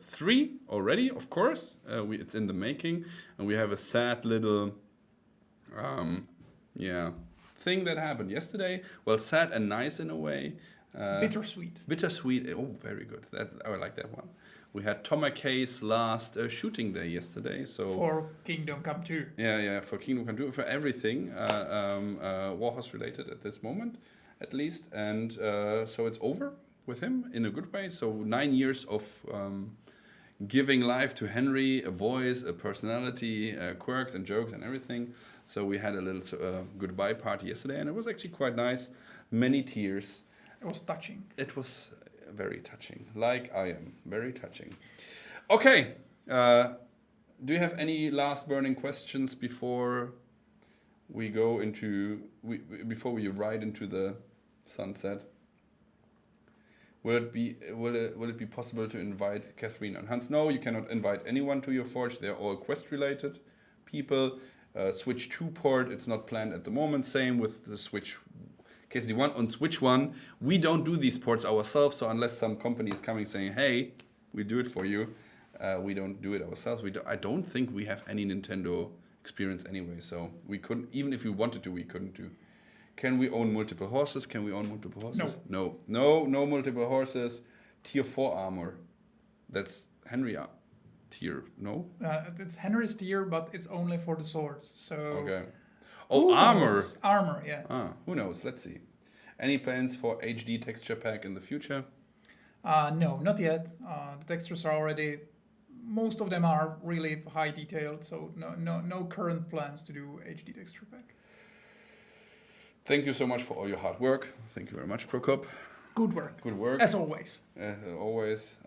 3 already, of course. It's in the making. And we have a sad little thing that happened yesterday. Well, sad and nice in a way. Bittersweet. Bittersweet. Oh, very good. I like that one. We had Tomak's last shooting day yesterday. So for Kingdom Come 2. Yeah, for Kingdom Come 2, for everything Warhorse related at this moment, at least. And so it's over with him in a good way. So 9 years of giving life to Henry, a voice, a personality, quirks and jokes and everything. So we had a little goodbye party yesterday, and it was actually quite nice. Many tears. It was touching. It was very touching, like I am, very touching. Okay, do you have any last burning questions before we go into, before we ride into the sunset? Will it be possible to invite Catherine and Hans? No, you cannot invite anyone to your forge. They're all quest related people. Switch 2 port, it's not planned at the moment. Same with the Switch KCD1 on Switch 1. We don't do these ports ourselves, so unless some company is coming saying, hey, we do it for you, we don't do it ourselves. I don't think we have any Nintendo experience anyway, so we couldn't, even if we wanted to, we couldn't do. Can we own multiple horses? No multiple horses. Tier 4 armor. That's Henry tier, no? It's Henry's tier, but it's only for the swords, so... Okay. Oh, armor. Armor, yeah. Who knows? Let's see. Any plans for HD texture pack in the future? No, not yet. The textures are already, most of them are really high detailed, so no current plans to do HD texture pack. Thank you so much for all your hard work. Thank you very much, Prokop. Good work. Good work. As always. Always.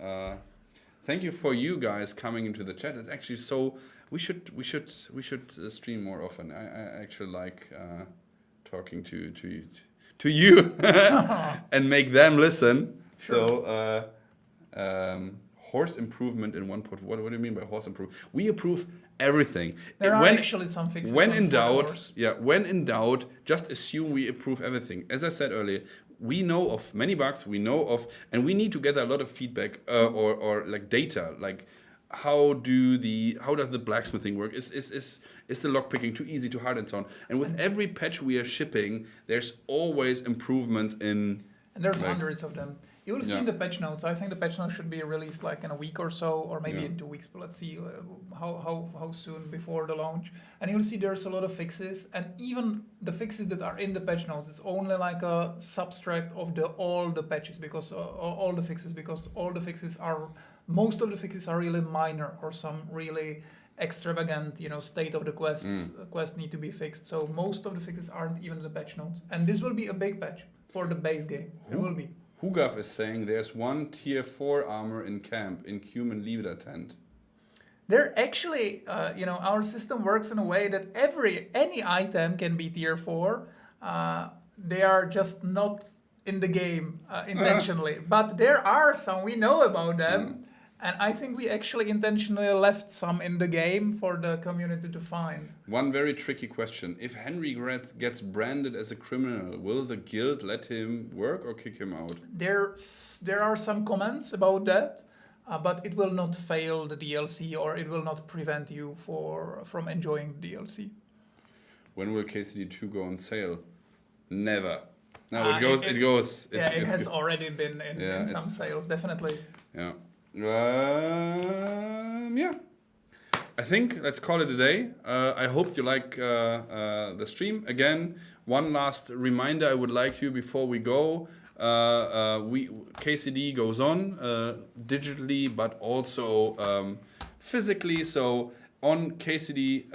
Thank you for you guys coming into the chat. It's actually so. We should stream more often. I actually like talking to you and make them listen. Sure. So horse improvement in one port. What do you mean by horse improvement? We approve everything. There are actually some fixes. When in doubt, just assume we approve everything. As I said earlier, we know of many bugs. And we need to gather a lot of feedback or like data, like. How does the blacksmithing work? Is the lockpicking too easy, too hard, and so on? And with every patch we are shipping, there's always improvements in. And there's hundreds of them. You will see in the patch notes. I think the patch notes should be released like in a week or so, or maybe in 2 weeks. But let's see how soon before the launch. And you'll see there's a lot of fixes, and even the fixes that are in the patch notes, it's only like a subtract of all the patches because all the fixes are. Most of the fixes are really minor or some really extravagant, state of the quest need to be fixed. So most of the fixes aren't even in the patch notes. And this will be a big patch for the base game. It will be. Hugaf is saying there's one tier 4 armor in camp in Cuman Leader tent. They're actually, our system works in a way that any item can be tier 4. They are just not in the game intentionally. But there are some, we know about them. And I think we actually intentionally left some in the game for the community to find. One very tricky question. If Henry gets branded as a criminal, will the guild let him work or kick him out? There are some comments about that, but it will not fail the DLC or it will not prevent you from enjoying the DLC. When will KCD2 go on sale? Never. No, it goes. It has already been in some sales, definitely. Yeah. I think let's call it a day. I hope you like the stream. Again, one last reminder I would like to before we go. KCD goes on digitally, but also physically. So on KCD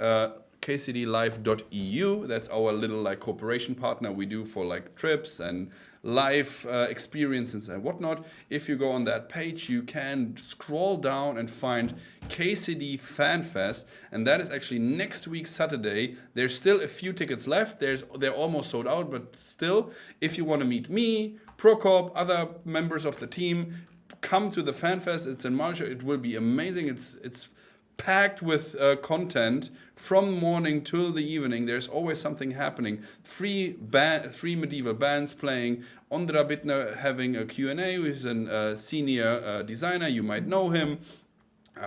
kcdlive.eu. That's our little like cooperation partner we do for like trips and live experiences and whatnot. If you go on that page, you can scroll down and find KCD FanFest, and that is actually next week Saturday. There's still a few tickets left. They're almost sold out, but still, if you want to meet me, Prokop, other members of the team, come to the FanFest. It's in March. It will be amazing. It's packed with content from morning till the evening. There's always something happening. Three medieval bands playing. Ondra Bittner having a Q&A, who's a senior designer. You might know him.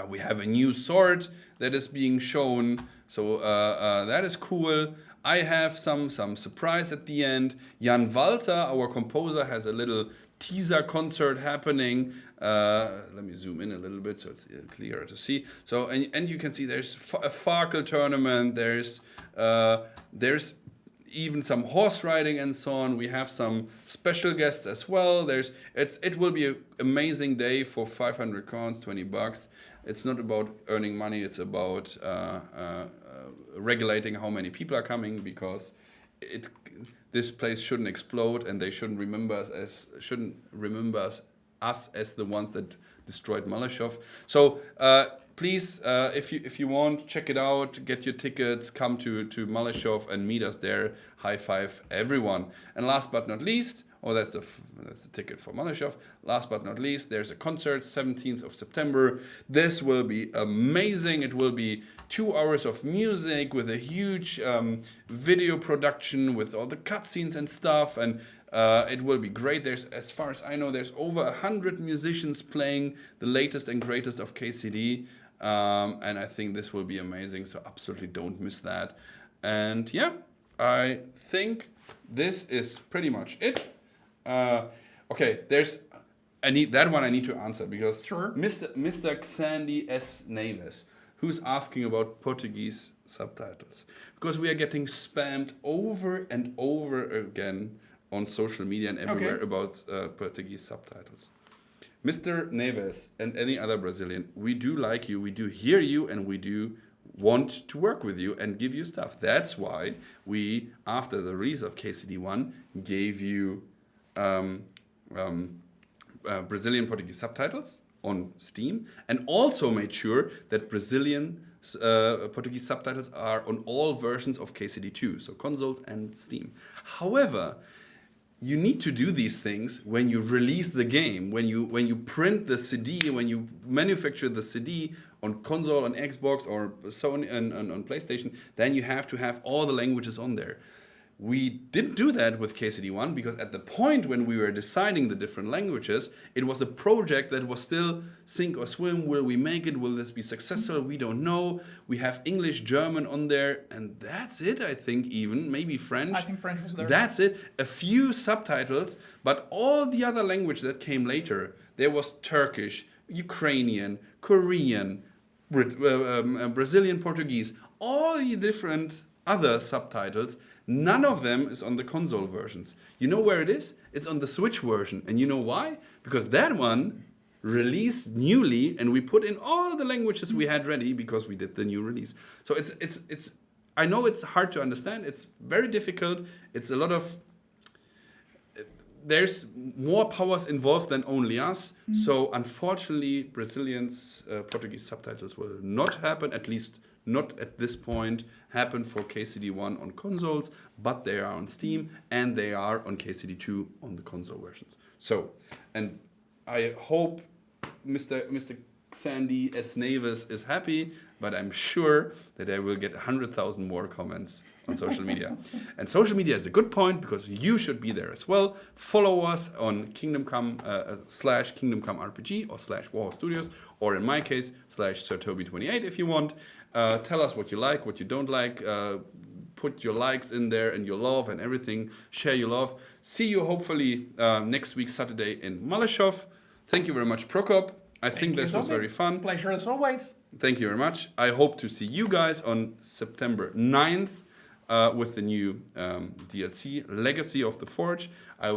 We have a new sword that is being shown. So that is cool. I have some surprise at the end. Jan Walter, our composer, has a little teaser concert happening. Let me zoom in a little bit so it's clearer to see. So and you can see there's a Farkle tournament. There's even some horse riding and so on. We have some special guests as well. It will be an amazing day for 500 crowns, $20. It's not about earning money. It's about regulating how many people are coming, because this place shouldn't explode, and they shouldn't remember us as the ones that destroyed Malashov. So please, if you want, check it out, get your tickets, come to Malashov and meet us there. High five, everyone. And last but not least, that's the ticket for Malashov. Last but not least, there's a concert, 17th of September. This will be amazing. It will be 2 hours of music with a huge video production with all the cutscenes and stuff, and it will be great. As far as I know, there's over 100 musicians playing the latest and greatest of KCD, and I think this will be amazing. So absolutely don't miss that. And yeah, I think this is pretty much it. Okay, I need to answer, because sure. Mr. Xandy S. Neves, who's asking about Portuguese subtitles, because we are getting spammed over and over again on social media and everywhere about Portuguese subtitles. Mr. Neves and any other Brazilian, we do like you, we do hear you, and we do want to work with you and give you stuff. That's why we, after the release of KCD1, gave you Brazilian Portuguese subtitles on Steam, and also made sure that Brazilian Portuguese subtitles are on all versions of KCD2, so consoles and Steam. However, you need to do these things when you release the game, when you print the CD, when you manufacture the CD on console, on Xbox, or Sony, and on PlayStation. Then you have to have all the languages on there. We didn't do that with KCD1, because at the point when we were deciding the different languages, it was a project that was still sink or swim. Will we make it? Will this be successful? We don't know. We have English, German on there, and that's it, I think, even. Maybe French. I think French was there. That's it. A few subtitles, but all the other language that came later, there was Turkish, Ukrainian, Korean, Brazilian Portuguese, all the different other subtitles. None of them is on the console versions. You know where it is? It's on the Switch version. And you know why? Because that one released newly, and we put in all the languages we had ready because we did the new release. So it's I know it's hard to understand. It's very difficult. It's a lot of... There's more powers involved than only us. So unfortunately, Brazilians Portuguese subtitles will not happen, at least not at this point, happen for KCD1 on consoles, but they are on Steam, and they are on KCD2 on the console versions. So, and I hope Mr. Xandy S. Neves is happy, but I'm sure that I will get 100,000 more comments on social media. And social media is a good point, because you should be there as well. Follow us on Kingdom Come / Kingdom Come RPG or / Warhorse Studios, or in my case /SirToby28 if you want. Tell us what you like, what you don't like. Put your likes in there and your love and everything. Share your love. See you hopefully next week Saturday in Malashov. Thank you very much, Prokop. I think this was very fun. Pleasure as always. Thank you very much. I hope to see you guys on September 9th with the new DLC, Legacy of the Forge.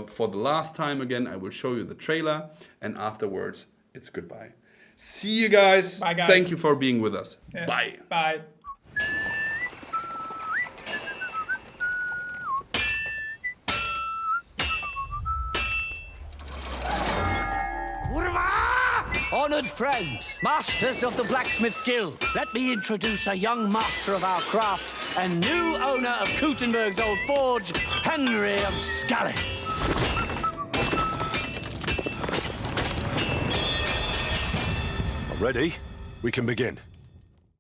For the last time again, I will show you the trailer, and afterwards, it's goodbye. See you guys. Bye, guys. Thank you for being with us. Yeah. Bye. Bye. Honored friends, masters of the Blacksmith's Guild, let me introduce a young master of our craft and new owner of Kutenberg's old forge, Henry of Skalitz. Ready? We can begin.